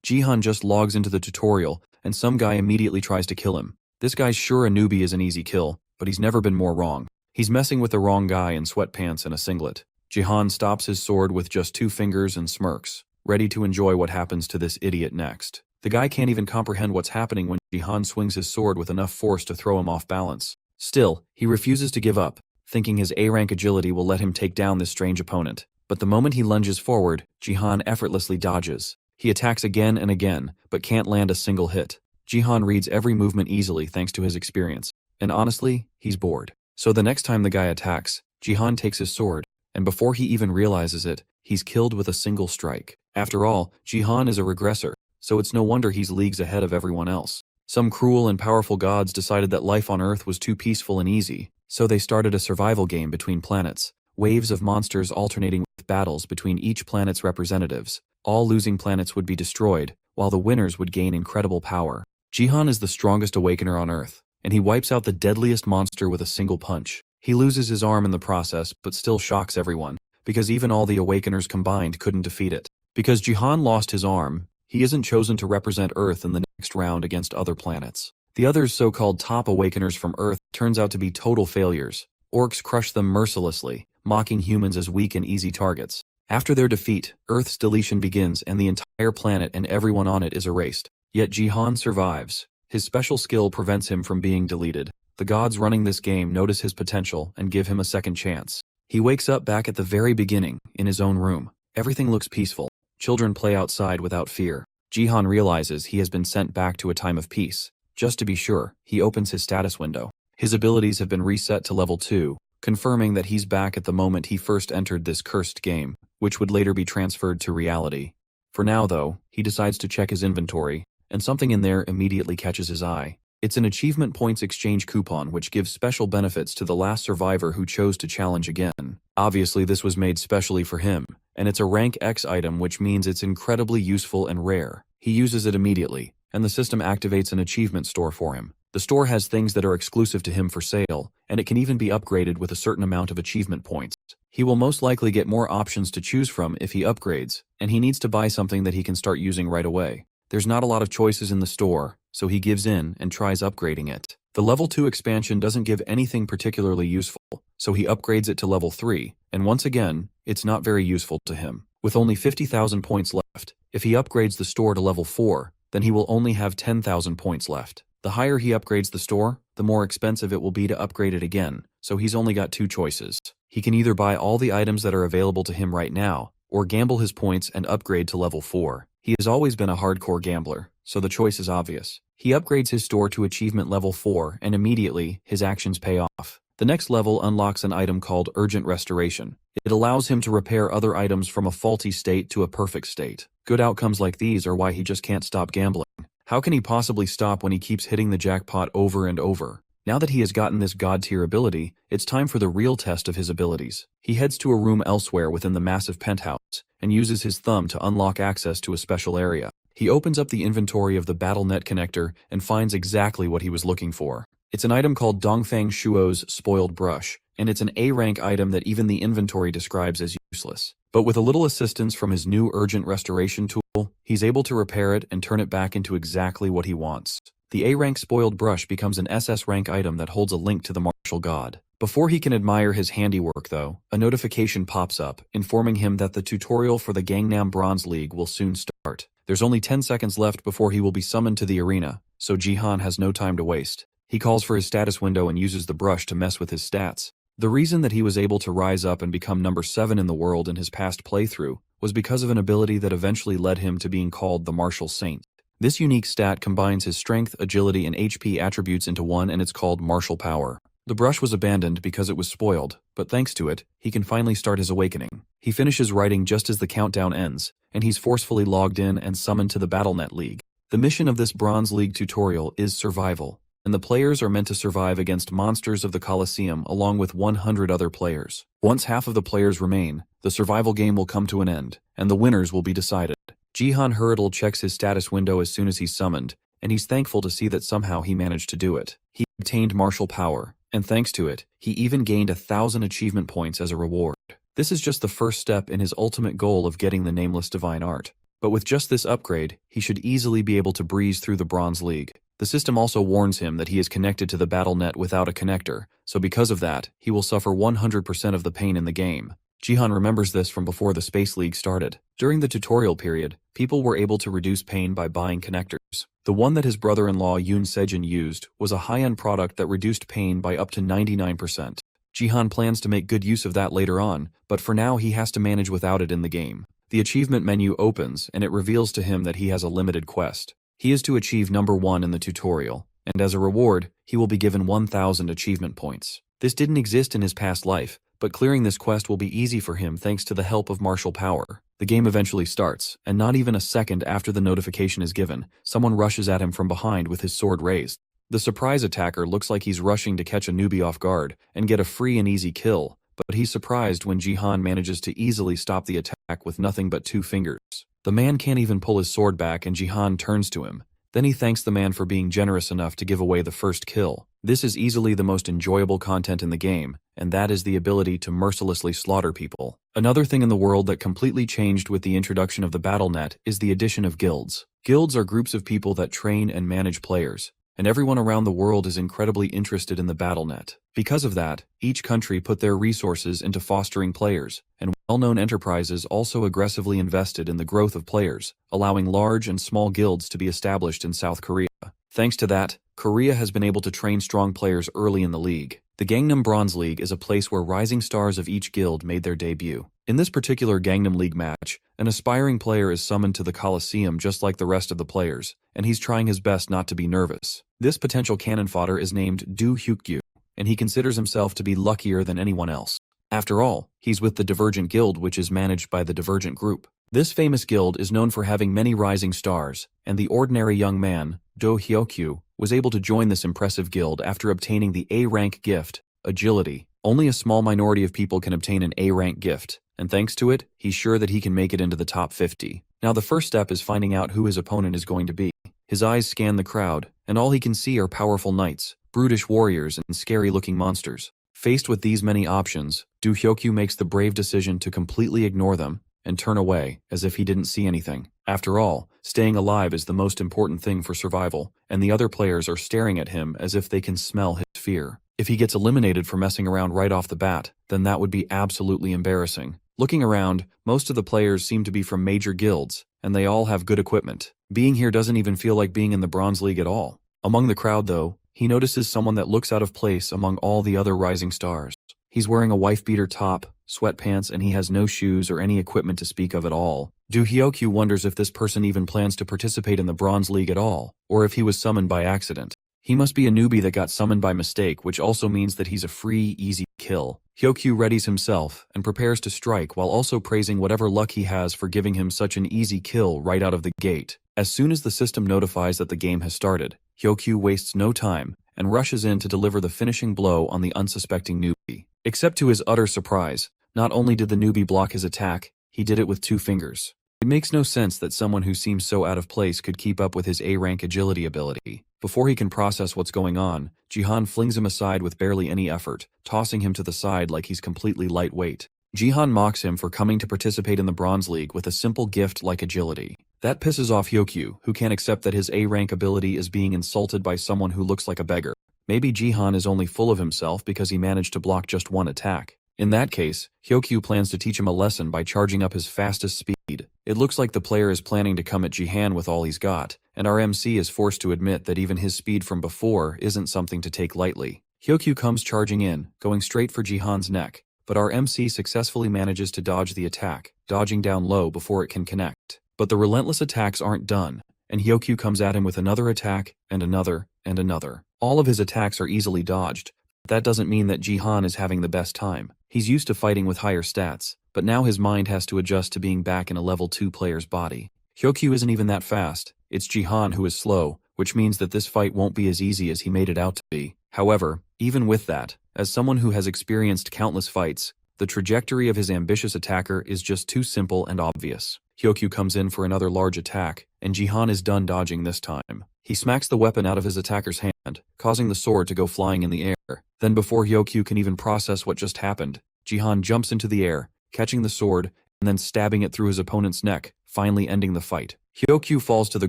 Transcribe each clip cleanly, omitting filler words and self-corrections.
Jihan just logs into the tutorial, and some guy immediately tries to kill him. This guy's sure a newbie is an easy kill, but he's never been more wrong. He's messing with the wrong guy in sweatpants and a singlet. Jihan stops his sword with just 2 fingers and smirks, ready to enjoy what happens to this idiot next. The guy can't even comprehend what's happening when Jihan swings his sword with enough force to throw him off balance. Still, he refuses to give up, thinking his A-rank agility will let him take down this strange opponent. But the moment he lunges forward, Jihan effortlessly dodges. He attacks again and again, but can't land a single hit. Jihan reads every movement easily thanks to his experience, and honestly, he's bored. So the next time the guy attacks, Jihan takes his sword, and before he even realizes it, he's killed with a single strike. After all, Jihan is a regressor, so it's no wonder he's leagues ahead of everyone else. Some cruel and powerful gods decided that life on Earth was too peaceful and easy, so they started a survival game between planets, waves of monsters alternating with battles between each planet's representatives. All losing planets would be destroyed, while the winners would gain incredible power. Jihan is the strongest awakener on Earth, and he wipes out the deadliest monster with a single punch. He loses his arm in the process, but still shocks everyone, because even all the awakeners combined couldn't defeat it. Because Jihan lost his arm, he isn't chosen to represent Earth in the next round against other planets. The others so-called top awakeners from Earth turns out to be total failures. Orcs crush them mercilessly, mocking humans as weak and easy targets. After their defeat, Earth's deletion begins and the entire planet and everyone on it is erased. Yet Jihan survives. His special skill prevents him from being deleted. The gods running this game notice his potential and give him a second chance. He wakes up back at the very beginning, in his own room. Everything looks peaceful. Children play outside without fear. Jihan realizes he has been sent back to a time of peace. Just to be sure, he opens his status window. His abilities have been reset to level 2, confirming that he's back at the moment he first entered this cursed game, which would later be transferred to reality. For now though, he decides to check his inventory, and something in there immediately catches his eye. It's an achievement points exchange coupon which gives special benefits to the last survivor who chose to challenge again. Obviously this was made specially for him, and it's a rank X item which means it's incredibly useful and rare. He uses it immediately, and the system activates an achievement store for him. The store has things that are exclusive to him for sale, and it can even be upgraded with a certain amount of achievement points. He will most likely get more options to choose from if he upgrades, and he needs to buy something that he can start using right away. There's not a lot of choices in the store, so he gives in and tries upgrading it. The level 2 expansion doesn't give anything particularly useful, so he upgrades it to level 3, and once again, it's not very useful to him. With only 50,000 points left, if he upgrades the store to level 4, then he will only have 10,000 points left. The higher he upgrades the store, the more expensive it will be to upgrade it again, so he's only got 2 choices. He can either buy all the items that are available to him right now, or gamble his points and upgrade to level 4. He has always been a hardcore gambler, so the choice is obvious. He upgrades his store to achievement level 4 and immediately, his actions pay off. The next level unlocks an item called Urgent Restoration. It allows him to repair other items from a faulty state to a perfect state. Good outcomes like these are why he just can't stop gambling. How can he possibly stop when he keeps hitting the jackpot over and over? Now that he has gotten this god-tier ability, it's time for the real test of his abilities. He heads to a room elsewhere within the massive penthouse, and uses his thumb to unlock access to a special area. He opens up the inventory of the BattleNet connector and finds exactly what he was looking for. It's an item called Dongfang Shuo's Spoiled Brush, and it's an A-rank item that even the inventory describes as useless. But with a little assistance from his new Urgent Restoration tool, he's able to repair it and turn it back into exactly what he wants. The A-rank Spoiled Brush becomes an SS-rank item that holds a link to the martial god. Before he can admire his handiwork though, a notification pops up, informing him that the tutorial for the Gangnam Bronze League will soon start. There's only 10 seconds left before he will be summoned to the arena, so Jihan has no time to waste. He calls for his status window and uses the brush to mess with his stats. The reason that he was able to rise up and become number 7 in the world in his past playthrough was because of an ability that eventually led him to being called the Martial Saint. This unique stat combines his strength, agility, and HP attributes into one, and it's called Martial Power. The brush was abandoned because it was spoiled, but thanks to it, he can finally start his awakening. He finishes writing just as the countdown ends, and he's forcefully logged in and summoned to the BattleNet League. The mission of this Bronze League tutorial is survival, and the players are meant to survive against monsters of the Colosseum along with 100 other players. Once half of the players remain, the survival game will come to an end, and the winners will be decided. Jihan Hurdle checks his status window as soon as he's summoned, and he's thankful to see that somehow he managed to do it. He obtained martial power, and thanks to it, he even gained 1,000 achievement points as a reward. This is just the first step in his ultimate goal of getting the nameless divine art. but with just this upgrade, he should easily be able to breeze through the Bronze League. The system also warns him that he is connected to the battle net without a connector, so because of that, he will suffer 100% of the pain in the game. Jihan remembers this from before the Space League started. During the tutorial period, people were able to reduce pain by buying connectors. The one that his brother-in-law Yoon Sejin used was a high-end product that reduced pain by up to 99%. Jihan plans to make good use of that later on, but for now he has to manage without it in the game. The achievement menu opens and it reveals to him that he has a limited quest. He is to achieve number 1 in the tutorial, and as a reward, he will be given 1,000 achievement points. This didn't exist in his past life, but clearing this quest will be easy for him thanks to the help of martial power. The game eventually starts, and not even a second after the notification is given, someone rushes at him from behind with his sword raised. The surprise attacker looks like he's rushing to catch a newbie off guard and get a free and easy kill, but he's surprised when Jihan manages to easily stop the attack with nothing but 2 fingers. The man can't even pull his sword back and Jihan turns to him. Then he thanks the man for being generous enough to give away the first kill. This is easily the most enjoyable content in the game, and that is the ability to mercilessly slaughter people. Another thing in the world that completely changed with the introduction of the BattleNet is the addition of guilds. Guilds are groups of people that train and manage players, and everyone around the world is incredibly interested in the BattleNet. Because of that, each country put their resources into fostering players, and well-known enterprises also aggressively invested in the growth of players, allowing large and small guilds to be established in South Korea. Thanks to that, Korea has been able to train strong players early in the league. The Gangnam Bronze League is a place where rising stars of each guild made their debut. In this particular Gangnam League match, an aspiring player is summoned to the Coliseum just like the rest of the players, and he's trying his best not to be nervous. This potential cannon fodder is named Do Hyukgyu, and he considers himself to be luckier than anyone else. After all, he's with the Divergent Guild, which is managed by the Divergent Group. This famous guild is known for having many rising stars, and the ordinary young man, Do Hyukgyu, was able to join this impressive guild after obtaining the A-rank gift, Agility. Only a small minority of people can obtain an A-rank gift, and thanks to it, he's sure that he can make it into the top 50. Now the first step is finding out who his opponent is going to be. His eyes scan the crowd, and all he can see are powerful knights, brutish warriors, and scary-looking monsters. Faced with these many options, Do Hyukgyu makes the brave decision to completely ignore them and turn away as if he didn't see anything. After all, staying alive is the most important thing for survival, and the other players are staring at him as if they can smell his fear. If he gets eliminated for messing around right off the bat, then that would be absolutely embarrassing. Looking around, most of the players seem to be from major guilds, and they all have good equipment. Being here doesn't even feel like being in the Bronze League at all. Among the crowd, though, he notices someone that looks out of place among all the other rising stars. He's wearing a wife-beater top, sweatpants, and he has no shoes or any equipment to speak of at all. Do Hyukgyu wonders if this person even plans to participate in the Bronze League at all, or if he was summoned by accident. He must be a newbie that got summoned by mistake, which also means that he's a free, easy kill. Hyukgyu readies himself and prepares to strike while also praising whatever luck he has for giving him such an easy kill right out of the gate. As soon as the system notifies that the game has started, Hyukgyu wastes no time and rushes in to deliver the finishing blow on the unsuspecting newbie. Except to his utter surprise, not only did the newbie block his attack, he did it with 2 fingers. It makes no sense that someone who seems so out of place could keep up with his A-rank agility ability. Before he can process what's going on, Jihan flings him aside with barely any effort, tossing him to the side like he's completely lightweight. Jihan mocks him for coming to participate in the Bronze League with a simple gift like agility. That pisses off Hyukgyu, who can't accept that his A-rank ability is being insulted by someone who looks like a beggar. Maybe Jihan is only full of himself because he managed to block just 1 attack. In that case, Hyukgyu plans to teach him a lesson by charging up his fastest speed. It looks like the player is planning to come at Jihan with all he's got, and our MC is forced to admit that even his speed from before isn't something to take lightly. Hyukgyu comes charging in, going straight for Jihan's neck, but our MC successfully manages to dodge the attack, dodging down low before it can connect. But the relentless attacks aren't done, and Hyukgyu comes at him with another attack, and another, and another. All of his attacks are easily dodged. That doesn't mean that Jihan is having the best time. He's used to fighting with higher stats, but now his mind has to adjust to being back in a level 2 player's body. Hyukgyu isn't even that fast, it's Jihan who is slow, which means that this fight won't be as easy as he made it out to be. However, even with that, as someone who has experienced countless fights, the trajectory of his ambitious attacker is just too simple and obvious. Hyukgyu comes in for another large attack, and Jihan is done dodging this time. He smacks the weapon out of his attacker's hand, causing the sword to go flying in the air. Then before Hyukgyu can even process what just happened, Jihan jumps into the air, catching the sword and then stabbing it through his opponent's neck, finally ending the fight. Hyokyu falls to the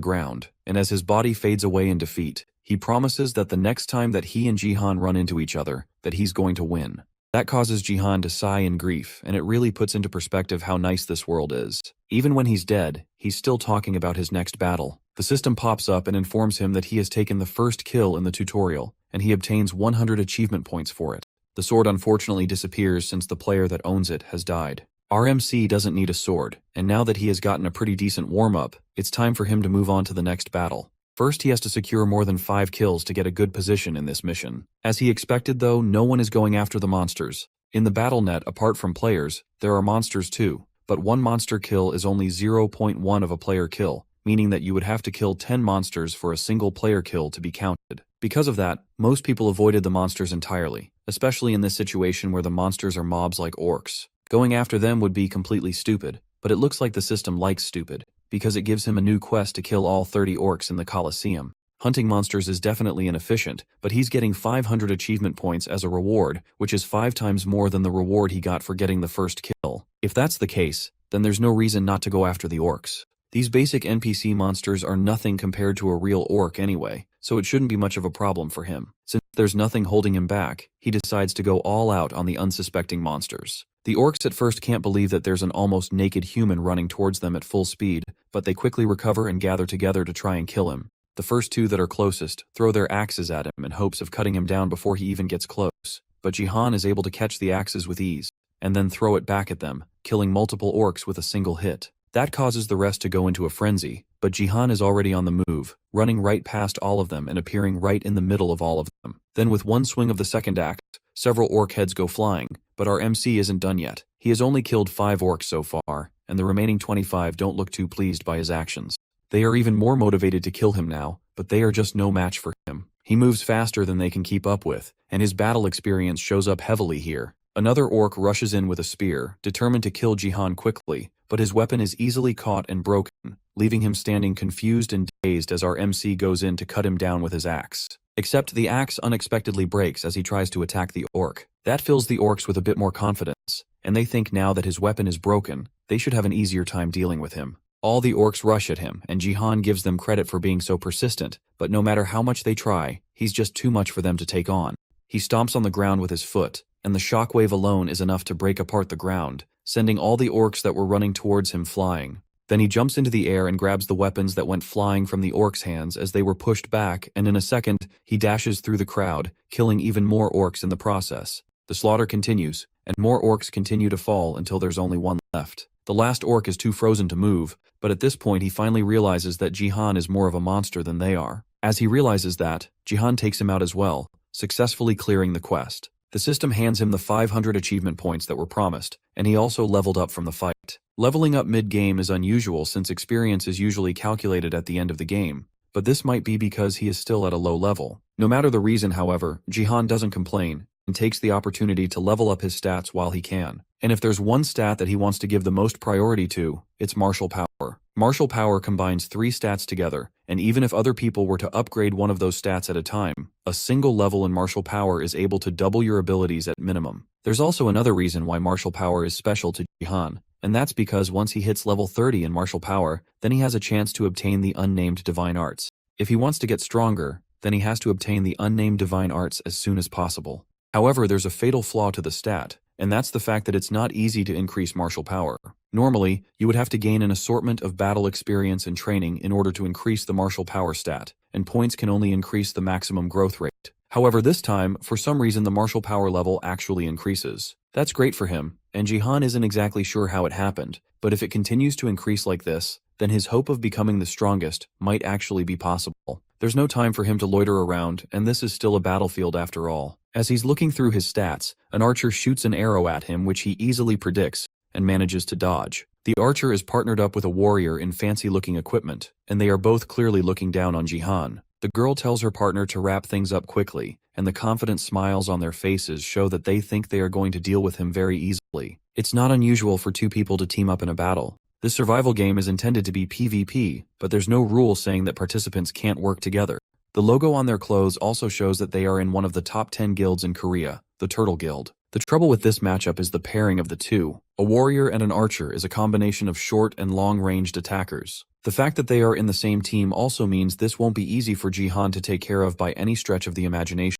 ground, and as his body fades away in defeat, he promises that the next time that he and Jihan run into each other, that he's going to win. That causes Jihan to sigh in grief, and it really puts into perspective how nice this world is. Even when he's dead, he's still talking about his next battle. The system pops up and informs him that he has taken the first kill in the tutorial, and he obtains 100 achievement points for it. The sword unfortunately disappears since the player that owns it has died. Our MC doesn't need a sword, and now that he has gotten a pretty decent warm-up, it's time for him to move on to the next battle. First, he has to secure more than 5 kills to get a good position in this mission. As he expected though, no one is going after the monsters. In the battle net, apart from players, there are monsters too, but one monster kill is only 0.1 of a player kill, meaning that you would have to kill 10 monsters for a single player kill to be counted. Because of that, most people avoided the monsters entirely, especially in this situation where the monsters are mobs like orcs. Going after them would be completely stupid, but it looks like the system likes stupid, because it gives him a new quest to kill all 30 orcs in the Colosseum. Hunting monsters is definitely inefficient, but he's getting 500 achievement points as a reward, which is 5 times more than the reward he got for getting the first kill. If that's the case, then there's no reason not to go after the orcs. These basic NPC monsters are nothing compared to a real orc anyway, so it shouldn't be much of a problem for him. Since there's nothing holding him back, he decides to go all out on the unsuspecting monsters. The orcs at first can't believe that there's an almost naked human running towards them at full speed, but they quickly recover and gather together to try and kill him. The first 2 that are closest throw their axes at him in hopes of cutting him down before he even gets close, but Jihan is able to catch the axes with ease, and then throw it back at them, killing multiple orcs with a single hit. That causes the rest to go into a frenzy, but Jihan is already on the move, running right past all of them and appearing right in the middle of all of them. Then with one swing of the second axe, several orc heads go flying, but our MC isn't done yet. He has only killed 5 orcs so far, and the remaining 25 don't look too pleased by his actions. They are even more motivated to kill him now, but they are just no match for him. He moves faster than they can keep up with, and his battle experience shows up heavily here. Another orc rushes in with a spear, determined to kill Jihan quickly, but his weapon is easily caught and broken, leaving him standing confused and dazed as our MC goes in to cut him down with his axe. Except the axe unexpectedly breaks as he tries to attack the orc. That fills the orcs with a bit more confidence, and they think now that his weapon is broken, they should have an easier time dealing with him. All the orcs rush at him, and Jihan gives them credit for being so persistent, but no matter how much they try, he's just too much for them to take on. He stomps on the ground with his foot, and the shockwave alone is enough to break apart the ground, sending all the orcs that were running towards him flying. Then he jumps into the air and grabs the weapons that went flying from the orcs' hands as they were pushed back, and in a second, he dashes through the crowd, killing even more orcs in the process. The slaughter continues, and more orcs continue to fall until there's only one left. The last orc is too frozen to move, but at this point he finally realizes that Jihan is more of a monster than they are. As he realizes that, Jihan takes him out as well, successfully clearing the quest. The system hands him the 500 achievement points that were promised, and he also leveled up from the fight. Leveling up mid-game is unusual since experience is usually calculated at the end of the game, but this might be because he is still at a low level. No matter the reason, however, Jihan doesn't complain, and takes the opportunity to level up his stats while he can. And if there's one stat that he wants to give the most priority to, it's martial power. Martial power combines 3 stats together, and even if other people were to upgrade one of those stats at a time, a single level in martial power is able to double your abilities at minimum. There's also another reason why martial power is special to Jihan, and that's because once he hits level 30 in martial power, then he has a chance to obtain the unnamed divine arts. If he wants to get stronger, then he has to obtain the unnamed divine arts as soon as possible. However, there's a fatal flaw to the stat, and that's the fact that it's not easy to increase martial power. Normally, you would have to gain an assortment of battle experience and training in order to increase the martial power stat, and points can only increase the maximum growth rate. However, this time, for some reason the martial power level actually increases. That's great for him, and Jihan isn't exactly sure how it happened, but if it continues to increase like this, then his hope of becoming the strongest might actually be possible. There's no time for him to loiter around, and this is still a battlefield after all. As he's looking through his stats, an archer shoots an arrow at him which he easily predicts and manages to dodge. The archer is partnered up with a warrior in fancy-looking equipment, and they are both clearly looking down on Jihan. The girl tells her partner to wrap things up quickly, and the confident smiles on their faces show that they think they are going to deal with him very easily. It's not unusual for 2 people to team up in a battle. This survival game is intended to be PvP, but there's no rule saying that participants can't work together. The logo on their clothes also shows that they are in one of the top 10 guilds in Korea, the Turtle Guild. The trouble with this matchup is the pairing of the two. A warrior and an archer is a combination of short and long-ranged attackers. The fact that they are in the same team also means this won't be easy for Jihan to take care of by any stretch of the imagination.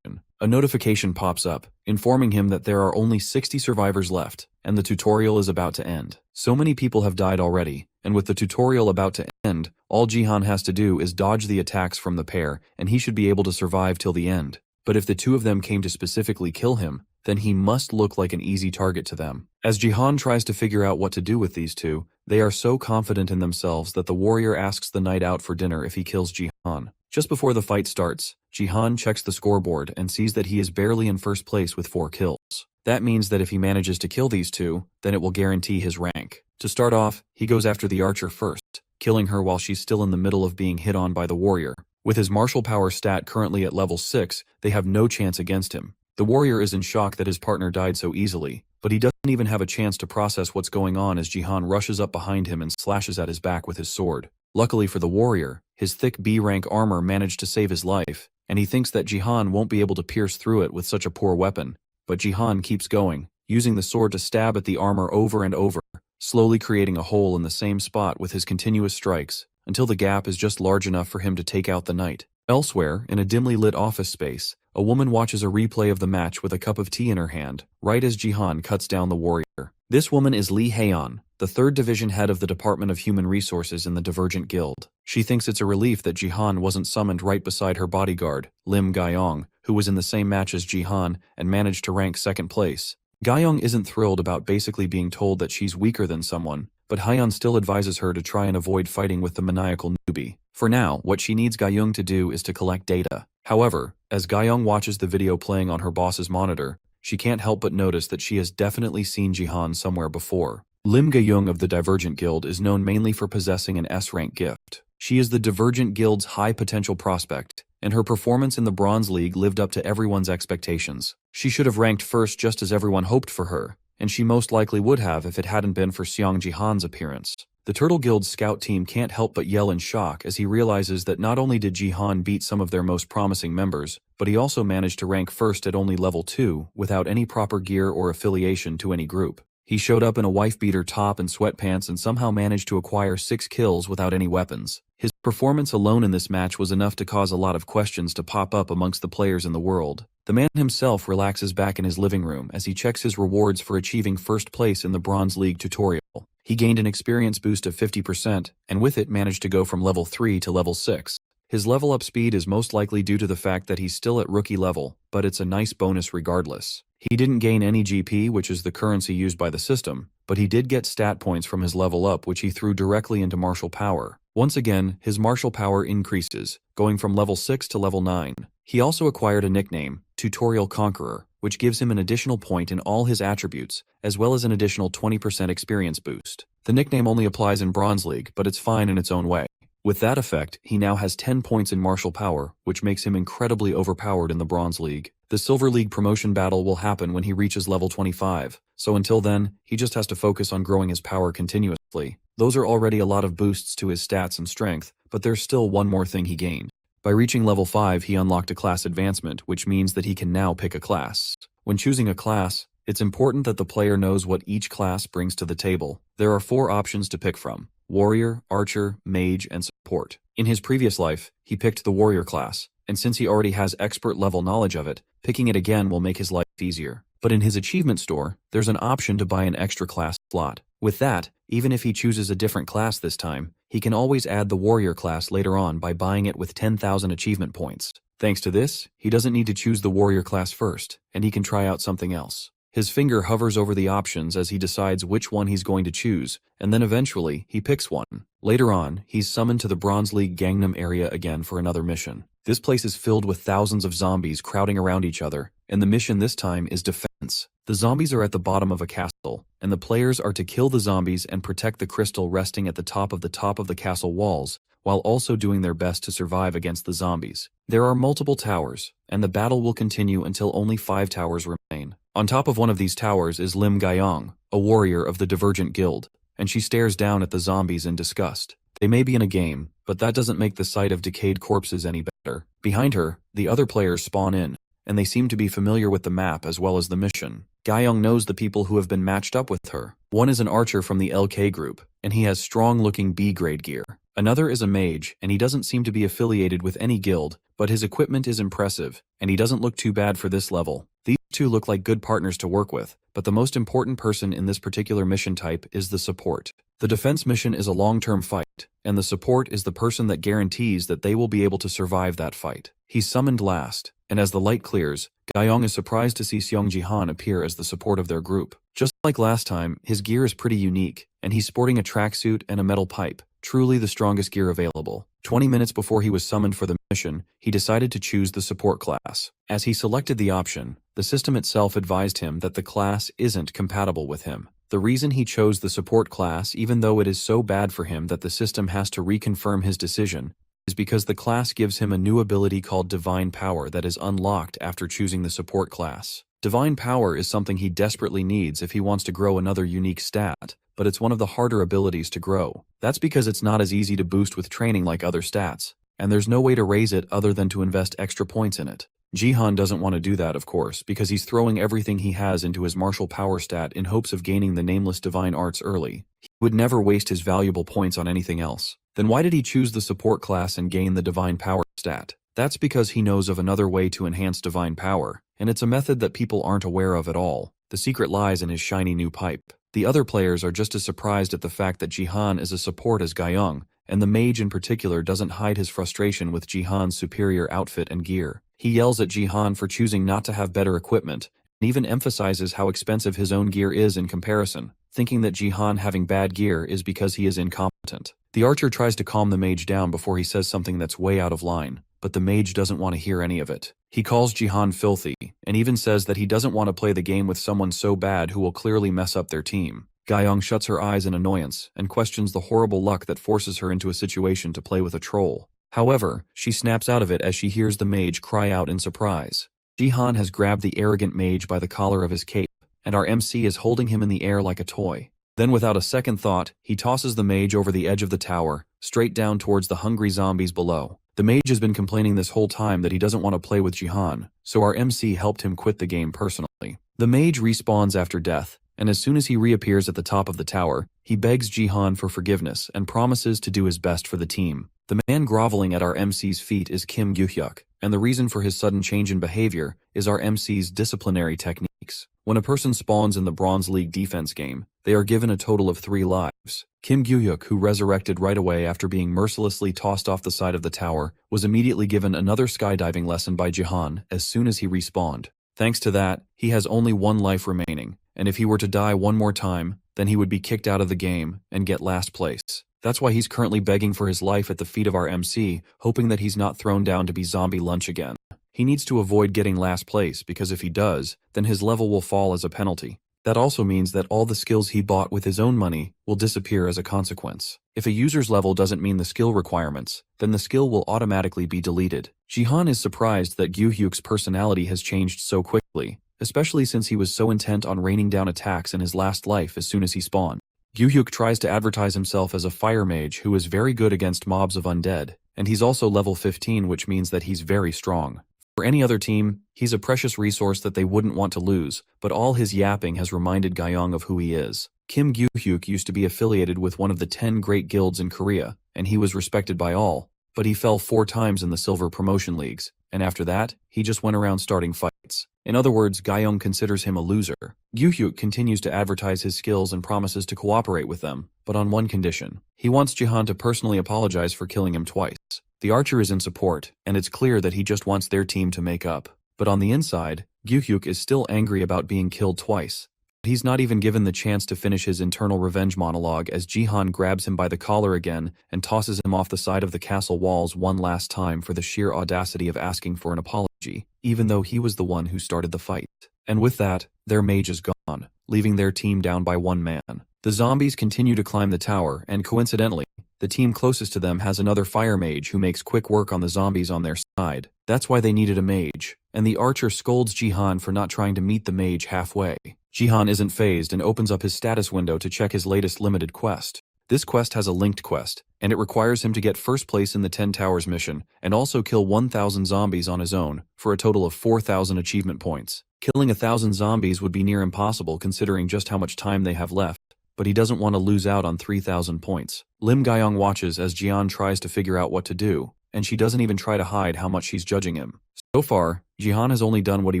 A notification pops up, informing him that there are only 60 survivors left, and the tutorial is about to end. So many people have died already, and with the tutorial about to end, all Jihan has to do is dodge the attacks from the pair, and he should be able to survive till the end. But if the two of them came to specifically kill him, then he must look like an easy target to them. As Jihan tries to figure out what to do with these two, they are so confident in themselves that the warrior asks the knight out for dinner if he kills Jihan. Just before the fight starts, Jihan checks the scoreboard and sees that he is barely in first place with 4 kills. That means that if he manages to kill these two, then it will guarantee his rank. To start off, he goes after the archer first, killing her while she's still in the middle of being hit on by the warrior. With his martial power stat currently at level 6, they have no chance against him. The warrior is in shock that his partner died so easily, but he doesn't even have a chance to process what's going on as Jihan rushes up behind him and slashes at his back with his sword. Luckily for the warrior, his thick B-rank armor managed to save his life, and he thinks that Jihan won't be able to pierce through it with such a poor weapon. But Jihan keeps going, using the sword to stab at the armor over and over, slowly creating a hole in the same spot with his continuous strikes, until the gap is just large enough for him to take out the knight. Elsewhere, in a dimly lit office space, a woman watches a replay of the match with a cup of tea in her hand, right as Jihan cuts down the warrior. This woman is Lee Haeon, the 3rd Division head of the Department of Human Resources in the Divergent Guild. She thinks it's a relief that Jihan wasn't summoned right beside her bodyguard, Lim Gaiyong, who was in the same match as Jihan and managed to rank 2nd place. Gaiyong isn't thrilled about basically being told that she's weaker than someone, but Haeon still advises her to try and avoid fighting with the maniacal newbie. For now, what she needs Gaiyong to do is to collect data. However, as Gaiyong watches the video playing on her boss's monitor, she can't help but notice that she has definitely seen Jihan somewhere before. Lim Gaiyong of the Divergent Guild is known mainly for possessing an S-rank gift. She is the Divergent Guild's high-potential prospect, and her performance in the Bronze League lived up to everyone's expectations. She should have ranked first just as everyone hoped for her, and she most likely would have if it hadn't been for Xiang Jihan's appearance. The Turtle Guild's scout team can't help but yell in shock as he realizes that not only did Jihan beat some of their most promising members, but he also managed to rank first at only level 2 without any proper gear or affiliation to any group. He showed up in a wife-beater top and sweatpants and somehow managed to acquire 6 kills without any weapons. His performance alone in this match was enough to cause a lot of questions to pop up amongst the players in the world. The man himself relaxes back in his living room as he checks his rewards for achieving first place in the Bronze League tutorial. He gained an experience boost of 50%, and with it managed to go from level 3 to level 6. His level up speed is most likely due to the fact that he's still at rookie level, but it's a nice bonus regardless. He didn't gain any GP, which is the currency used by the system, but he did get stat points from his level up, which he threw directly into martial power. Once again, his martial power increases, going from level 6 to level 9. He also acquired a nickname, Tutorial Conqueror, which gives him an additional point in all his attributes, as well as an additional 20% experience boost. The nickname only applies in Bronze League, but it's fine in its own way. With that effect, he now has 10 points in martial power, which makes him incredibly overpowered in the Bronze League. The Silver League promotion battle will happen when he reaches level 25, so until then, he just has to focus on growing his power continuously. Those are already a lot of boosts to his stats and strength, but there's still one more thing he gained. By reaching level 5, he unlocked a class advancement, which means that he can now pick a class. When choosing a class, it's important that the player knows what each class brings to the table. There are 4 options to pick from: Warrior, Archer, Mage, and Support. In his previous life, he picked the Warrior class, and since he already has expert level knowledge of it, picking it again will make his life easier. But in his achievement store, there's an option to buy an extra class slot. With that, even if he chooses a different class this time, he can always add the Warrior class later on by buying it with 10,000 achievement points. Thanks to this, he doesn't need to choose the Warrior class first, and he can try out something else. His finger hovers over the options as he decides which one he's going to choose, and then eventually, he picks one. Later on, he's summoned to the Bronze League Gangnam area again for another mission. This place is filled with thousands of zombies crowding around each other, and the mission this time is defense. The zombies are at the bottom of a castle, and the players are to kill the zombies and protect the crystal resting at the top of the castle walls, while also doing their best to survive against the zombies. There are multiple towers, and the battle will continue until only 5 towers remain. On top of one of these towers is Lim Gaiyong, a warrior of the Divergent Guild, and she stares down at the zombies in disgust. They may be in a game, but that doesn't make the sight of decayed corpses any better. Behind her, the other players spawn in, and they seem to be familiar with the map as well as the mission. Gaiyong knows the people who have been matched up with her, One is an archer from the LK group, and he has strong-looking B-grade gear. Another is a mage, and he doesn't seem to be affiliated with any guild, but his equipment is impressive, and he doesn't look too bad for this level. These two look like good partners to work with, but the most important person in this particular mission type is the support. The defense mission is a long-term fight, and the support is the person that guarantees that they will be able to survive that fight. He's summoned last, and as the light clears, Gaiyong is surprised to see Seong Jihan appear as the support of their group. Just like last time, his gear is pretty unique, and he's sporting a tracksuit and a metal pipe, truly the strongest gear available. 20 minutes before he was summoned for the mission, he decided to choose the support class. As he selected the option, the system itself advised him that the class isn't compatible with him. The reason he chose the support class, even though it is so bad for him that the system has to reconfirm his decision, is because the class gives him a new ability called Divine Power that is unlocked after choosing the support class. Divine Power is something he desperately needs if he wants to grow another unique stat, but it's one of the harder abilities to grow. That's because it's not as easy to boost with training like other stats, and there's no way to raise it other than to invest extra points in it. Jihan doesn't want to do that, of course, because he's throwing everything he has into his martial power stat in hopes of gaining the nameless divine arts early. He would never waste his valuable points on anything else. Then why did he choose the support class and gain the divine power stat? That's because he knows of another way to enhance divine power, and it's a method that people aren't aware of at all. The secret lies in his shiny new pipe. The other players are just as surprised at the fact that Jihan is a support as Gaiyong, and the mage in particular doesn't hide his frustration with Jihan's superior outfit and gear. He yells at Jihan for choosing not to have better equipment, and even emphasizes how expensive his own gear is in comparison, thinking that Jihan having bad gear is because he is incompetent. The archer tries to calm the mage down before he says something that's way out of line, but the mage doesn't want to hear any of it. He calls Jihan filthy, and even says that he doesn't want to play the game with someone so bad who will clearly mess up their team. Gaiyong shuts her eyes in annoyance and questions the horrible luck that forces her into a situation to play with a troll. However, she snaps out of it as she hears the mage cry out in surprise. Jihan has grabbed the arrogant mage by the collar of his cape, and our MC is holding him in the air like a toy. Then without a second thought, he tosses the mage over the edge of the tower, straight down towards the hungry zombies below. The mage has been complaining this whole time that he doesn't want to play with Jihan, so our MC helped him quit the game personally. The mage respawns after death, and as soon as he reappears at the top of the tower, he begs Jihan for forgiveness and promises to do his best for the team. The man groveling at our MC's feet is Kim Gyu-hyuk, and the reason for his sudden change in behavior is our MC's disciplinary techniques. When a person spawns in the Bronze League defense game, they are given a total of 3 lives. Kim Gyu-hyuk, who resurrected right away after being mercilessly tossed off the side of the tower, was immediately given another skydiving lesson by Jihan as soon as he respawned. Thanks to that, he has only 1 life remaining, and if he were to die one more time, then he would be kicked out of the game and get last place. That's why he's currently begging for his life at the feet of our MC, hoping that he's not thrown down to be zombie lunch again. He needs to avoid getting last place because if he does, then his level will fall as a penalty. That also means that all the skills he bought with his own money will disappear as a consequence. If a user's level doesn't mean the skill requirements, then the skill will automatically be deleted. Jihan is surprised that Gyu-hyuk's personality has changed so quickly, especially since he was so intent on raining down attacks in his last life as soon as he spawned. Gyu-hyuk tries to advertise himself as a fire mage who is very good against mobs of undead, and he's also level 15, which means that he's very strong. For any other team, he's a precious resource that they wouldn't want to lose, but all his yapping has reminded Gaiyong of who he is. Kim Gyu-hyuk used to be affiliated with one of the 10 great guilds in Korea, and he was respected by all, but he fell 4 times in the silver promotion leagues, and after that, he just went around starting fights. In other words, Gaiyong considers him a loser. Gyu-hyuk continues to advertise his skills and promises to cooperate with them, but on one condition. He wants Jihan to personally apologize for killing him twice. The archer is in support, and it's clear that he just wants their team to make up. But on the inside, Gyu-hyuk is still angry about being killed twice. He's not even given the chance to finish his internal revenge monologue as Jihan grabs him by the collar again and tosses him off the side of the castle walls one last time for the sheer audacity of asking for an apology, even though he was the one who started the fight. And with that, their mage is gone, leaving their team down by 1 man. The zombies continue to climb the tower, and coincidentally, the team closest to them has another fire mage who makes quick work on the zombies on their side. That's why they needed a mage, and the archer scolds Jihan for not trying to meet the mage halfway. Jihan isn't fazed and opens up his status window to check his latest limited quest. This quest has a linked quest, and it requires him to get first place in the 10 Towers mission, and also kill 1,000 zombies on his own, for a total of 4,000 achievement points. Killing 1,000 zombies would be near impossible considering just how much time they have left, but he doesn't want to lose out on 3,000 points. Lim Gaiyong watches as Jian tries to figure out what to do, and she doesn't even try to hide how much she's judging him. So far, Jihan has only done what he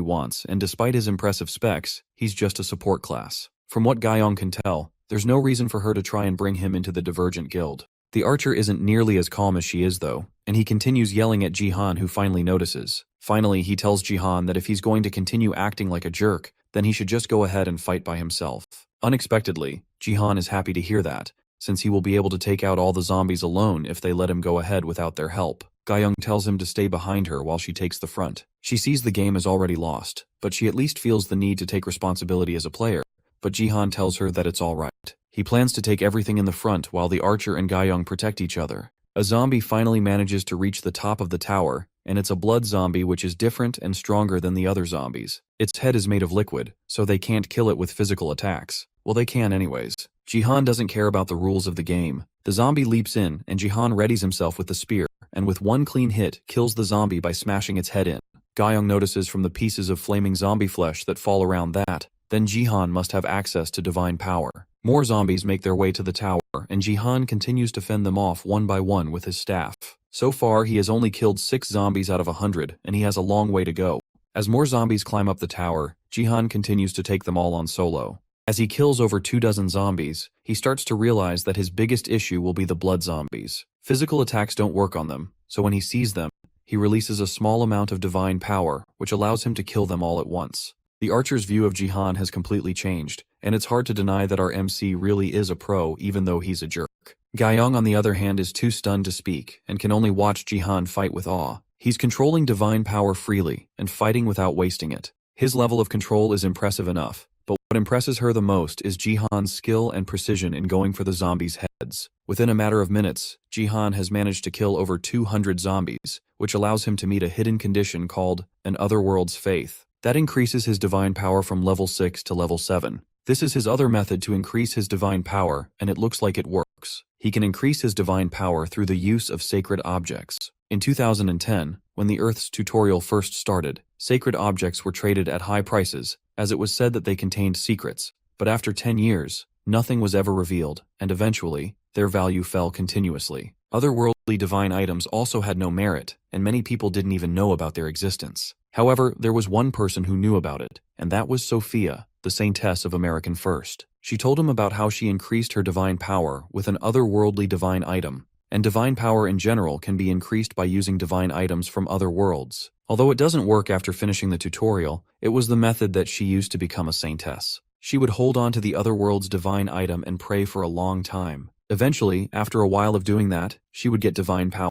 wants, and despite his impressive specs, he's just a support class. From what Gaiyong can tell, there's no reason for her to try and bring him into the Divergent Guild. The archer isn't nearly as calm as she is though, and he continues yelling at Jihan, who finally notices. Finally, he tells Jihan that if he's going to continue acting like a jerk, then he should just go ahead and fight by himself. Unexpectedly, Jihan is happy to hear that, since he will be able to take out all the zombies alone if they let him go ahead without their help. Gaiyong tells him to stay behind her while she takes the front. She sees the game is already lost, but she at least feels the need to take responsibility as a player. But Jihan tells her that it's alright. He plans to take everything in the front while the archer and Gaiyong protect each other. A zombie finally manages to reach the top of the tower, and it's a blood zombie which is different and stronger than the other zombies. Its head is made of liquid, so they can't kill it with physical attacks. Well, they can anyways. Jihan doesn't care about the rules of the game. The zombie leaps in, and Jihan readies himself with the spear, and with one clean hit, kills the zombie by smashing its head in. Gaiyong notices from the pieces of flaming zombie flesh that fall around that, then Jihan must have access to divine power. More zombies make their way to the tower, and Jihan continues to fend them off one by one with his staff. So far, he has only killed 6 zombies out of 100, and he has a long way to go. As more zombies climb up the tower, Jihan continues to take them all on solo. As he kills over 24 zombies, he starts to realize that his biggest issue will be the blood zombies. Physical attacks don't work on them, so when he sees them, he releases a small amount of divine power, which allows him to kill them all at once. The archer's view of Jihan has completely changed, and it's hard to deny that our MC really is a pro even though he's a jerk. Gaiyong, on the other hand, is too stunned to speak, and can only watch Jihan fight with awe. He's controlling divine power freely, and fighting without wasting it. His level of control is impressive enough, but what impresses her the most is Jihan's skill and precision in going for the zombies' heads. Within a matter of minutes, Jihan has managed to kill over 200 zombies, which allows him to meet a hidden condition called an Otherworld's Faith. That increases his divine power from level 6 to level 7. This is his other method to increase his divine power, and it looks like it works. He can increase his divine power through the use of sacred objects. In 2010, when the Earth's tutorial first started, sacred objects were traded at high prices, as it was said that they contained secrets. But after 10 years, nothing was ever revealed, and eventually, their value fell continuously. Otherworldly divine items also had no merit, and many people didn't even know about their existence. However, there was one person who knew about it, and that was Sophia, the saintess of American First. She told him about how she increased her divine power with an otherworldly divine item, and divine power in general can be increased by using divine items from other worlds. Although it doesn't work after finishing the tutorial, it was the method that she used to become a saintess. She would hold on to the other world's divine item and pray for a long time. Eventually, after a while of doing that, she would get divine power.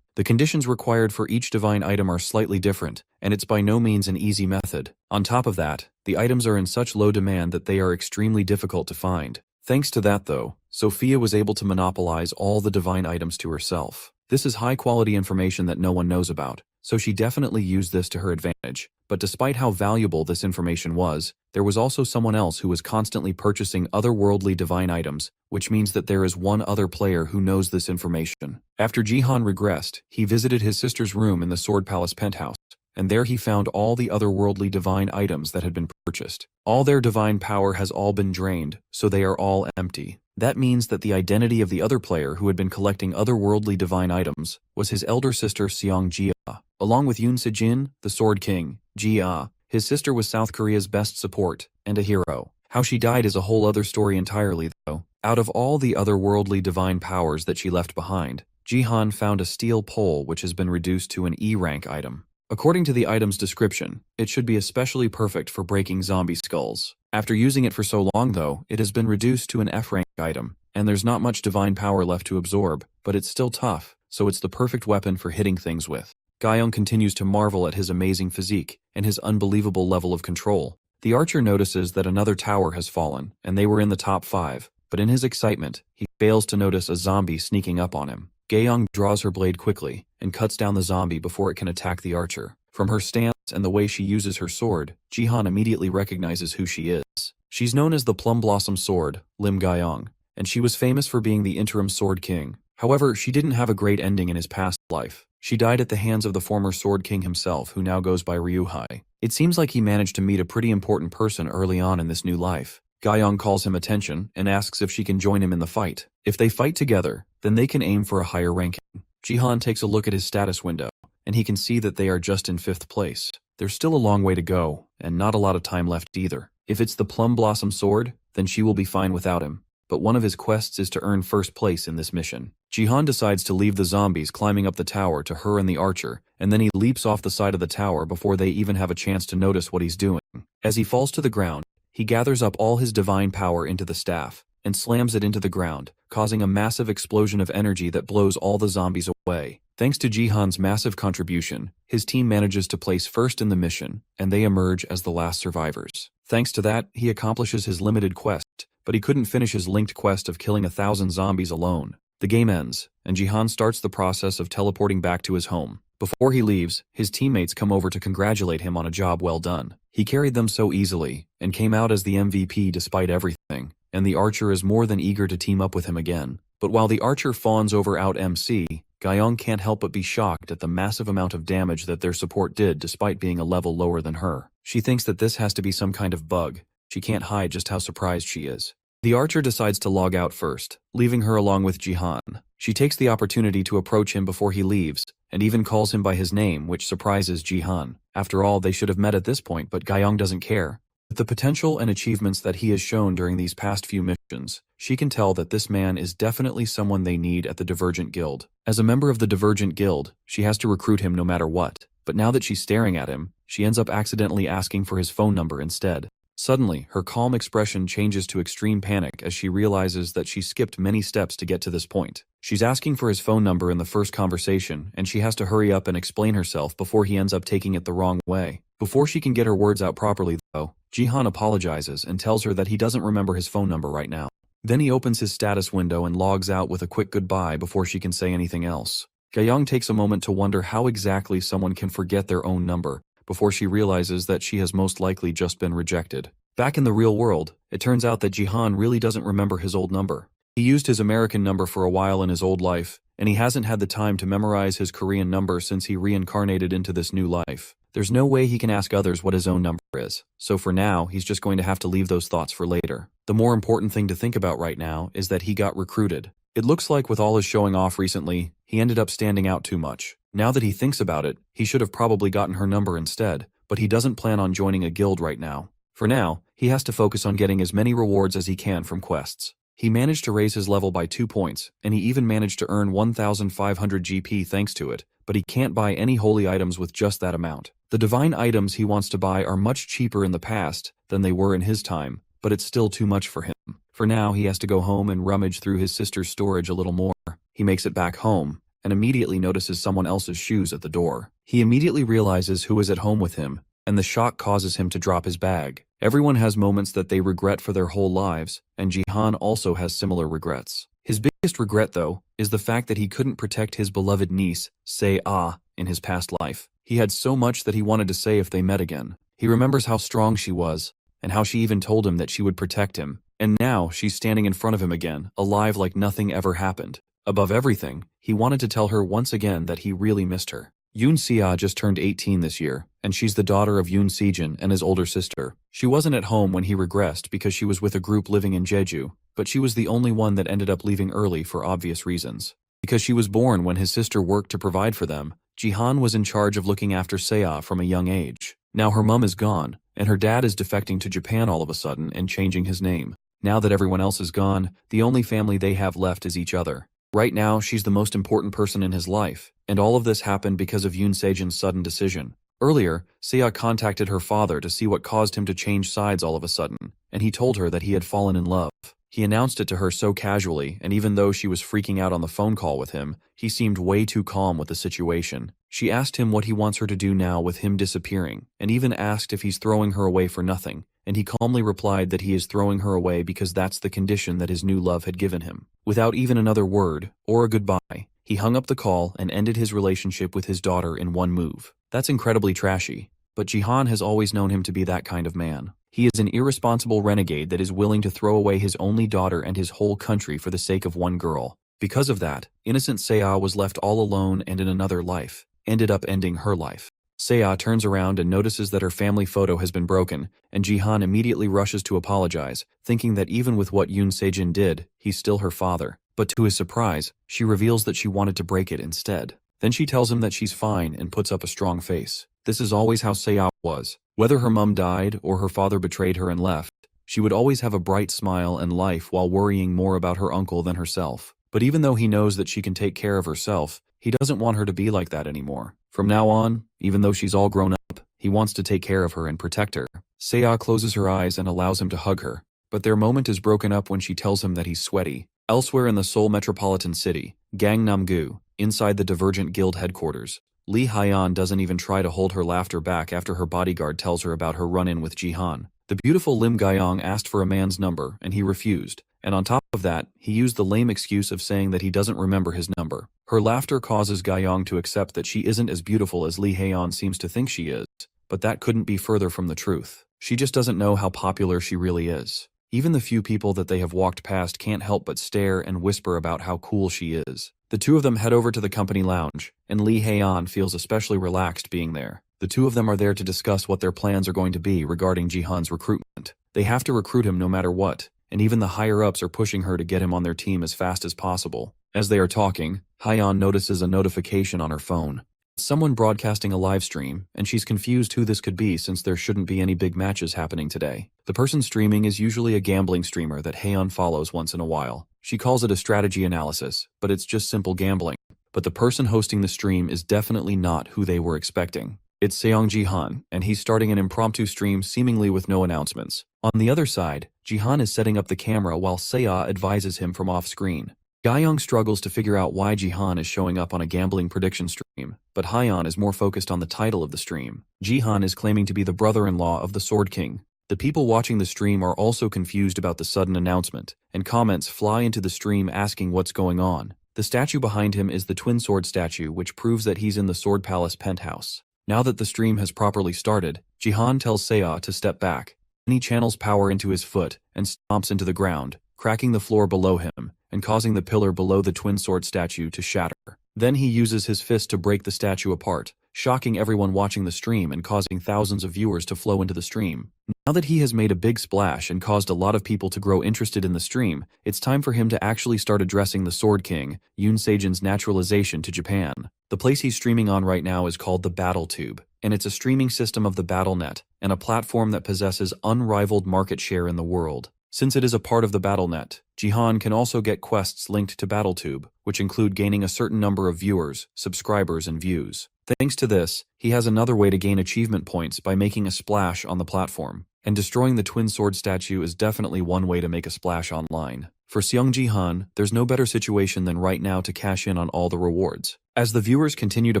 The conditions required for each divine item are slightly different, and it's by no means an easy method. On top of that, the items are in such low demand that they are extremely difficult to find. Thanks to that though, Sophia was able to monopolize all the divine items to herself. This is high-quality information that no one knows about, so she definitely used this to her advantage. But despite how valuable this information was, there was also someone else who was constantly purchasing otherworldly divine items, which means that there is one other player who knows this information. After Jihan regressed, he visited his sister's room in the Sword Palace penthouse, and there he found all the otherworldly divine items that had been purchased. All their divine power has all been drained, so they are all empty. That means that the identity of the other player who had been collecting otherworldly divine items was his elder sister Seong Jia. Along with Yoon Se-jin, the Sword King, Jia, his sister was South Korea's best support, and a hero. How she died is a whole other story entirely though. Out of all the otherworldly divine powers that she left behind, Jihan found a steel pole which has been reduced to an E-rank item. According to the item's description, it should be especially perfect for breaking zombie skulls. After using it for so long though, it has been reduced to an F-rank item, and there's not much divine power left to absorb, but it's still tough, so it's the perfect weapon for hitting things with. Gaiyong continues to marvel at his amazing physique and his unbelievable level of control. The archer notices that another tower has fallen, and they were in the top 5, but in his excitement, he fails to notice a zombie sneaking up on him. Gaiyong draws her blade quickly and cuts down the zombie before it can attack the archer. From her stance and the way she uses her sword, Jihan immediately recognizes who she is. She's known as the Plum Blossom Sword, Lim Gaiyong, and she was famous for being the interim Sword King. However, she didn't have a great ending in his past life. She died at the hands of the former Sword King himself, who now goes by Ryuhai. It seems like he managed to meet a pretty important person early on in this new life. Gyeong calls him attention and asks if she can join him in the fight. If they fight together, then they can aim for a higher ranking. Jihan takes a look at his status window, and he can see that they are just in 5th place. There's still a long way to go, and not a lot of time left either. If it's the Plum Blossom Sword, then she will be fine without him. But one of his quests is to earn 1st place in this mission. Jihan decides to leave the zombies climbing up the tower to her and the archer, and then he leaps off the side of the tower before they even have a chance to notice what he's doing. As he falls to the ground, he gathers up all his divine power into the staff, and slams it into the ground, causing a massive explosion of energy that blows all the zombies away. Thanks to Jihan's massive contribution, his team manages to place 1st in the mission, and they emerge as the last survivors. Thanks to that, he accomplishes his limited quest, but he couldn't finish his linked quest of killing 1,000 zombies alone. The game ends, and Jihan starts the process of teleporting back to his home. Before he leaves, his teammates come over to congratulate him on a job well done. He carried them so easily, and came out as the MVP despite everything, and the archer is more than eager to team up with him again. But while the archer fawns over out MC, Gyeong can't help but be shocked at the massive amount of damage that their support did despite being a level lower than her. She thinks that this has to be some kind of bug. She can't hide just how surprised she is. The archer decides to log out first, leaving her along with Jihan. She takes the opportunity to approach him before he leaves, and even calls him by his name, which surprises Jihan. After all, they should have met at this point, but Gyeong doesn't care. With the potential and achievements that he has shown during these past few missions, she can tell that this man is definitely someone they need at the Divergent Guild. As a member of the Divergent Guild, she has to recruit him no matter what. But now that she's staring at him, she ends up accidentally asking for his phone number instead. Suddenly, her calm expression changes to extreme panic as she realizes that she skipped many steps to get to this point. She's asking for his phone number in the first conversation, and she has to hurry up and explain herself before he ends up taking it the wrong way. Before she can get her words out properly, though, Jihan apologizes and tells her that he doesn't remember his phone number right now. Then he opens his status window and logs out with a quick goodbye before she can say anything else. Gyeong takes a moment to wonder how exactly someone can forget their own number, before she realizes that she has most likely just been rejected. Back in the real world, it turns out that Jihan really doesn't remember his old number. He used his American number for a while in his old life, and he hasn't had the time to memorize his Korean number since he reincarnated into this new life. There's no way he can ask others what his own number is, so for now, he's just going to have to leave those thoughts for later. The more important thing to think about right now is that he got recruited. It looks like with all his showing off recently, he ended up standing out too much. Now that he thinks about it, he should have probably gotten her number instead, but he doesn't plan on joining a guild right now. For now, he has to focus on getting as many rewards as he can from quests. He managed to raise his level by 2 points, and he even managed to earn 1,500 GP thanks to it, but he can't buy any holy items with just that amount. The divine items he wants to buy are much cheaper in the past than they were in his time, but it's still too much for him. For now, he has to go home and rummage through his sister's storage a little more. He makes it back home, and immediately notices someone else's shoes at the door. He immediately realizes who is at home with him, and the shock causes him to drop his bag. Everyone has moments that they regret for their whole lives, and Jihan also has similar regrets. His biggest regret, though, is the fact that he couldn't protect his beloved niece, Se-ah, in his past life. He had so much that he wanted to say if they met again. He remembers how strong she was, and how she even told him that she would protect him. And now she's standing in front of him again, alive like nothing ever happened. Above everything, he wanted to tell her once again that he really missed her. Yoon Se-ah just turned 18 this year, and she's the daughter of Yoon Se-jin and his older sister. She wasn't at home when he regressed because she was with a group living in Jeju, but she was the only one that ended up leaving early for obvious reasons. Because she was born when his sister worked to provide for them, Jihan was in charge of looking after Se-ah from a young age. Now her mum is gone, and her dad is defecting to Japan all of a sudden and changing his name. Now that everyone else is gone, the only family they have left is each other. Right now, she's the most important person in his life, and all of this happened because of Yoon Se-jin's sudden decision. Earlier, Se-ah contacted her father to see what caused him to change sides all of a sudden, and he told her that he had fallen in love. He announced it to her so casually, and even though she was freaking out on the phone call with him, he seemed way too calm with the situation. She asked him what he wants her to do now with him disappearing, and even asked if he's throwing her away for nothing, and he calmly replied that he is throwing her away because that's the condition that his new love had given him. Without even another word, or a goodbye, he hung up the call and ended his relationship with his daughter in one move. That's incredibly trashy, but Jihan has always known him to be that kind of man. He is an irresponsible renegade that is willing to throw away his only daughter and his whole country for the sake of one girl. Because of that, innocent Se-ah was left all alone and in another life, ended up ending her life. Seiya turns around and notices that her family photo has been broken, and Jihan immediately rushes to apologize, thinking that even with what Yoon Sejin did, he's still her father. But to his surprise, she reveals that she wanted to break it instead. Then she tells him that she's fine and puts up a strong face. This is always how Seiya was. Whether her mum died or her father betrayed her and left, she would always have a bright smile and life while worrying more about her uncle than herself. But even though he knows that she can take care of herself, he doesn't want her to be like that anymore. From now on, even though she's all grown up, he wants to take care of her and protect her. Seiya closes her eyes and allows him to hug her. But their moment is broken up when she tells him that he's sweaty. Elsewhere in the Seoul metropolitan city, Gangnam-gu, inside the Divergent Guild headquarters, Lee Hyeon doesn't even try to hold her laughter back after her bodyguard tells her about her run-in with Jihan. The beautiful Lim Gyeong asked for a man's number, and he refused. And on top of that, he used the lame excuse of saying that he doesn't remember his number. Her laughter causes Gyeong to accept that she isn't as beautiful as Lee Hyeon seems to think she is, but that couldn't be further from the truth. She just doesn't know how popular she really is. Even the few people that they have walked past can't help but stare and whisper about how cool she is. The two of them head over to the company lounge, and Lee Hyeon feels especially relaxed being there. The two of them are there to discuss what their plans are going to be regarding Jihan's recruitment. They have to recruit him no matter what, and even the higher-ups are pushing her to get him on their team as fast as possible. As they are talking, Hyeon notices a notification on her phone. It's someone broadcasting a live stream, and she's confused who this could be since there shouldn't be any big matches happening today. The person streaming is usually a gambling streamer that Hyeon follows once in a while. She calls it a strategy analysis, but it's just simple gambling. But the person hosting the stream is definitely not who they were expecting. It's Seong Jihan, and he's starting an impromptu stream seemingly with no announcements. On the other side, Jihan is setting up the camera while Seiya advises him from off-screen. Gyeong struggles to figure out why Jihan is showing up on a gambling prediction stream, but Hyeon is more focused on the title of the stream. Jihan is claiming to be the brother-in-law of the Sword King. The people watching the stream are also confused about the sudden announcement, and comments fly into the stream asking what's going on. The statue behind him is the Twin Sword statue, which proves that he's in the Sword Palace penthouse. Now that the stream has properly started, Jihan tells Seiya to step back. Then he channels power into his foot and stomps into the ground, cracking the floor below him and causing the pillar below the Twin Sword statue to shatter. Then he uses his fist to break the statue apart, shocking everyone watching the stream and causing thousands of viewers to flow into the stream. Now that he has made a big splash and caused a lot of people to grow interested in the stream, it's time for him to actually start addressing the Sword King, Yoon Sejin's naturalization to Japan. The place he's streaming on right now is called the BattleTube, and it's a streaming system of the BattleNet, and a platform that possesses unrivaled market share in the world. Since it is a part of the BattleNet, Jihan can also get quests linked to BattleTube, which include gaining a certain number of viewers, subscribers, and views. Thanks to this, he has another way to gain achievement points by making a splash on the platform, and destroying the Twin Sword statue is definitely one way to make a splash online. For Seong Jihan, there's no better situation than right now to cash in on all the rewards. As the viewers continue to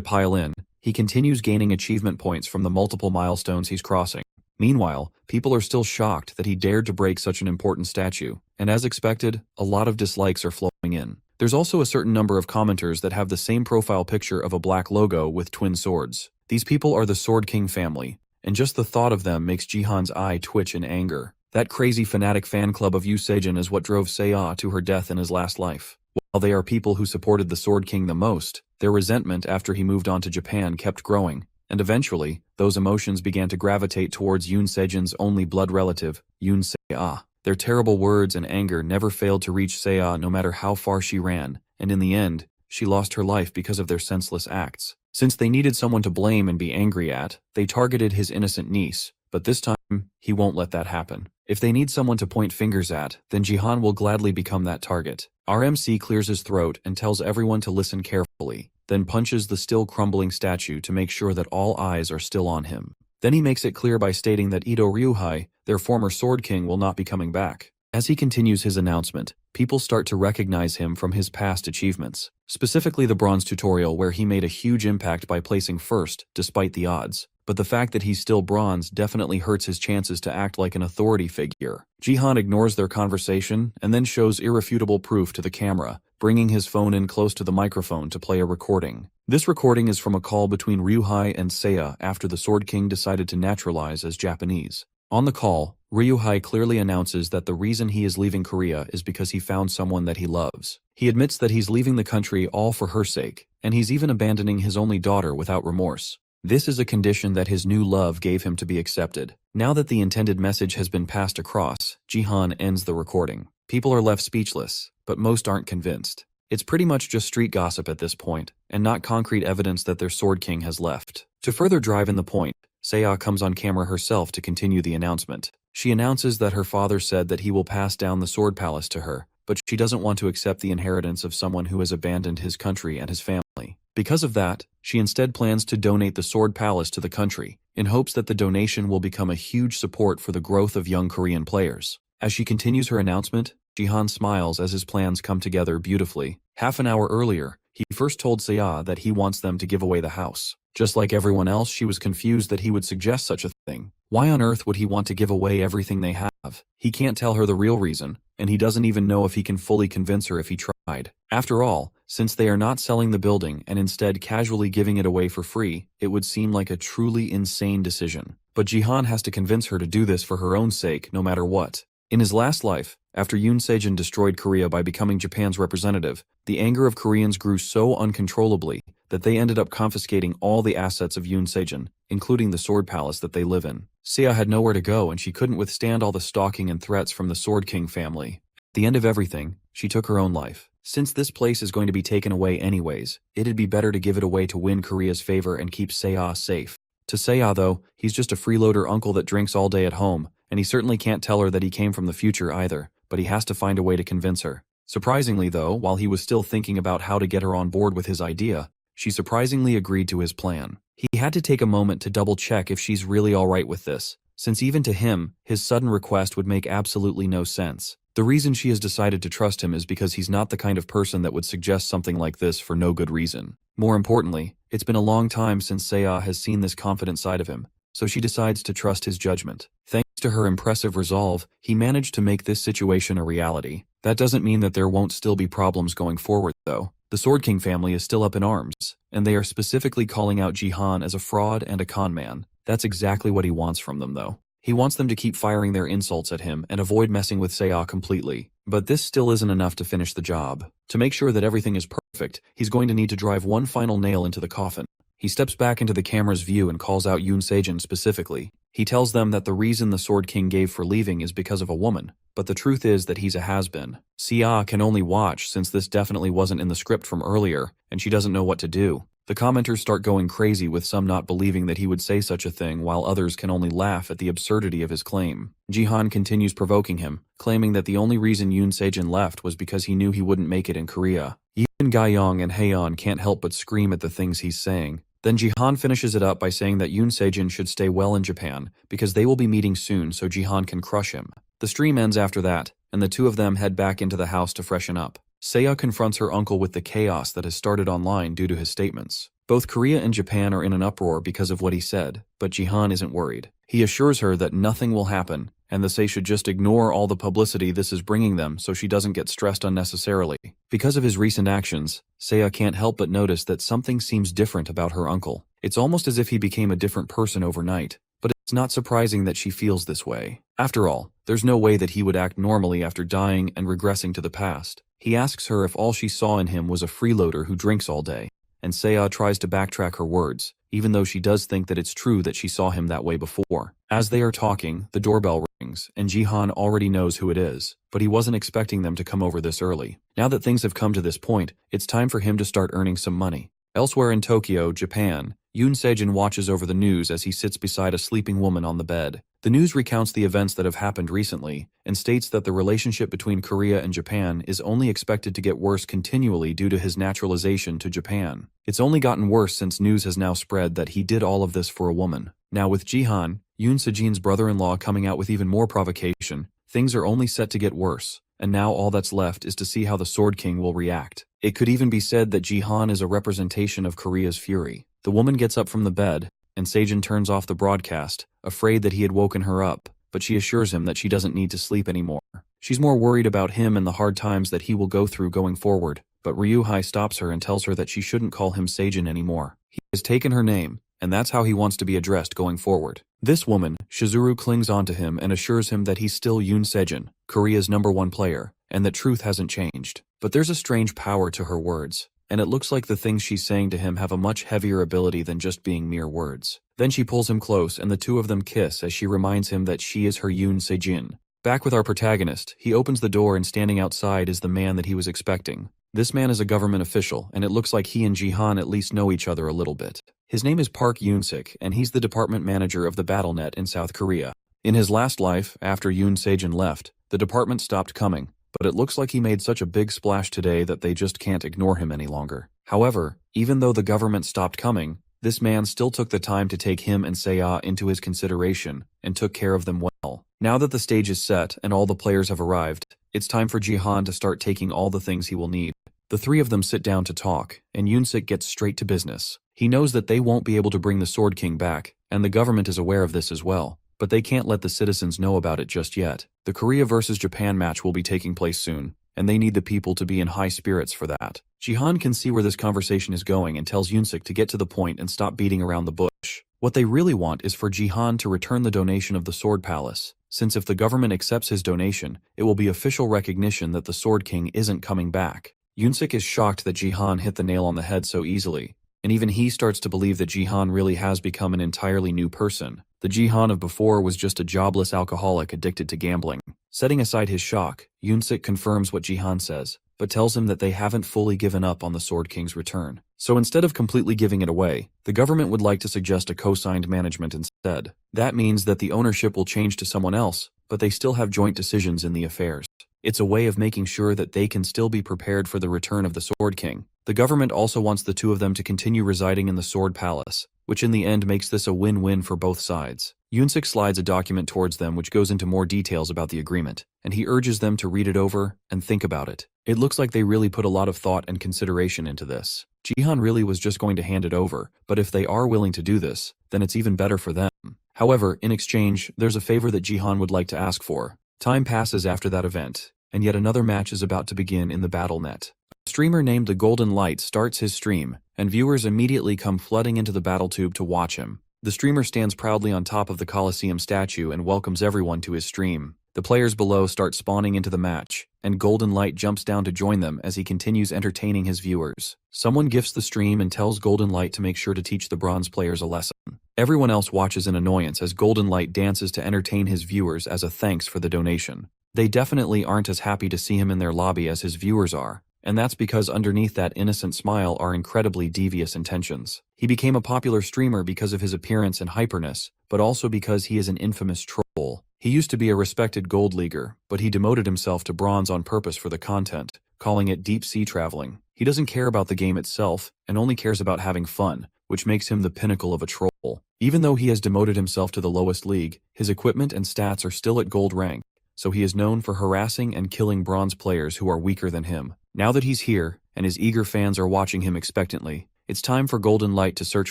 pile in, he continues gaining achievement points from the multiple milestones he's crossing. Meanwhile, people are still shocked that he dared to break such an important statue, and as expected, a lot of dislikes are flowing in. There's also a certain number of commenters that have the same profile picture of a black logo with twin swords. These people are the Sword King family, and just the thought of them makes Jihan's eye twitch in anger. That crazy fanatic fan club of Yoon Sejin is what drove Seiya to her death in his last life. While they are people who supported the Sword King the most, their resentment after he moved on to Japan kept growing, and eventually, those emotions began to gravitate towards Yoon Sejin's only blood relative, Yoon Seiya. Their terrible words and anger never failed to reach Seiya no matter how far she ran, and in the end, she lost her life because of their senseless acts. Since they needed someone to blame and be angry at, they targeted his innocent niece, but this time, he won't let that happen. If they need someone to point fingers at, then Jihan will gladly become that target. RMC clears his throat and tells everyone to listen carefully, then punches the still crumbling statue to make sure that all eyes are still on him. Then he makes it clear by stating that Ito Ryuhei, their former Sword King, will not be coming back. As he continues his announcement, people start to recognize him from his past achievements, specifically the bronze tutorial where he made a huge impact by placing first, despite the odds. But the fact that he's still bronze definitely hurts his chances to act like an authority figure. Jihan ignores their conversation and then shows irrefutable proof to the camera, bringing his phone in close to the microphone to play a recording. This recording is from a call between Ryuhei and Seiya after the Sword King decided to naturalize as Japanese. On the call, Ryuhei clearly announces that the reason he is leaving Korea is because he found someone that he loves. He admits that he's leaving the country all for her sake, and he's even abandoning his only daughter without remorse. This is a condition that his new love gave him to be accepted. Now that the intended message has been passed across, Jihan ends the recording. People are left speechless, but most aren't convinced. It's pretty much just street gossip at this point, and not concrete evidence that their Sword King has left. To further drive in the point, Seiya comes on camera herself to continue the announcement. She announces that her father said that he will pass down the Sword Palace to her, but she doesn't want to accept the inheritance of someone who has abandoned his country and his family. Because of that, she instead plans to donate the Sword Palace to the country, in hopes that the donation will become a huge support for the growth of young Korean players. As she continues her announcement, Jihan smiles as his plans come together beautifully. Half an hour earlier, he first told Seiya that he wants them to give away the house. Just like everyone else, she was confused that he would suggest such a thing. Why on earth would he want to give away everything they have? He can't tell her the real reason, and he doesn't even know if he can fully convince her if he tried. After all, since they are not selling the building and instead casually giving it away for free, it would seem like a truly insane decision. But Jihan has to convince her to do this for her own sake, no matter what. In his last life, after Yoon Sejin destroyed Korea by becoming Japan's representative, the anger of Koreans grew so uncontrollably that they ended up confiscating all the assets of Yoon Sejin, including the Sword Palace that they live in. Seiya had nowhere to go and she couldn't withstand all the stalking and threats from the Sword King family. At the end of everything, she took her own life. Since this place is going to be taken away anyways, it'd be better to give it away to win Korea's favor and keep Seiya safe. To Seiya though, he's just a freeloader uncle that drinks all day at home, and he certainly can't tell her that he came from the future either, but he has to find a way to convince her. Surprisingly though, while he was still thinking about how to get her on board with his idea, she surprisingly agreed to his plan. He had to take a moment to double-check if she's really alright with this, since even to him, his sudden request would make absolutely no sense. The reason she has decided to trust him is because he's not the kind of person that would suggest something like this for no good reason. More importantly, it's been a long time since Seiya has seen this confident side of him, so she decides to trust his judgment. Thanks to her impressive resolve, he managed to make this situation a reality. That doesn't mean that there won't still be problems going forward, though. The Sword King family is still up in arms, and they are specifically calling out Jihan as a fraud and a con man. That's exactly what he wants from them, though. He wants them to keep firing their insults at him and avoid messing with Seiya completely. But this still isn't enough to finish the job. To make sure that everything is perfect, he's going to need to drive one final nail into the coffin. He steps back into the camera's view and calls out Yoon Sejin specifically. He tells them that the reason the Sword King gave for leaving is because of a woman, but the truth is that he's a has-been. Seiya can only watch since this definitely wasn't in the script from earlier, and she doesn't know what to do. The commenters start going crazy, with some not believing that he would say such a thing, while others can only laugh at the absurdity of his claim. Jihan continues provoking him, claiming that the only reason Yoon Sejin left was because he knew he wouldn't make it in Korea. Even Gaeyong and Haeyeon can't help but scream at the things he's saying. Then Jihan finishes it up by saying that Yoon Sejin should stay well in Japan, because they will be meeting soon so Jihan can crush him. The stream ends after that, and the two of them head back into the house to freshen up. Seiya confronts her uncle with the chaos that has started online due to his statements. Both Korea and Japan are in an uproar because of what he said, but Jihan isn't worried. He assures her that nothing will happen, and that they should just ignore all the publicity this is bringing them so she doesn't get stressed unnecessarily. Because of his recent actions, Seiya can't help but notice that something seems different about her uncle. It's almost as if he became a different person overnight, but it's not surprising that she feels this way. After all, there's no way that he would act normally after dying and regressing to the past. He asks her if all she saw in him was a freeloader who drinks all day, and Seiya tries to backtrack her words, even though she does think that it's true that she saw him that way before. As they are talking, the doorbell rings, and Jihan already knows who it is, but he wasn't expecting them to come over this early. Now that things have come to this point, it's time for him to start earning some money. Elsewhere in Tokyo, Japan, Yoon Sejin watches over the news as he sits beside a sleeping woman on the bed. The news recounts the events that have happened recently, and states that the relationship between Korea and Japan is only expected to get worse continually due to his naturalization to Japan. It's only gotten worse since news has now spread that he did all of this for a woman. Now with Jihan, Yoon Sejin's brother-in-law, coming out with even more provocation, things are only set to get worse, and now all that's left is to see how the Sword King will react. It could even be said that Jihan is a representation of Korea's fury. The woman gets up from the bed, and Sejin turns off the broadcast, afraid that he had woken her up, but she assures him that she doesn't need to sleep anymore. She's more worried about him and the hard times that he will go through going forward, but Ryuhei stops her and tells her that she shouldn't call him Sejin anymore. He has taken her name, and that's how he wants to be addressed going forward. This woman, Shizuru, clings onto him and assures him that he's still Yoon Sejin, Korea's #1 player, and that truth hasn't changed. But there's a strange power to her words. and it looks like the things she's saying to him have a much heavier ability than just being mere words. Then she pulls him close and the two of them kiss as she reminds him that she is her Yoon Se-jin. Back with our protagonist, he opens the door and standing outside is the man that he was expecting. This man is a government official, and it looks like he and Jihan at least know each other a little bit. His name is Park Yoon-sik, and he's the department manager of the BattleNet in South Korea. In his last life, after Yoon Se-jin left, the department stopped coming, but it looks like he made such a big splash today that they just can't ignore him any longer. However, even though the government stopped coming, this man still took the time to take him and Seiya into his consideration and took care of them well. Now that the stage is set and all the players have arrived, it's time for Jihan to start taking all the things he will need. The three of them sit down to talk, and Yoon-sik gets straight to business. He knows that they won't be able to bring the Sword King back, and the government is aware of this as well, but they can't let the citizens know about it just yet. The Korea vs Japan match will be taking place soon, and they need the people to be in high spirits for that. Jihan can see where this conversation is going and tells Yoon-sik to get to the point and stop beating around the bush. What they really want is for Jihan to return the donation of the Sword Palace, since if the government accepts his donation, it will be official recognition that the Sword King isn't coming back. Yoon-sik is shocked that Jihan hit the nail on the head so easily, and even he starts to believe that Jihan really has become an entirely new person. The Jihan of before was just a jobless alcoholic addicted to gambling. Setting aside his shock, Yoon-sik confirms what Jihan says, but tells him that they haven't fully given up on the Sword King's return. So instead of completely giving it away, the government would like to suggest a co-signed management instead. That means that the ownership will change to someone else, but they still have joint decisions in the affairs. It's a way of making sure that they can still be prepared for the return of the Sword King. The government also wants the two of them to continue residing in the Sword Palace, which in the end makes this a win-win for both sides. Yoon-sik slides a document towards them which goes into more details about the agreement, and he urges them to read it over and think about it. It looks like they really put a lot of thought and consideration into this. Jihan really was just going to hand it over, but if they are willing to do this, then it's even better for them. However, in exchange, there's a favor that Jihan would like to ask for. Time passes after that event, and yet another match is about to begin in the BattleNet. A streamer named the Golden Light starts his stream, and viewers immediately come flooding into the BattleTube to watch him. The streamer stands proudly on top of the Colosseum statue and welcomes everyone to his stream. The players below start spawning into the match, and Golden Light jumps down to join them as he continues entertaining his viewers. Someone gifts the stream and tells Golden Light to make sure to teach the bronze players a lesson. Everyone else watches in annoyance as Golden Light dances to entertain his viewers as a thanks for the donation. They definitely aren't as happy to see him in their lobby as his viewers are, and that's because underneath that innocent smile are incredibly devious intentions. He became a popular streamer because of his appearance and hyperness, but also because he is an infamous troll. He used to be a respected gold leaguer, but he demoted himself to bronze on purpose for the content, calling it deep sea traveling. He doesn't care about the game itself, and only cares about having fun, which makes him the pinnacle of a troll. Even though he has demoted himself to the lowest league, his equipment and stats are still at gold rank, so he is known for harassing and killing bronze players who are weaker than him. Now that he's here, and his eager fans are watching him expectantly, it's time for Golden Light to search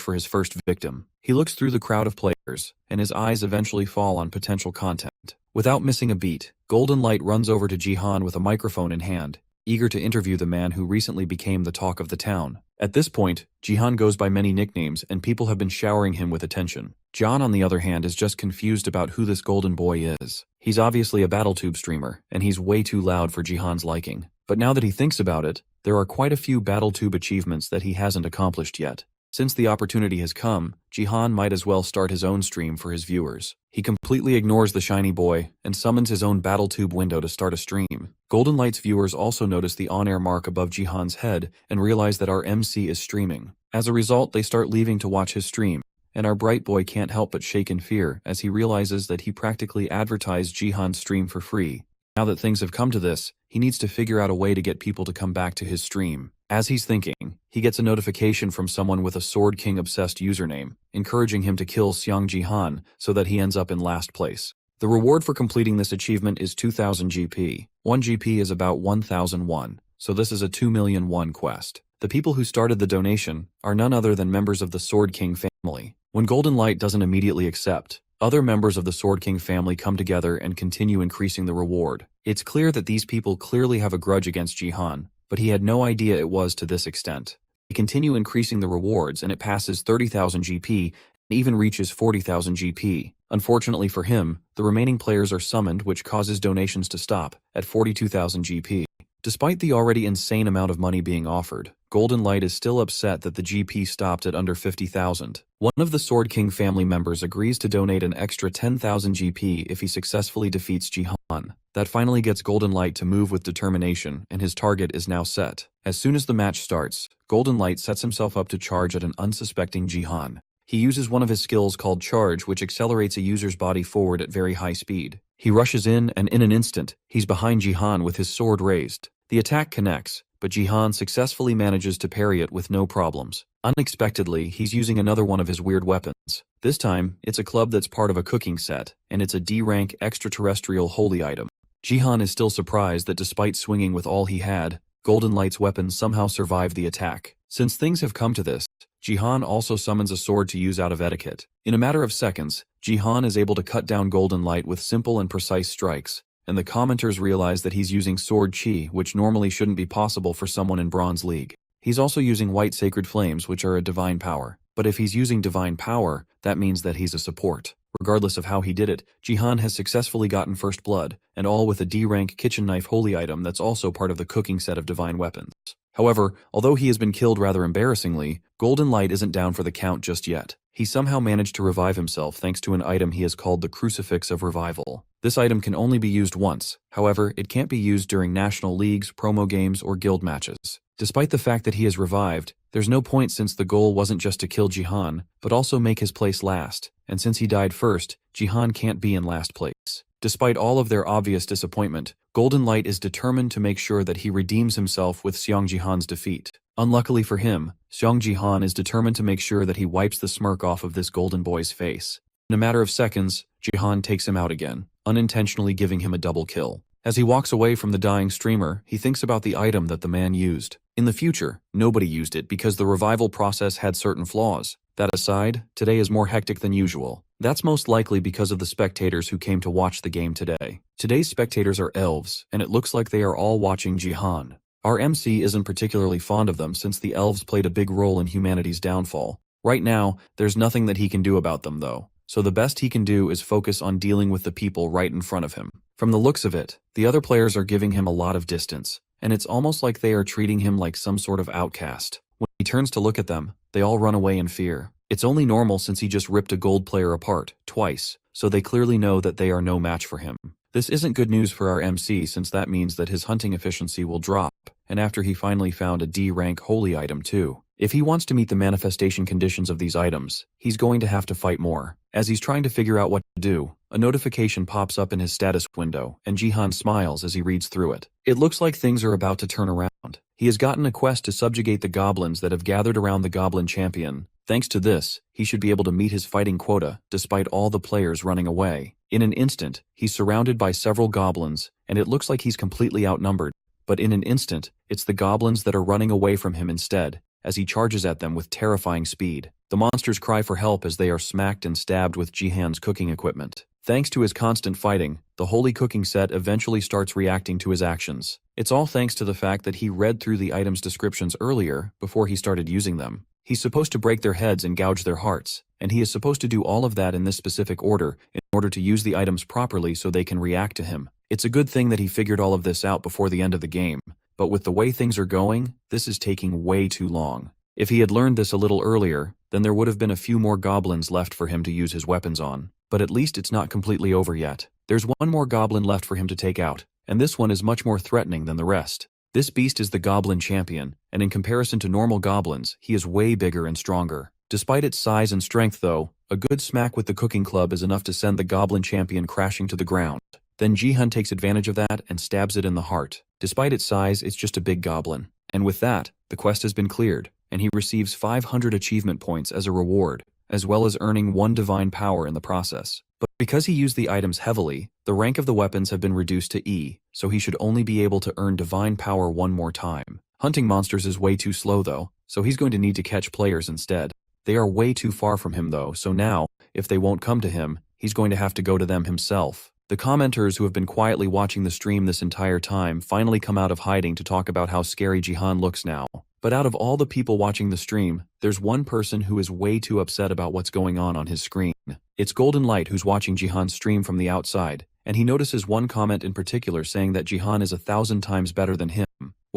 for his first victim. He looks through the crowd of players, and his eyes eventually fall on potential content. Without missing a beat, Golden Light runs over to Jihan with a microphone in hand, eager to interview the man who recently became the talk of the town. At this point, Jihan goes by many nicknames and people have been showering him with attention. John, on the other hand, is just confused about who this golden boy is. He's obviously a BattleTube streamer, and he's way too loud for Jihan's liking. But now that he thinks about it, there are quite a few BattleTube achievements that he hasn't accomplished yet. Since the opportunity has come, Jihan might as well start his own stream for his viewers. He completely ignores the shiny boy and summons his own BattleTube window to start a stream. Golden Light's viewers also notice the on-air mark above Jihan's head and realize that our MC is streaming. As a result, they start leaving to watch his stream, and our bright boy can't help but shake in fear as he realizes that he practically advertised Jihan's stream for free. Now that things have come to this, he needs to figure out a way to get people to come back to his stream. As he's thinking, he gets a notification from someone with a Sword King obsessed username, encouraging him to kill Seong Jihan so that he ends up in last place. The reward for completing this achievement is 2,000 GP. 1 GP is about 1,001, so this is a 2,000,001 quest. The people who started the donation are none other than members of the Sword King family. When Golden Light doesn't immediately accept, other members of the Sword King family come together and continue increasing the reward. It's clear that these people clearly have a grudge against Jihan, but he had no idea it was to this extent. They continue increasing the rewards and it passes 30,000 GP and even reaches 40,000 GP. Unfortunately for him, the remaining players are summoned, which causes donations to stop at 42,000 GP. Despite the already insane amount of money being offered, Golden Light is still upset that the GP stopped at under 50,000. One of the Sword King family members agrees to donate an extra 10,000 GP if he successfully defeats Jihan. That finally gets Golden Light to move with determination, and his target is now set. As soon as the match starts, Golden Light sets himself up to charge at an unsuspecting Jihan. He uses one of his skills called Charge, which accelerates a user's body forward at very high speed. He rushes in, and in an instant, he's behind Jihan with his sword raised. The attack connects, but Jihan successfully manages to parry it with no problems. Unexpectedly, he's using another one of his weird weapons. This time, it's a club that's part of a cooking set, and it's a D-rank extraterrestrial holy item. Jihan is still surprised that despite swinging with all he had, Golden Light's weapons somehow survived the attack. Since things have come to this, Jihan also summons a sword to use out of etiquette. In a matter of seconds, Jihan is able to cut down Golden Light with simple and precise strikes, and the commenters realize that he's using sword chi, which normally shouldn't be possible for someone in Bronze League. He's also using White Sacred Flames, which are a divine power. But if he's using divine power, that means that he's a support. Regardless of how he did it, Jihan has successfully gotten first blood, and all with a D-rank kitchen knife holy item that's also part of the cooking set of divine weapons. However, although he has been killed rather embarrassingly, Golden Light isn't down for the count just yet. He somehow managed to revive himself thanks to an item he has called the Crucifix of Revival. This item can only be used once, however, it can't be used during national leagues, promo games, or guild matches. Despite the fact that he has revived, there's no point since the goal wasn't just to kill Jihan, but also make his place last, and since he died first, Jihan can't be in last place. Despite all of their obvious disappointment, Golden Light is determined to make sure that he redeems himself with Seong Jihan's defeat. Unluckily for him, Seong Jihan is determined to make sure that he wipes the smirk off of this golden boy's face. In a matter of seconds, Jihan takes him out again, unintentionally giving him a double kill. As he walks away from the dying streamer, he thinks about the item that the man used. In the future, nobody used it because the revival process had certain flaws. That aside, today is more hectic than usual. That's most likely because of the spectators who came to watch the game today. Today's spectators are elves, and it looks like they are all watching Jihan. Our MC isn't particularly fond of them since the elves played a big role in humanity's downfall. Right now, there's nothing that he can do about them though, so the best he can do is focus on dealing with the people right in front of him. From the looks of it, the other players are giving him a lot of distance, and it's almost like they are treating him like some sort of outcast. When he turns to look at them, they all run away in fear. It's only normal since he just ripped a gold player apart, twice, so they clearly know that they are no match for him. This isn't good news for our MC since that means that his hunting efficiency will drop, and after he finally found a D-rank holy item too. If he wants to meet the manifestation conditions of these items, he's going to have to fight more. As he's trying to figure out what to do, a notification pops up in his status window, and Jihan smiles as he reads through it. It looks like things are about to turn around. He has gotten a quest to subjugate the goblins that have gathered around the goblin champion. Thanks to this, he should be able to meet his fighting quota, despite all the players running away. In an instant, he's surrounded by several goblins, and it looks like he's completely outnumbered. But in an instant, it's the goblins that are running away from him instead, as he charges at them with terrifying speed. The monsters cry for help as they are smacked and stabbed with Jihan's cooking equipment. Thanks to his constant fighting, the holy cooking set eventually starts reacting to his actions. It's all thanks to the fact that he read through the items' descriptions earlier before he started using them. He's supposed to break their heads and gouge their hearts, and he is supposed to do all of that in this specific order in order to use the items properly so they can react to him. It's a good thing that he figured all of this out before the end of the game, but with the way things are going, this is taking way too long. If he had learned this a little earlier, then there would have been a few more goblins left for him to use his weapons on. But at least it's not completely over yet. There's one more goblin left for him to take out, and this one is much more threatening than the rest. This beast is the goblin champion, and in comparison to normal goblins, he is way bigger and stronger. Despite its size and strength though, a good smack with the cooking club is enough to send the goblin champion crashing to the ground. Then Jihan takes advantage of that and stabs it in the heart. Despite its size, it's just a big goblin. And with that, the quest has been cleared, and he receives 500 achievement points as a reward, as well as earning 1 divine power in the process. But because he used the items heavily, the rank of the weapons have been reduced to E, so he should only be able to earn divine power 1 more time. Hunting monsters is way too slow though, so he's going to need to catch players instead. They are way too far from him though, so now, if they won't come to him, he's going to have to go to them himself. The commenters who have been quietly watching the stream this entire time finally come out of hiding to talk about how scary Jihan looks now. But out of all the people watching the stream, there's one person who is way too upset about what's going on his screen. It's Golden Light who's watching Jihan's stream from the outside, and he notices one comment in particular saying that Jihan is 1,000 times better than him.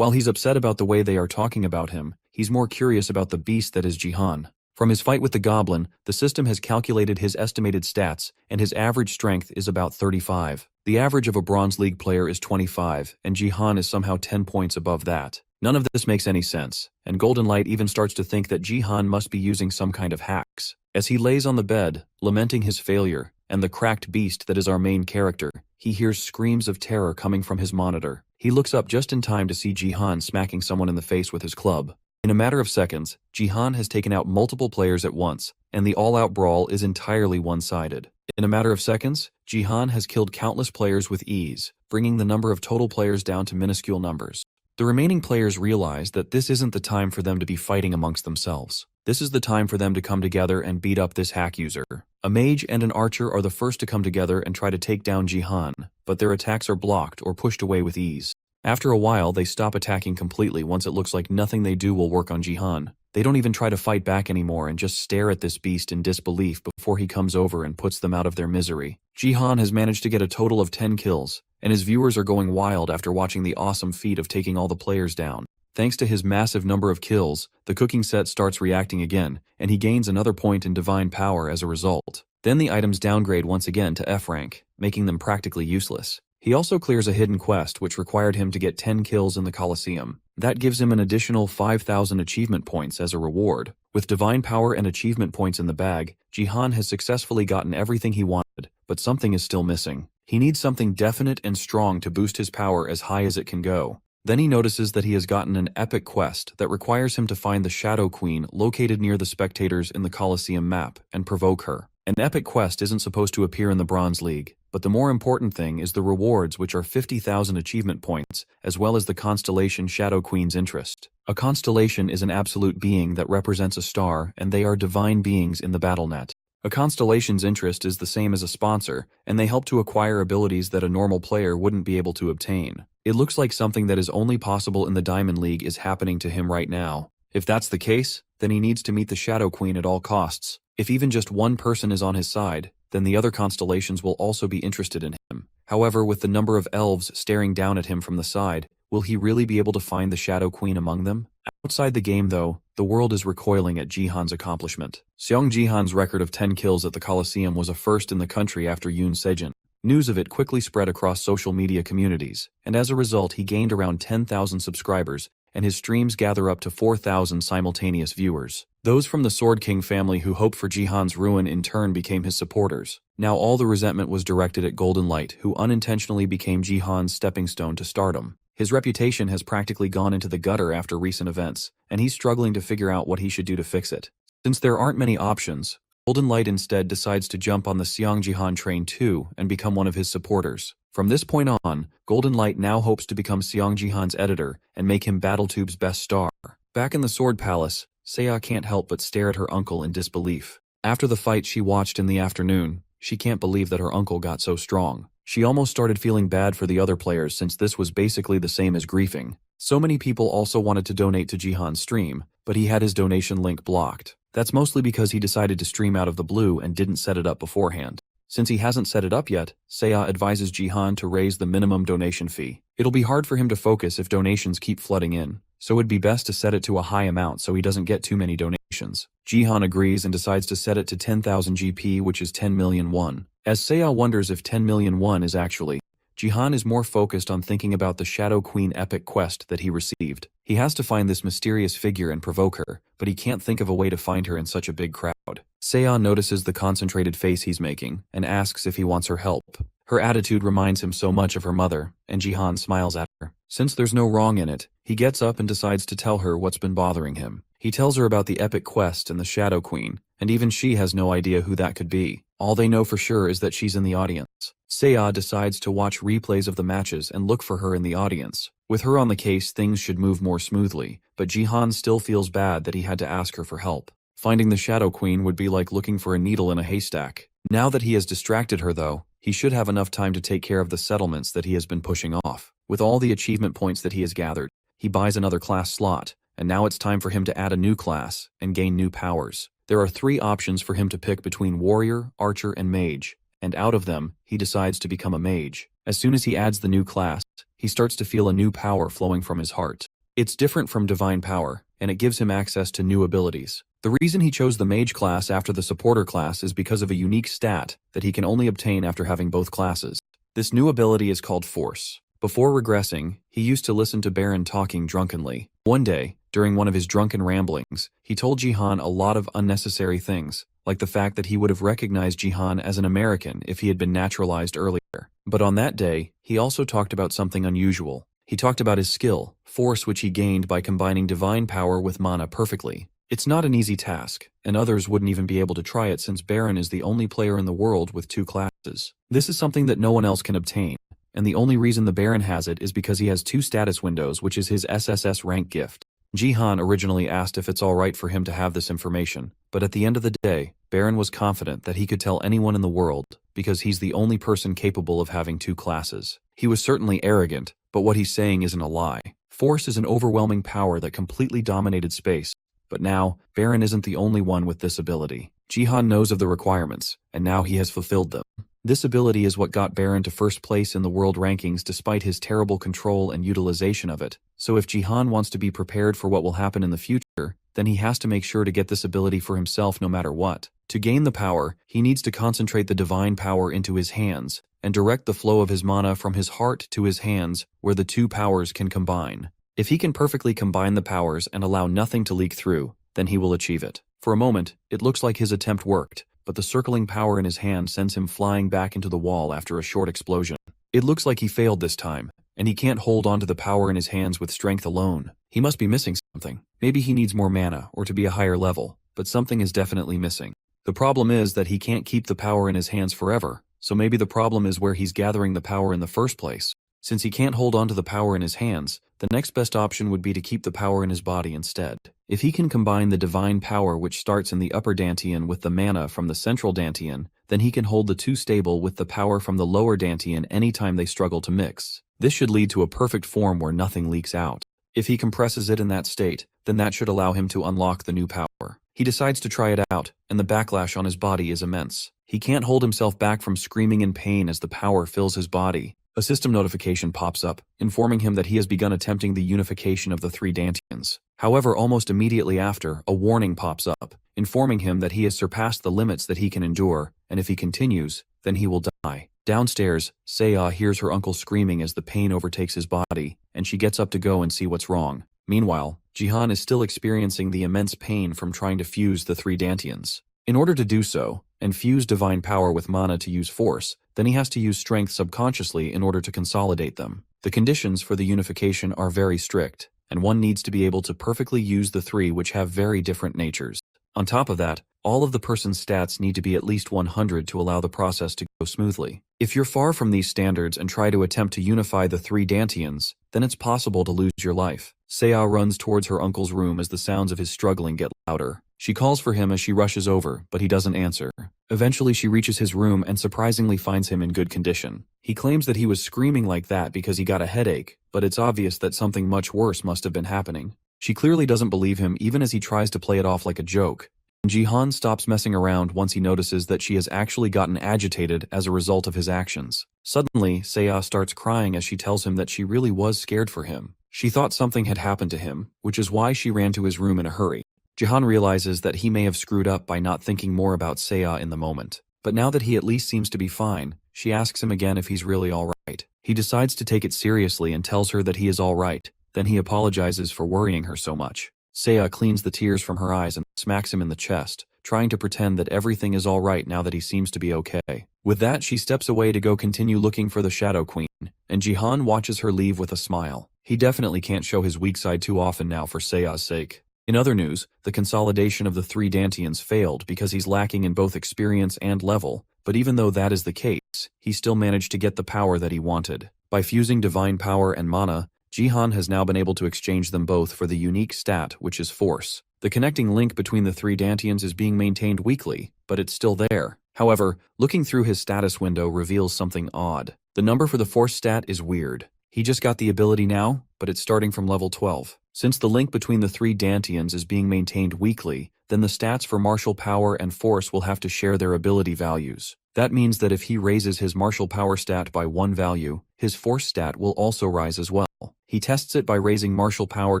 While he's upset about the way they are talking about him, he's more curious about the beast that is Jihan. From his fight with the goblin, the system has calculated his estimated stats, and his average strength is about 35. The average of a Bronze League player is 25, and Jihan is somehow 10 points above that. None of this makes any sense, and Golden Light even starts to think that Jihan must be using some kind of hacks. As he lays on the bed, lamenting his failure, and the cracked beast that is our main character, he hears screams of terror coming from his monitor. He looks up just in time to see Jihan smacking someone in the face with his club. In a matter of seconds, Jihan has taken out multiple players at once, and the all-out brawl is entirely one-sided. In a matter of seconds, Jihan has killed countless players with ease, bringing the number of total players down to minuscule numbers. The remaining players realize that this isn't the time for them to be fighting amongst themselves. This is the time for them to come together and beat up this hack user. A mage and an archer are the first to come together and try to take down Jihan, but their attacks are blocked or pushed away with ease. After a while, they stop attacking completely once it looks like nothing they do will work on Jihan. They don't even try to fight back anymore and just stare at this beast in disbelief before he comes over and puts them out of their misery. Jihan has managed to get a total of 10 kills, and his viewers are going wild after watching the awesome feat of taking all the players down. Thanks to his massive number of kills, the cooking set starts reacting again, and he gains another point in divine power as a result. Then the items downgrade once again to F rank, making them practically useless. He also clears a hidden quest which required him to get 10 kills in the Colosseum. That gives him an additional 5,000 achievement points as a reward. With divine power and achievement points in the bag, Jihan has successfully gotten everything he wanted, but something is still missing. He needs something definite and strong to boost his power as high as it can go. Then he notices that he has gotten an epic quest that requires him to find the Shadow Queen located near the spectators in the Colosseum map and provoke her. An epic quest isn't supposed to appear in the Bronze League, but the more important thing is the rewards, which are 50,000 achievement points, as well as the constellation Shadow Queen's interest. A constellation is an absolute being that represents a star, and they are divine beings in the BattleNet. A constellation's interest is the same as a sponsor, and they help to acquire abilities that a normal player wouldn't be able to obtain. It looks like something that is only possible in the Diamond League is happening to him right now. If that's the case, then he needs to meet the Shadow Queen at all costs. If even just one person is on his side, then the other constellations will also be interested in him. However, with the number of elves staring down at him from the side, will he really be able to find the Shadow Queen among them? Outside the game, though, the world is recoiling at Jihan's accomplishment. Seong Jihan's record of 10 kills at the Colosseum was a first in the country after Yoon Sejin. News of it quickly spread across social media communities, and as a result he gained around 10,000 subscribers, and his streams gather up to 4,000 simultaneous viewers. Those from the Sword King family who hoped for Jihan's ruin in turn became his supporters. Now all the resentment was directed at Golden Light, who unintentionally became Jihan's stepping stone to stardom. His reputation has practically gone into the gutter after recent events, and he's struggling to figure out what he should do to fix it. Since there aren't many options, Golden Light instead decides to jump on the Seong Jihan train too and become one of his supporters. From this point on, Golden Light now hopes to become Seong Jihan's editor and make him BattleTube's best star. Back in the Sword Palace, Seiya can't help but stare at her uncle in disbelief. After the fight she watched in the afternoon, she can't believe that her uncle got so strong. She almost started feeling bad for the other players since this was basically the same as griefing. So many people also wanted to donate to Jihan's stream, but he had his donation link blocked. That's mostly because he decided to stream out of the blue and didn't set it up beforehand. Since he hasn't set it up yet, Seiya advises Jihan to raise the minimum donation fee. It'll be hard for him to focus if donations keep flooding in, so it'd be best to set it to a high amount so he doesn't get too many donations. Jihan agrees and decides to set it to 10,000 GP, which is 10 million won. As Seiya wonders if 10 million won is actually, Jihan is more focused on thinking about the Shadow Queen epic quest that he received. He has to find this mysterious figure and provoke her, but he can't think of a way to find her in such a big crowd. Seiya notices the concentrated face he's making and asks if he wants her help. Her attitude reminds him so much of her mother, and Jihan smiles at her. Since there's no wrong in it, he gets up and decides to tell her what's been bothering him. He tells her about the epic quest and the Shadow Queen, and even she has no idea who that could be. All they know for sure is that she's in the audience. Seiya decides to watch replays of the matches and look for her in the audience. With her on the case, things should move more smoothly, but Jihan still feels bad that he had to ask her for help. Finding the Shadow Queen would be like looking for a needle in a haystack. Now that he has distracted her though, he should have enough time to take care of the settlements that he has been pushing off. With all the achievement points that he has gathered, he buys another class slot, and now it's time for him to add a new class and gain new powers. There are 3 options for him to pick between Warrior, Archer, and Mage, and out of them, he decides to become a Mage. As soon as he adds the new class, he starts to feel a new power flowing from his heart. It's different from divine power, and it gives him access to new abilities. The reason he chose the mage class after the supporter class is because of a unique stat that he can only obtain after having both classes. This new ability is called Force. Before regressing, he used to listen to Baron talking drunkenly. One day, during one of his drunken ramblings, he told Jihan a lot of unnecessary things, like the fact that he would have recognized Jihan as an American if he had been naturalized earlier. But on that day, he also talked about something unusual. He talked about his skill, Force, which he gained by combining divine power with mana perfectly. It's not an easy task, and others wouldn't even be able to try it since Baron is the only player in the world with 2 classes. This is something that no one else can obtain, and the only reason the Baron has it is because he has 2 status windows, which is his SSS rank gift. Jihan originally asked if it's alright for him to have this information, but at the end of the day, Baron was confident that he could tell anyone in the world because he's the only person capable of having 2 classes. He was certainly arrogant, but what he's saying isn't a lie. Force is an overwhelming power that completely dominated space, but now, Baron isn't the only one with this ability. Jihan knows of the requirements, and now he has fulfilled them. This ability is what got Baron to first place in the world rankings despite his terrible control and utilization of it. So if Jihan wants to be prepared for what will happen in the future, then he has to make sure to get this ability for himself no matter what. To gain the power, he needs to concentrate the divine power into his hands, and direct the flow of his mana from his heart to his hands, where the 2 powers can combine. If he can perfectly combine the powers and allow nothing to leak through, then he will achieve it. For a moment, it looks like his attempt worked, but the circling power in his hand sends him flying back into the wall after a short explosion. It looks like he failed this time, and he can't hold on to the power in his hands with strength alone. He must be missing something. Maybe he needs more mana or to be a higher level, but something is definitely missing. The problem is that he can't keep the power in his hands forever, so maybe the problem is where he's gathering the power in the first place. Since he can't hold on to the power in his hands, the next best option would be to keep the power in his body instead. If he can combine the divine power which starts in the upper dantian with the mana from the central dantian, then he can hold the 2 stable with the power from the lower dantian anytime they struggle to mix. This should lead to a perfect form where nothing leaks out. If he compresses it in that state, then that should allow him to unlock the new power. He decides to try it out, and the backlash on his body is immense. He can't hold himself back from screaming in pain as the power fills his body. A system notification pops up, informing him that he has begun attempting the unification of the 3 dantians. However, almost immediately after, a warning pops up, informing him that he has surpassed the limits that he can endure, and if he continues, then he will die. Downstairs, Seiya hears her uncle screaming as the pain overtakes his body, and she gets up to go and see what's wrong. Meanwhile, Jihan is still experiencing the immense pain from trying to fuse the 3 dantians. In order to do so, and fuse divine power with mana to use force, then he has to use strength subconsciously in order to consolidate them. The conditions for the unification are very strict, and one needs to be able to perfectly use the 3 which have very different natures. On top of that, all of the person's stats need to be at least 100 to allow the process to go smoothly. If you're far from these standards and try to attempt to unify the 3 dantians, then it's possible to lose your life. Seiya runs towards her uncle's room as the sounds of his struggling get louder. She calls for him as she rushes over, but he doesn't answer. Eventually she reaches his room and surprisingly finds him in good condition. He claims that he was screaming like that because he got a headache, but it's obvious that something much worse must have been happening. She clearly doesn't believe him even as he tries to play it off like a joke. Jihan stops messing around once he notices that she has actually gotten agitated as a result of his actions. Suddenly, Seiya starts crying as she tells him that she really was scared for him. She thought something had happened to him, which is why she ran to his room in a hurry. Jihan realizes that he may have screwed up by not thinking more about Seiya in the moment. But now that he at least seems to be fine, she asks him again if he's really alright. He decides to take it seriously and tells her that he is alright. Then he apologizes for worrying her so much. Seiya cleans the tears from her eyes and smacks him in the chest, trying to pretend that everything is alright now that he seems to be okay. With that, she steps away to go continue looking for the Shadow Queen, and Jihan watches her leave with a smile. He definitely can't show his weak side too often now for Seiya's sake. In other news, the consolidation of the 3 dantians failed because he's lacking in both experience and level, but even though that is the case, he still managed to get the power that he wanted. By fusing divine power and mana, Jihan has now been able to exchange them both for the unique stat, which is force. The connecting link between the 3 dantians is being maintained weakly, but it's still there. However, looking through his status window reveals something odd. The number for the force stat is weird. He just got the ability now, but it's starting from level 12. Since the link between the 3 dantians is being maintained weakly, then the stats for martial power and force will have to share their ability values. That means that if he raises his martial power stat by 1 value, his force stat will also rise as well. He tests it by raising martial power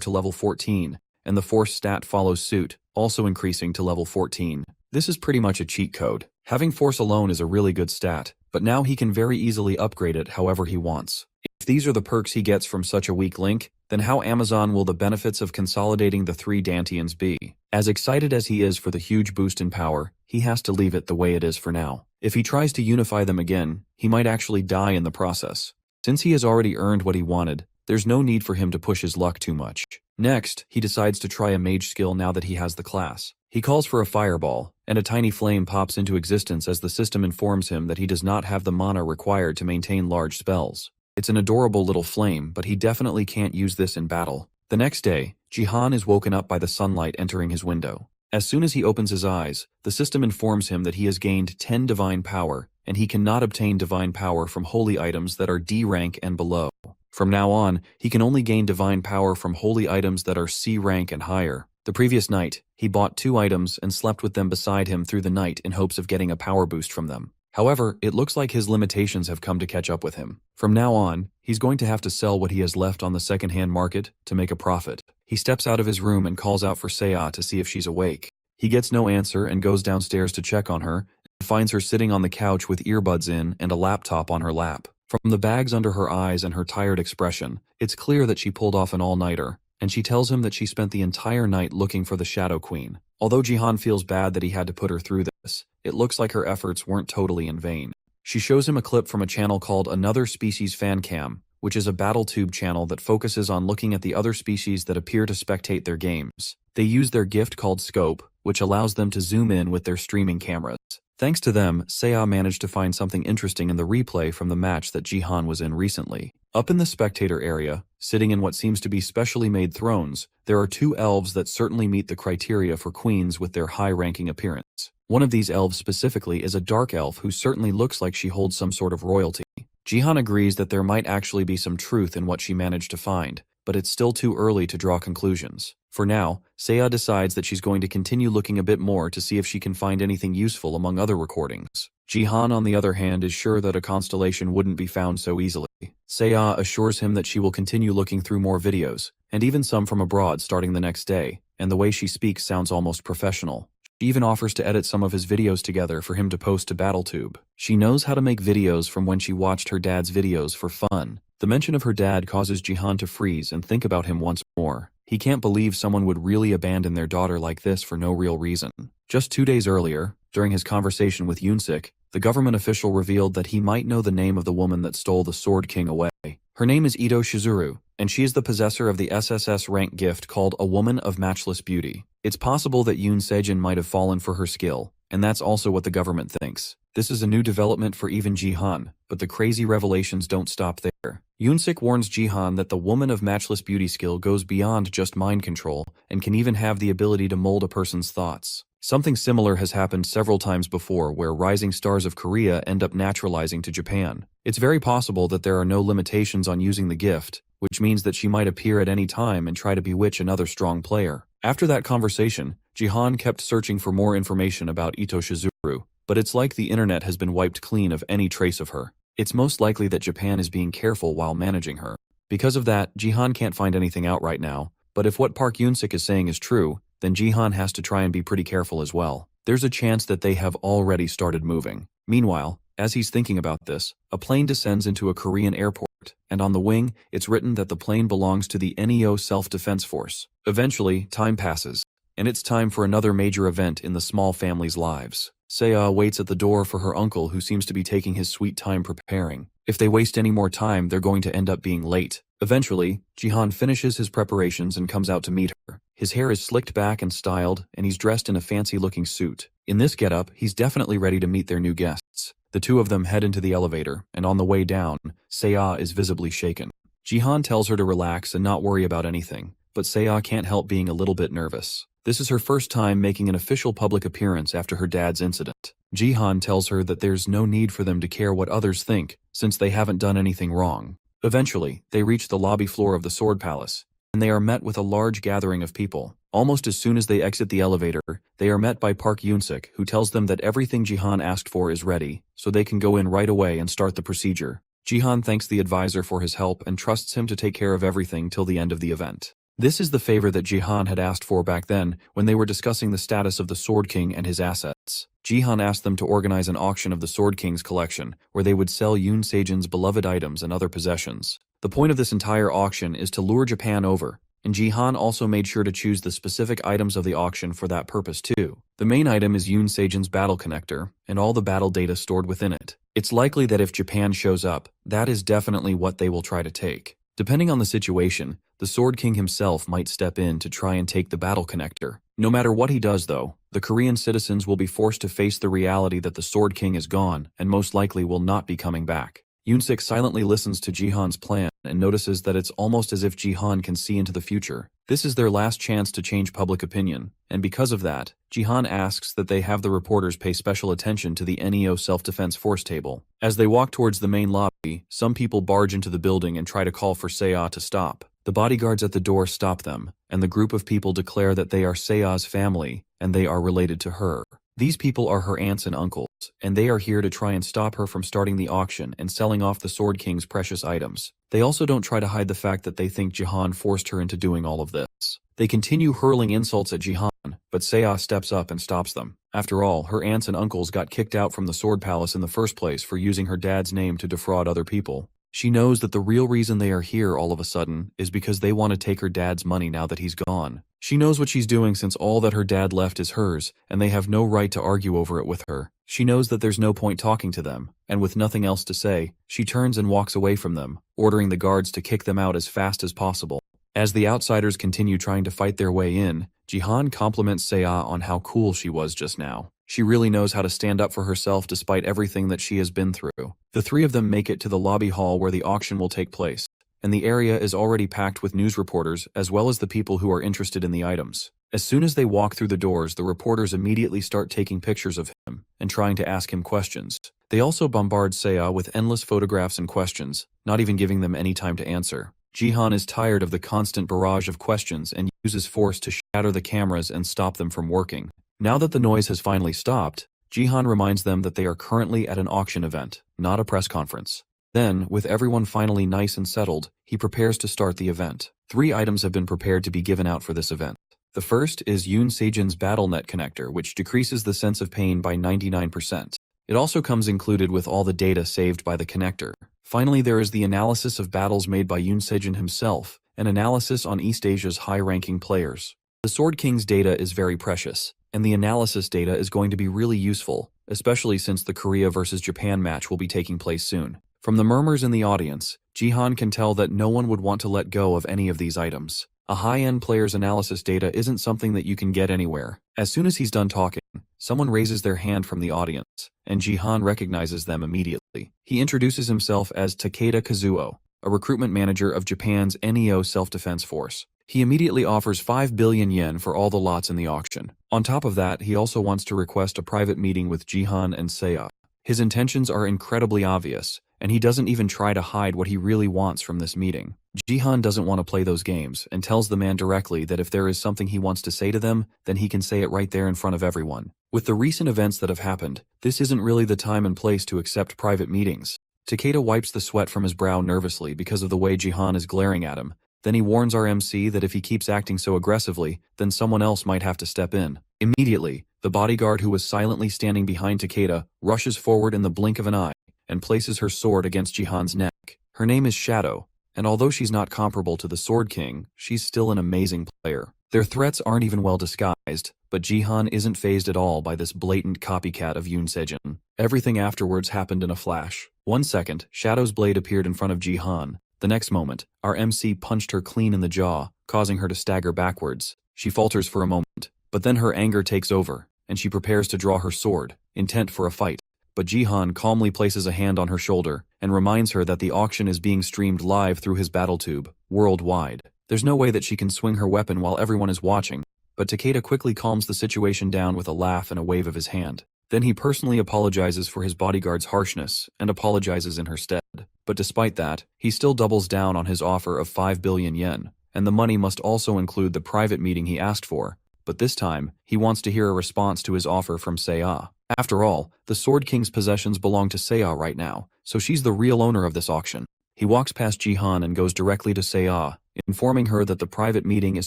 to level 14, and the force stat follows suit, also increasing to level 14. This is pretty much a cheat code. Having force alone is a really good stat, but now he can very easily upgrade it however he wants. If these are the perks he gets from such a weak link, then how Amazon will the benefits of consolidating the 3 Dantians be? As excited as he is for the huge boost in power, he has to leave it the way it is for now. If he tries to unify them again, he might actually die in the process. Since he has already earned what he wanted, there's no need for him to push his luck too much. Next, he decides to try a mage skill now that he has the class. He calls for a fireball, and a tiny flame pops into existence as the system informs him that he does not have the mana required to maintain large spells. It's an adorable little flame, but he definitely can't use this in battle. The next day, Jihan is woken up by the sunlight entering his window. As soon as he opens his eyes, the system informs him that he has gained 10 divine power, and he cannot obtain divine power from holy items that are D rank and below. From now on, he can only gain divine power from holy items that are C rank and higher. The previous night, he bought 2 items and slept with them beside him through the night in hopes of getting a power boost from them. However, it looks like his limitations have come to catch up with him. From now on, he's going to have to sell what he has left on the second-hand market to make a profit. He steps out of his room and calls out for Seiya to see if she's awake. He gets no answer and goes downstairs to check on her, and finds her sitting on the couch with earbuds in and a laptop on her lap. From the bags under her eyes and her tired expression, it's clear that she pulled off an all-nighter, and she tells him that she spent the entire night looking for the Shadow Queen. Although Jihan feels bad that he had to put her through this, it looks like her efforts weren't totally in vain. She shows him a clip from a channel called Another Species Fan Cam, which is a BattleTube channel that focuses on looking at the other species that appear to spectate their games. They use their gift called Scope, which allows them to zoom in with their streaming cameras. Thanks to them, Seiya managed to find something interesting in the replay from the match that Jihan was in recently. Up in the spectator area, sitting in what seems to be specially made thrones, there are 2 elves that certainly meet the criteria for queens with their high-ranking appearance. One of these elves specifically is a dark elf who certainly looks like she holds some sort of royalty. Jihan agrees that there might actually be some truth in what she managed to find, but it's still too early to draw conclusions. For now, Seiya decides that she's going to continue looking a bit more to see if she can find anything useful among other recordings. Jihan, on the other hand, is sure that a constellation wouldn't be found so easily. Seiya assures him that she will continue looking through more videos, and even some from abroad starting the next day, and the way she speaks sounds almost professional. She even offers to edit some of his videos together for him to post to BattleTube. She knows how to make videos from when she watched her dad's videos for fun. The mention of her dad causes Jihan to freeze and think about him once more. He can't believe someone would really abandon their daughter like this for no real reason. Just 2 days earlier, during his conversation with Yoonsik, the government official revealed that he might know the name of the woman that stole the Sword King away. Her name is Ito Shizuru, and she is the possessor of the SSS rank gift called A Woman of Matchless Beauty. It's possible that Yoon Sejin might have fallen for her skill, and that's also what the government thinks. This is a new development for even Jihan, but the crazy revelations don't stop there. Yoonsik warns Jihan that the Woman of Matchless Beauty skill goes beyond just mind control, and can even have the ability to mold a person's thoughts. Something similar has happened several times before where rising stars of Korea end up naturalizing to Japan. It's very possible that there are no limitations on using the gift, which means that she might appear at any time and try to bewitch another strong player. After that conversation, Jihan kept searching for more information about Ito Shizuru, but it's like the internet has been wiped clean of any trace of her. It's most likely that Japan is being careful while managing her. Because of that, Jihan can't find anything out right now, but if what Park Yoonsik is saying is true, then Jihan has to try and be pretty careful as well. There's a chance that they have already started moving. Meanwhile, as he's thinking about this, a plane descends into a Korean airport, and on the wing, it's written that the plane belongs to the NEO Self-Defense Force. Eventually, time passes, and it's time for another major event in the small family's lives. Seiya waits at the door for her uncle, who seems to be taking his sweet time preparing. If they waste any more time, they're going to end up being late. Eventually, Jihan finishes his preparations and comes out to meet her. His hair is slicked back and styled, and he's dressed in a fancy-looking suit. In this getup, he's definitely ready to meet their new guests. The 2 of them head into the elevator, and on the way down, Seiya is visibly shaken. Jihan tells her to relax and not worry about anything, but Seiya can't help being a little bit nervous. This is her first time making an official public appearance after her dad's incident. Jihan tells her that there's no need for them to care what others think, since they haven't done anything wrong. Eventually, they reach the lobby floor of the Sword Palace, and they are met with a large gathering of people. Almost as soon as they exit the elevator, they are met by Park Yoon-sik, who tells them that everything Jihan asked for is ready, so they can go in right away and start the procedure. Jihan thanks the advisor for his help and trusts him to take care of everything till the end of the event. This is the favor that Jihan had asked for back then when they were discussing the status of the Sword King and his assets. Jihan asked them to organize an auction of the Sword King's collection, where they would sell Yoon Sejin's beloved items and other possessions. The point of this entire auction is to lure Japan over, and Jihan also made sure to choose the specific items of the auction for that purpose too. The main item is Yoon Sejin's battle connector, and all the battle data stored within it. It's likely that if Japan shows up, that is definitely what they will try to take. Depending on the situation, the Sword King himself might step in to try and take the battle connector. No matter what he does though, the Korean citizens will be forced to face the reality that the Sword King is gone and most likely will not be coming back. Yoon-sik silently listens to Jihan's plan and notices that it's almost as if Jihan can see into the future. This is their last chance to change public opinion, and because of that, Jihan asks that they have the reporters pay special attention to the NEO self-defense force table. As they walk towards the main lobby, some people barge into the building and try to call for Seo to stop. The bodyguards at the door stop them, and the group of people declare that they are Seo's family, and they are related to her. These people are her aunts and uncles, and they are here to try and stop her from starting the auction and selling off the Sword King's precious items. They also don't try to hide the fact that they think Jihan forced her into doing all of this. They continue hurling insults at Jihan, but Seo steps up and stops them. After all, her aunts and uncles got kicked out from the Sword Palace in the first place for using her dad's name to defraud other people. She knows that the real reason they are here all of a sudden is because they want to take her dad's money now that he's gone. She knows what she's doing since all that her dad left is hers, and they have no right to argue over it with her. She knows that there's no point talking to them, and with nothing else to say, she turns and walks away from them, ordering the guards to kick them out as fast as possible. As the outsiders continue trying to fight their way in, Jihan compliments Seo on how cool she was just now. She really knows how to stand up for herself despite everything that she has been through. The three of them make it to the lobby hall where the auction will take place, and the area is already packed with news reporters as well as the people who are interested in the items. As soon as they walk through the doors, the reporters immediately start taking pictures of him and trying to ask him questions. They also bombard Seo with endless photographs and questions, not even giving them any time to answer. Jihan is tired of the constant barrage of questions and uses force to shatter the cameras and stop them from working. Now that the noise has finally stopped, Jihan reminds them that they are currently at an auction event, not a press conference. Then, with everyone finally nice and settled, he prepares to start the event. 3 items have been prepared to be given out for this event. The first is Yoon Sejin's BattleNet connector, which decreases the sense of pain by 99%. It also comes included with all the data saved by the connector. Finally, there is the analysis of battles made by Yoon Sejin himself, an analysis on East Asia's high-ranking players. The Sword King's data is very precious, and the analysis data is going to be really useful, especially since the Korea versus Japan match will be taking place soon. From the murmurs in the audience, Jihan can tell that no one would want to let go of any of these items. A high-end player's analysis data isn't something that you can get anywhere. As soon as he's done talking, someone raises their hand from the audience, and Jihan recognizes them immediately. He introduces himself as Takeda Kazuo, a recruitment manager of Japan's NEO self-defense force. He immediately offers 5 billion yen for all the lots in the auction. On top of that, he also wants to request a private meeting with Jihan and Seo. His intentions are incredibly obvious, and he doesn't even try to hide what he really wants from this meeting. Jihan doesn't want to play those games and tells the man directly that if there is something he wants to say to them, then he can say it right there in front of everyone. With the recent events that have happened, this isn't really the time and place to accept private meetings. Takeda wipes the sweat from his brow nervously because of the way Jihan is glaring at him. Then he warns our MC that if he keeps acting so aggressively, then someone else might have to step in. Immediately, the bodyguard who was silently standing behind Takeda rushes forward in the blink of an eye and places her sword against Jihan's neck. Her name is Shadow, and although she's not comparable to the Sword King, she's still an amazing player. Their threats aren't even well disguised, but Jihan isn't fazed at all by this blatant copycat of Yoon Sejin. Everything afterwards happened in a flash. 1 second, Shadow's blade appeared in front of Jihan. The next moment, our MC punched her clean in the jaw, causing her to stagger backwards. She falters for a moment, but then her anger takes over, and she prepares to draw her sword, intent for a fight. But Jihan calmly places a hand on her shoulder and reminds her that the auction is being streamed live through his battle tube, worldwide. There's no way that she can swing her weapon while everyone is watching, but Takeda quickly calms the situation down with a laugh and a wave of his hand. Then he personally apologizes for his bodyguard's harshness and apologizes in her stead. But despite that, he still doubles down on his offer of 5 billion yen. and the money must also include the private meeting he asked for. But this time, he wants to hear a response to his offer from Seiya. After all, the Sword King's possessions belong to Seiya right now, so she's the real owner of this auction. He walks past Jihan and goes directly to Seiya, informing her that the private meeting is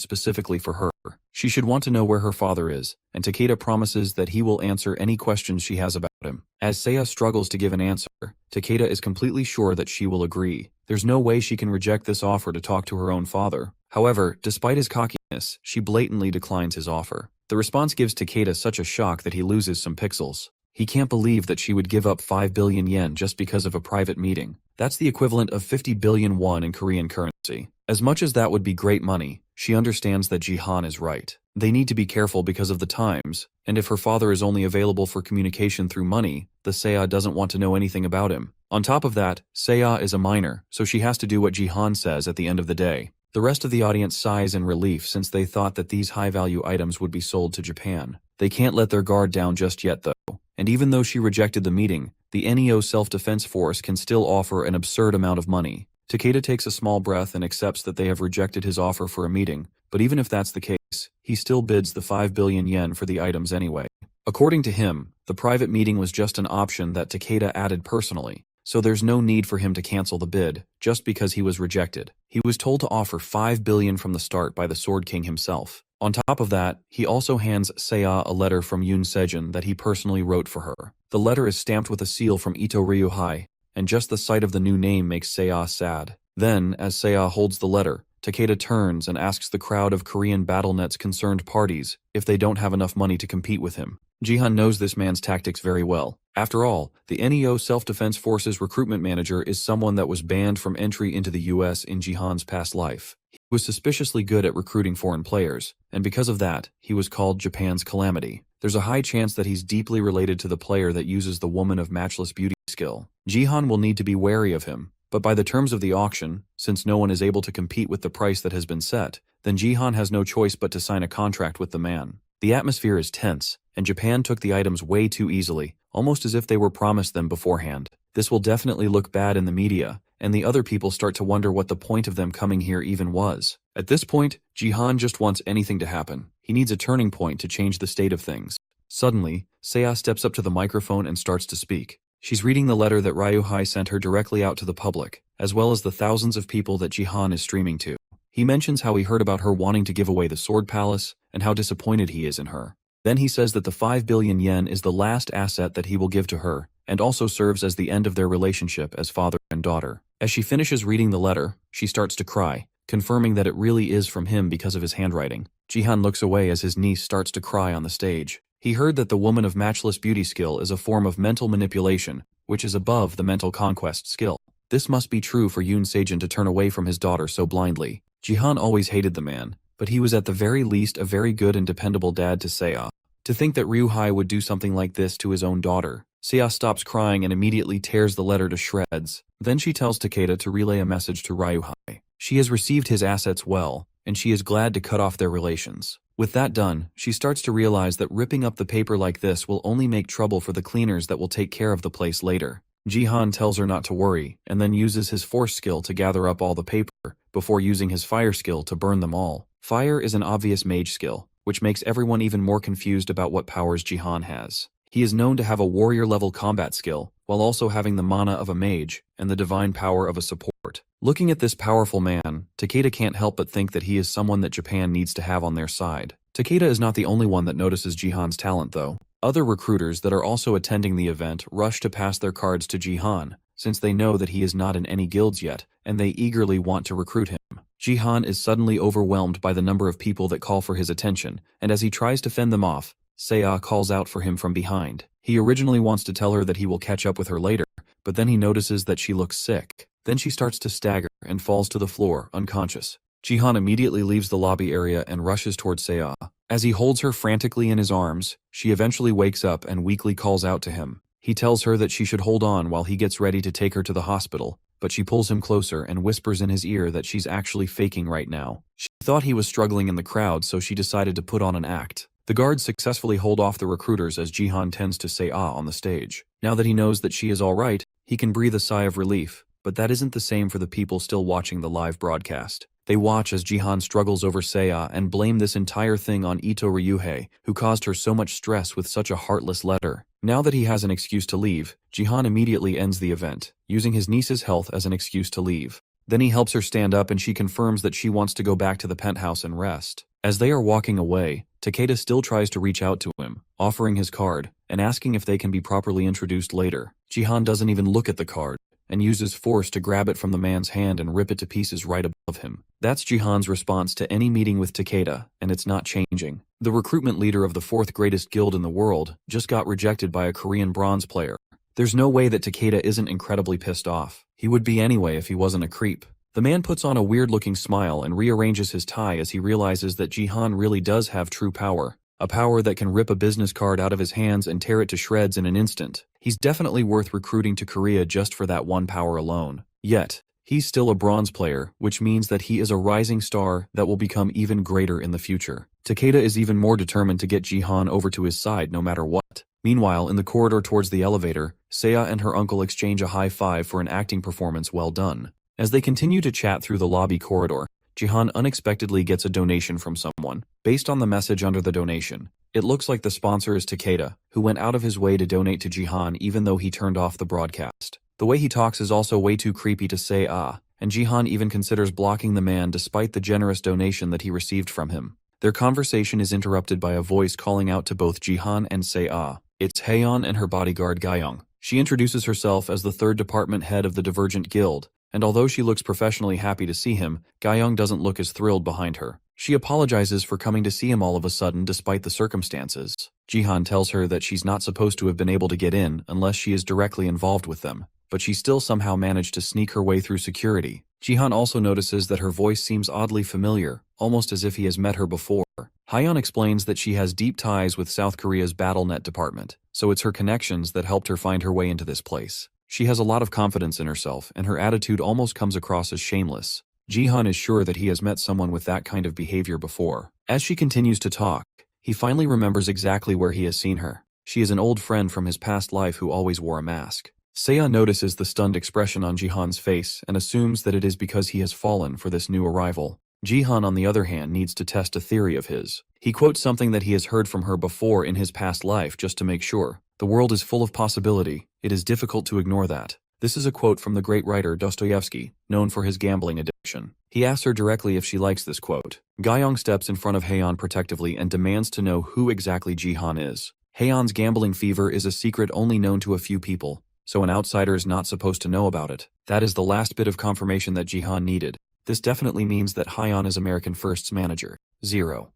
specifically for her. She should want to know where her father is, and Takeda promises that he will answer any questions she has about him. As Seiya struggles to give an answer, Takeda is completely sure that she will agree. There's no way she can reject this offer to talk to her own father. However, despite his cockiness, she blatantly declines his offer. The response gives Takeda such a shock that he loses some pixels. He can't believe that she would give up 5 billion yen just because of a private meeting. That's the equivalent of 50 billion won in Korean currency. As much as that would be great money, she understands that Jihan is right. They need to be careful because of the times, and if her father is only available for communication through money, the Seiya doesn't want to know anything about him. On top of that, Seiya is a minor, so she has to do what Jihan says at the end of the day. The rest of the audience sighs in relief since they thought that these high-value items would be sold to Japan. They can't let their guard down just yet though. And even though she rejected the meeting, the NEO Self-Defense Force can still offer an absurd amount of money. Takeda takes a small breath and accepts that they have rejected his offer for a meeting, but even if that's the case, he still bids the 5 billion yen for the items anyway. According to him, the private meeting was just an option that Takeda added personally, so there's no need for him to cancel the bid, just because he was rejected. He was told to offer 5 billion from the start by the Sword King himself. On top of that, he also hands Seiya a letter from Yoon Sejin that he personally wrote for her. The letter is stamped with a seal from Ito Ryuhei, and just the sight of the new name makes Seiya sad. Then, as Seiya holds the letter, Takeda turns and asks the crowd of Korean BattleNet's concerned parties if they don't have enough money to compete with him. Jihan knows this man's tactics very well. After all, the NEO Self-Defense Forces recruitment manager is someone that was banned from entry into the US in Jihan's past life. He was suspiciously good at recruiting foreign players, and because of that, he was called Japan's Calamity. There's a high chance that he's deeply related to the player that uses the woman of matchless beauty skill. Jihan will need to be wary of him, but by the terms of the auction, since no one is able to compete with the price that has been set, then Jihan has no choice but to sign a contract with the man. The atmosphere is tense, and Japan took the items way too easily, almost as if they were promised them beforehand. This will definitely look bad in the media, and the other people start to wonder what the point of them coming here even was. At this point, Jihan just wants anything to happen. He needs a turning point to change the state of things. Suddenly, Seiya steps up to the microphone and starts to speak. She's reading the letter that Ryuhei sent her directly out to the public, as well as the thousands of people that Jihan is streaming to. He mentions how he heard about her wanting to give away the Sword Palace, and how disappointed he is in her. Then he says that the 5 billion yen is the last asset that he will give to her, and also serves as the end of their relationship as father and daughter. As she finishes reading the letter, she starts to cry, confirming that it really is from him because of his handwriting. Jihan looks away as his niece starts to cry on the stage. He heard that the woman of matchless beauty skill is a form of mental manipulation, which is above the mental conquest skill. This must be true for Yoon Sejin to turn away from his daughter so blindly. Jihan always hated the man, but he was at the very least a very good and dependable dad to Seiya. To think that Ryuhei would do something like this to his own daughter. Seiya stops crying and immediately tears the letter to shreds. Then she tells Takeda to relay a message to Ryuhei. She has received his assets well, and she is glad to cut off their relations. With that done, she starts to realize that ripping up the paper like this will only make trouble for the cleaners that will take care of the place later. Jihan tells her not to worry, and then uses his force skill to gather up all the paper, before using his fire skill to burn them all. Fire is an obvious mage skill, which makes everyone even more confused about what powers Jihan has. He is known to have a warrior-level combat skill, while also having the mana of a mage and the divine power of a support. Looking at this powerful man, Takeda can't help but think that he is someone that Japan needs to have on their side. Takeda is not the only one that notices Jihan's talent though. Other recruiters that are also attending the event rush to pass their cards to Jihan, since they know that he is not in any guilds yet, and they eagerly want to recruit him. Jihan is suddenly overwhelmed by the number of people that call for his attention, and as he tries to fend them off, Seiya calls out for him from behind. He originally wants to tell her that he will catch up with her later, but then he notices that she looks sick. Then she starts to stagger and falls to the floor, unconscious. Jihan immediately leaves the lobby area and rushes towards Seiya. As he holds her frantically in his arms, she eventually wakes up and weakly calls out to him. He tells her that she should hold on while he gets ready to take her to the hospital, but she pulls him closer and whispers in his ear that she's actually faking right now. She thought he was struggling in the crowd, so she decided to put on an act. The guards successfully hold off the recruiters as Jihan tends to say ah on the stage. Now that he knows that she is alright, he can breathe a sigh of relief, but that isn't the same for the people still watching the live broadcast. They watch as Jihan struggles over Seiya and blame this entire thing on Ito Ryuhei, who caused her so much stress with such a heartless letter. Now that he has an excuse to leave, Jihan immediately ends the event, using his niece's health as an excuse to leave. Then he helps her stand up and she confirms that she wants to go back to the penthouse and rest. As they are walking away, Takeda still tries to reach out to him, offering his card, and asking if they can be properly introduced later. Jihan doesn't even look at the card, and uses force to grab it from the man's hand and rip it to pieces right above him. That's Jihan's response to any meeting with Takeda, and it's not changing. The recruitment leader of the 4th greatest guild in the world just got rejected by a Korean bronze player. There's no way that Takeda isn't incredibly pissed off. He would be anyway if he wasn't a creep. The man puts on a weird-looking smile and rearranges his tie as he realizes that Jihan really does have true power. A power that can rip a business card out of his hands and tear it to shreds in an instant. He's definitely worth recruiting to Korea just for that one power alone. Yet, he's still a bronze player, which means that he is a rising star that will become even greater in the future. Takeda is even more determined to get Jihan over to his side no matter what. Meanwhile, in the corridor towards the elevator, Seiya and her uncle exchange a high five for an acting performance well done. As they continue to chat through the lobby corridor, Jihan unexpectedly gets a donation from someone. Based on the message under the donation, it looks like the sponsor is Takeda, who went out of his way to donate to Jihan even though he turned off the broadcast. The way he talks is also way too creepy to say and Jihan even considers blocking the man despite the generous donation that he received from him. Their conversation is interrupted by a voice calling out to both Jihan and Seiya. It's Haeyeon and her bodyguard Gyeong. She introduces herself as the 3rd department head of the Divergent Guild, and although she looks professionally happy to see him, Gyeong doesn't look as thrilled behind her. She apologizes for coming to see him all of a sudden despite the circumstances. Jihan tells her that she's not supposed to have been able to get in unless she is directly involved with them, but she still somehow managed to sneak her way through security. Jihan also notices that her voice seems oddly familiar, almost as if he has met her before. Haeyeon explains that she has deep ties with South Korea's BattleNet department, so it's her connections that helped her find her way into this place. She has a lot of confidence in herself, and her attitude almost comes across as shameless. Jihan is sure that he has met someone with that kind of behavior before. As she continues to talk, he finally remembers exactly where he has seen her. She is an old friend from his past life who always wore a mask. Seiya notices the stunned expression on Jihan's face and assumes that it is because he has fallen for this new arrival. Jihan, on the other hand, needs to test a theory of his. He quotes something that he has heard from her before in his past life just to make sure. The world is full of possibility. It is difficult to ignore that. This is a quote from the great writer Dostoevsky, known for his gambling addiction. He asks her directly if she likes this quote. Gyeong steps in front of Haeyeon protectively and demands to know who exactly Jihan is. Haeyeon's gambling fever is a secret only known to a few people, so an outsider is not supposed to know about it. That is the last bit of confirmation that Jihan needed. This definitely means that Haeyeon is American First's manager. Zero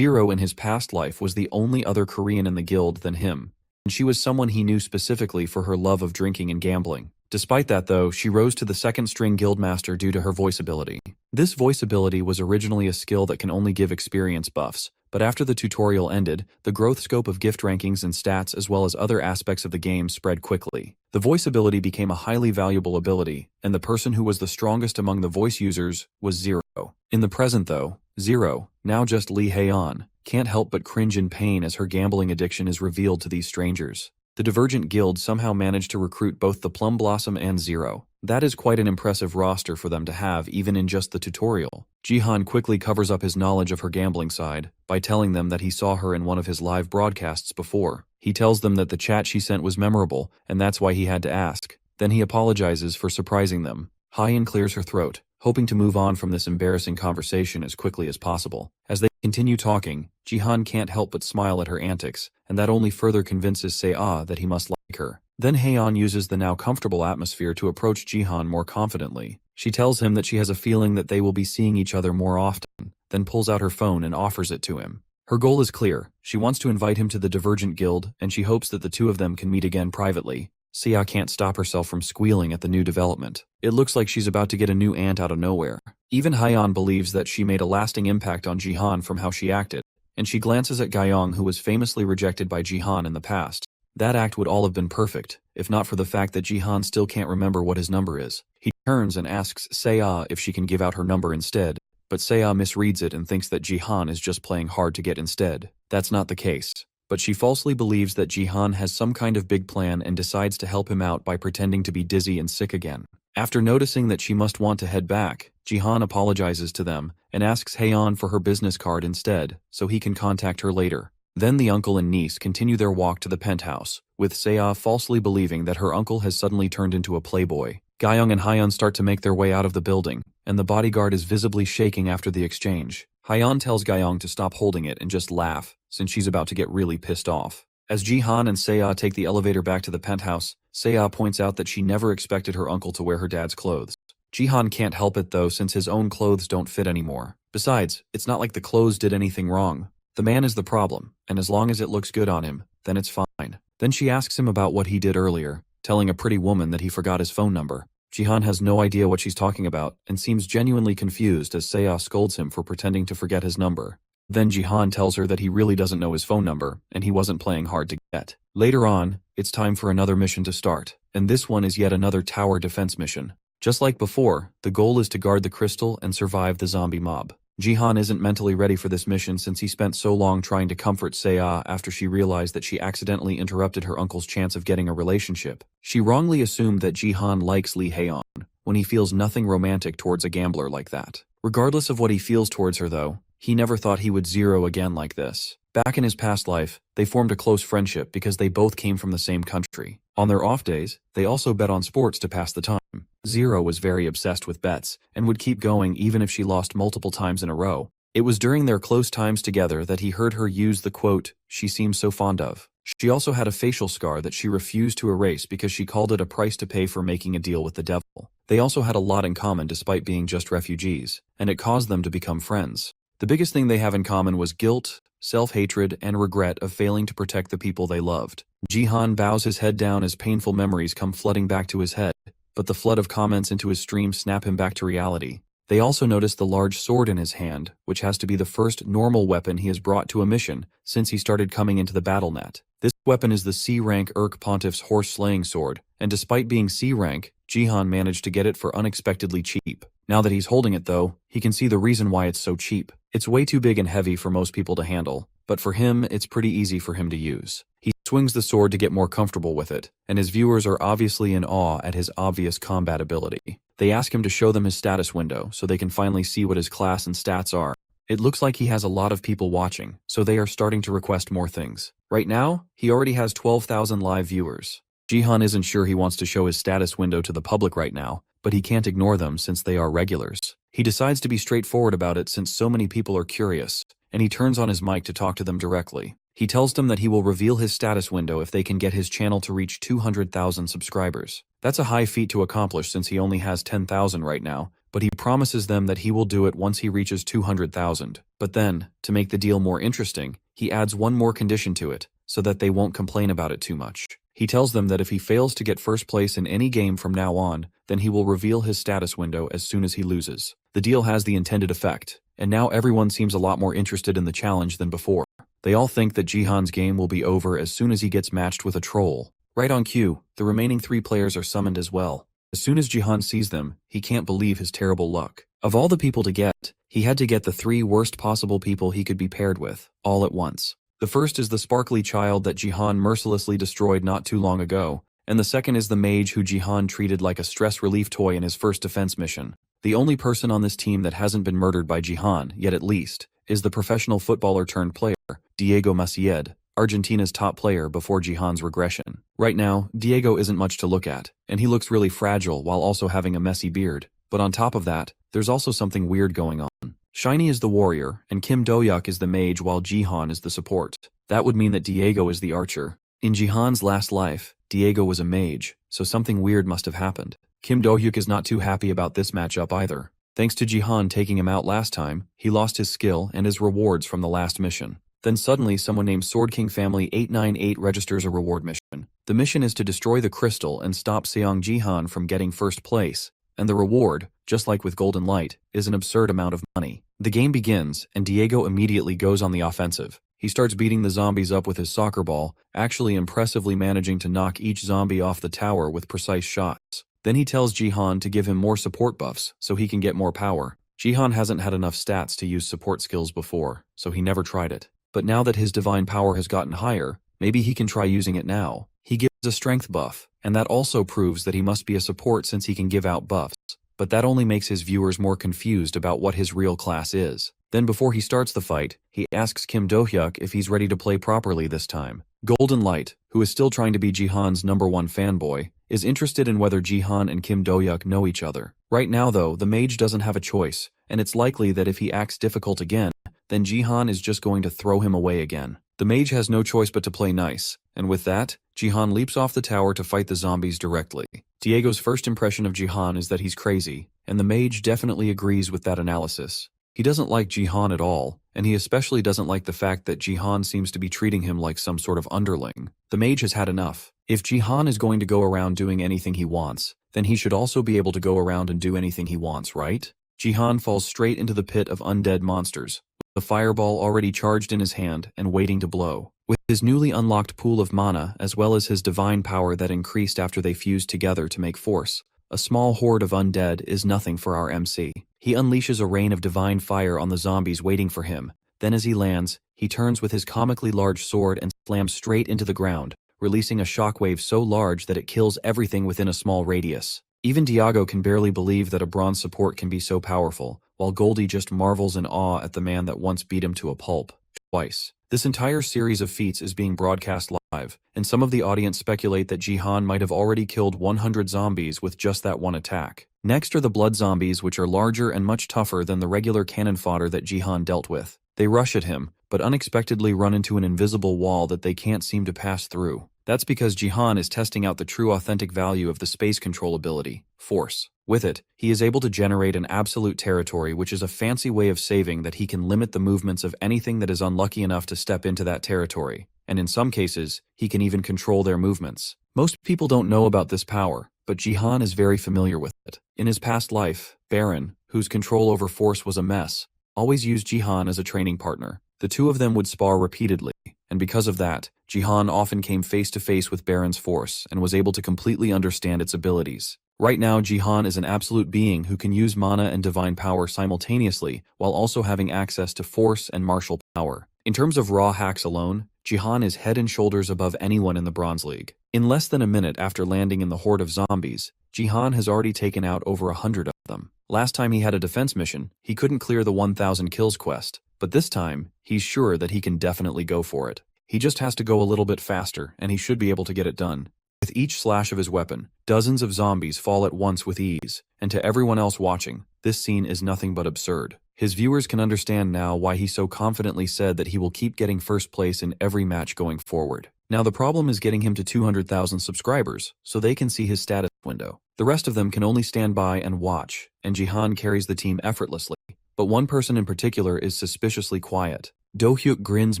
in his past life was the only other Korean in the guild than him, and she was someone he knew specifically for her love of drinking and gambling. Despite that though, she rose to the 2nd string guildmaster due to her voice ability. This voice ability was originally a skill that can only give experience buffs, but after the tutorial ended, the growth scope of gift rankings and stats as well as other aspects of the game spread quickly. The voice ability became a highly valuable ability, and the person who was the strongest among the voice users was Zero. In the present though, Zero, now just Lee Haeyeon, can't help but cringe in pain as her gambling addiction is revealed to these strangers. The Divergent Guild somehow managed to recruit both the Plum Blossom and Zero. That is quite an impressive roster for them to have even in just the tutorial. Jihan quickly covers up his knowledge of her gambling side by telling them that he saw her in one of his live broadcasts before. He tells them that the chat she sent was memorable and that's why he had to ask. Then he apologizes for surprising them. Haeyeon clears her throat, hoping to move on from this embarrassing conversation as quickly as possible. As they continue talking, Jihan can't help but smile at her antics, and that only further convinces Seiya that he must like her. Then Haeyeon uses the now comfortable atmosphere to approach Jihan more confidently. She tells him that she has a feeling that they will be seeing each other more often, then pulls out her phone and offers it to him. Her goal is clear. She wants to invite him to the Divergent Guild, and she hopes that the two of them can meet again privately. Seiya can't stop herself from squealing at the new development. It looks like she's about to get a new aunt out of nowhere. Even Haeyeon believes that she made a lasting impact on Jihan from how she acted, and she glances at Gyeong, who was famously rejected by Jihan in the past. That act would all have been perfect, if not for the fact that Jihan still can't remember what his number is. He turns and asks Seiya if she can give out her number instead, but Seiya misreads it and thinks that Jihan is just playing hard to get instead. That's not the case. But she falsely believes that Jihan has some kind of big plan and decides to help him out by pretending to be dizzy and sick again. After noticing that she must want to head back, Jihan apologizes to them and asks Haeon for her business card instead so he can contact her later. Then the uncle and niece continue their walk to the penthouse, with Seo falsely believing that her uncle has suddenly turned into a playboy. Gyeong and Haeon start to make their way out of the building, and the bodyguard is visibly shaking after the exchange. Haeon tells Gyeong to stop holding it and just laugh, since she's about to get really pissed off. As Jihan and Seo take the elevator back to the penthouse, Seo points out that she never expected her uncle to wear her dad's clothes. Jihan can't help it though, since his own clothes don't fit anymore. Besides, it's not like the clothes did anything wrong. The man is the problem, and as long as it looks good on him, then it's fine. Then she asks him about what he did earlier, telling a pretty woman that he forgot his phone number. Jihan has no idea what she's talking about and seems genuinely confused as Seo scolds him for pretending to forget his number. Then Jihan tells her that he really doesn't know his phone number and he wasn't playing hard to get. Later on, it's time for another mission to start, and this one is yet another tower defense mission. Just like before, the goal is to guard the crystal and survive the zombie mob. Jihan isn't mentally ready for this mission since he spent so long trying to comfort Seo after she realized that she accidentally interrupted her uncle's chance of getting a relationship. She wrongly assumed that Jihan likes Lee Haeon, when he feels nothing romantic towards a gambler like that. Regardless of what he feels towards her though, he never thought he would zero again like this. Back in his past life, they formed a close friendship because they both came from the same country. On their off days, they also bet on sports to pass the time. Zero was very obsessed with bets and would keep going even if she lost multiple times in a row. It was during their close times together that he heard her use the quote she seems so fond of. She also had a facial scar that she refused to erase because she called it a price to pay for making a deal with the devil. They also had a lot in common despite being just refugees, and it caused them to become friends. The biggest thing they have in common was guilt, self-hatred, and regret of failing to protect the people they loved. Jihan bows his head down as painful memories come flooding back to his head, but the flood of comments into his stream snap him back to reality. They also notice the large sword in his hand, which has to be the first normal weapon he has brought to a mission since he started coming into the battle net. This weapon is the C-rank Urk Pontiff's horse-slaying sword, and despite being C-rank, Jihan managed to get it for unexpectedly cheap. Now that he's holding it though, he can see the reason why it's so cheap. It's way too big and heavy for most people to handle, but for him, it's pretty easy for him to use. He swings the sword to get more comfortable with it, and his viewers are obviously in awe at his obvious combat ability. They ask him to show them his status window so they can finally see what his class and stats are. It looks like he has a lot of people watching, so they are starting to request more things. Right now, he already has 12,000 live viewers. Jihan isn't sure he wants to show his status window to the public right now, but he can't ignore them since they are regulars. He decides to be straightforward about it since so many people are curious, and he turns on his mic to talk to them directly. He tells them that he will reveal his status window if they can get his channel to reach 200,000 subscribers. That's a high feat to accomplish since he only has 10,000 right now, but he promises them that he will do it once he reaches 200,000. But then, to make the deal more interesting, he adds one more condition to it, so that they won't complain about it too much. He tells them that if he fails to get first place in any game from now on, then he will reveal his status window as soon as he loses. The deal has the intended effect, and now everyone seems a lot more interested in the challenge than before. They all think that Jihan's game will be over as soon as he gets matched with a troll. Right on cue, the remaining 3 players are summoned as well. As soon as Jihan sees them, he can't believe his terrible luck. Of all the people to get, he had to get the 3 worst possible people he could be paired with, all at once. The first is the sparkly child that Jihan mercilessly destroyed not too long ago, and the second is the mage who Jihan treated like a stress relief toy in his first defense mission. The only person on this team that hasn't been murdered by Jihan, yet at least, is the professional footballer turned player, Diego Maciel, Argentina's top player before Jihan's regression. Right now, Diego isn't much to look at, and he looks really fragile while also having a messy beard. But on top of that, there's also something weird going on. Shiny is the warrior, and Kim Do-hyuk is the mage while Jihan is the support. That would mean that Diego is the archer. In Jihan's last life, Diego was a mage, so something weird must have happened. Kim Do-hyuk is not too happy about this matchup either. Thanks to Jihan taking him out last time, he lost his skill and his rewards from the last mission. Then suddenly someone named Sword King Family 898 registers a reward mission. The mission is to destroy the crystal and stop Seong Jihan from getting first place, and the reward, just like with Golden Light, is an absurd amount of money. The game begins, and Diego immediately goes on the offensive. He starts beating the zombies up with his soccer ball, actually impressively managing to knock each zombie off the tower with precise shots. Then he tells Jihan to give him more support buffs so he can get more power. Jihan hasn't had enough stats to use support skills before, so he never tried it. But now that his divine power has gotten higher, maybe he can try using it now. He gives a strength buff, and that also proves that he must be a support since he can give out buffs. but that only makes his viewers more confused about what his real class is. Then before he starts the fight, he asks Kim Do-hyuk if he's ready to play properly this time. Golden Light, who is still trying to be Jihan's #1 fanboy, is interested in whether Jihan and Kim Do-hyuk know each other. Right now though, the mage doesn't have a choice, and it's likely that if he acts difficult again, then Jihan is just going to throw him away again. The mage has no choice but to play nice, and with that, Jihan leaps off the tower to fight the zombies directly. Diego's first impression of Jihan is that he's crazy, and the mage definitely agrees with that analysis. He doesn't like Jihan at all, and he especially doesn't like the fact that Jihan seems to be treating him like some sort of underling. The mage has had enough. If Jihan is going to go around doing anything he wants, then he should also be able to go around and do anything he wants, right? Jihan falls straight into the pit of undead monsters, the fireball already charged in his hand and waiting to blow. With his newly unlocked pool of mana as well as his divine power that increased after they fused together to make force, a small horde of undead is nothing for our MC. He unleashes a rain of divine fire on the zombies waiting for him. Then as he lands, he turns with his comically large sword and slams straight into the ground, releasing a shockwave so large that it kills everything within a small radius. Even Diago can barely believe that a bronze support can be so powerful, while Goldie just marvels in awe at the man that once beat him to a pulp. Twice. This entire series of feats is being broadcast live, and some of the audience speculate that Jihan might have already killed 100 zombies with just that one attack. Next are the blood zombies, which are larger and much tougher than the regular cannon fodder that Jihan dealt with. They rush at him, but unexpectedly run into an invisible wall that they can't seem to pass through. That's because Jihan is testing out the true authentic value of the space control ability, Force. With it, he is able to generate an absolute territory, which is a fancy way of saying that he can limit the movements of anything that is unlucky enough to step into that territory, and in some cases, he can even control their movements. Most people don't know about this power, but Jihan is very familiar with it. In his past life, Baron, whose control over Force was a mess, always used Jihan as a training partner. The two of them would spar repeatedly, and because of that, Jihan often came face to face with Baron's Force and was able to completely understand its abilities. Right now, Jihan is an absolute being who can use mana and divine power simultaneously while also having access to Force and martial power. In terms of raw hacks alone, Jihan is head and shoulders above anyone in the Bronze League. In less than a minute after landing in the horde of zombies, Jihan has already taken out over 100 of them. Last time he had a defense mission, he couldn't clear the 1000 kills quest, but this time, he's sure that he can definitely go for it. He just has to go a little bit faster, and he should be able to get it done. With each slash of his weapon, dozens of zombies fall at once with ease, and to everyone else watching, this scene is nothing but absurd. His viewers can understand now why he so confidently said that he will keep getting first place in every match going forward. Now the problem is getting him to 200,000 subscribers, so they can see his status window. The rest of them can only stand by and watch, and Jihan carries the team effortlessly. But one person in particular is suspiciously quiet. Do-hyuk grins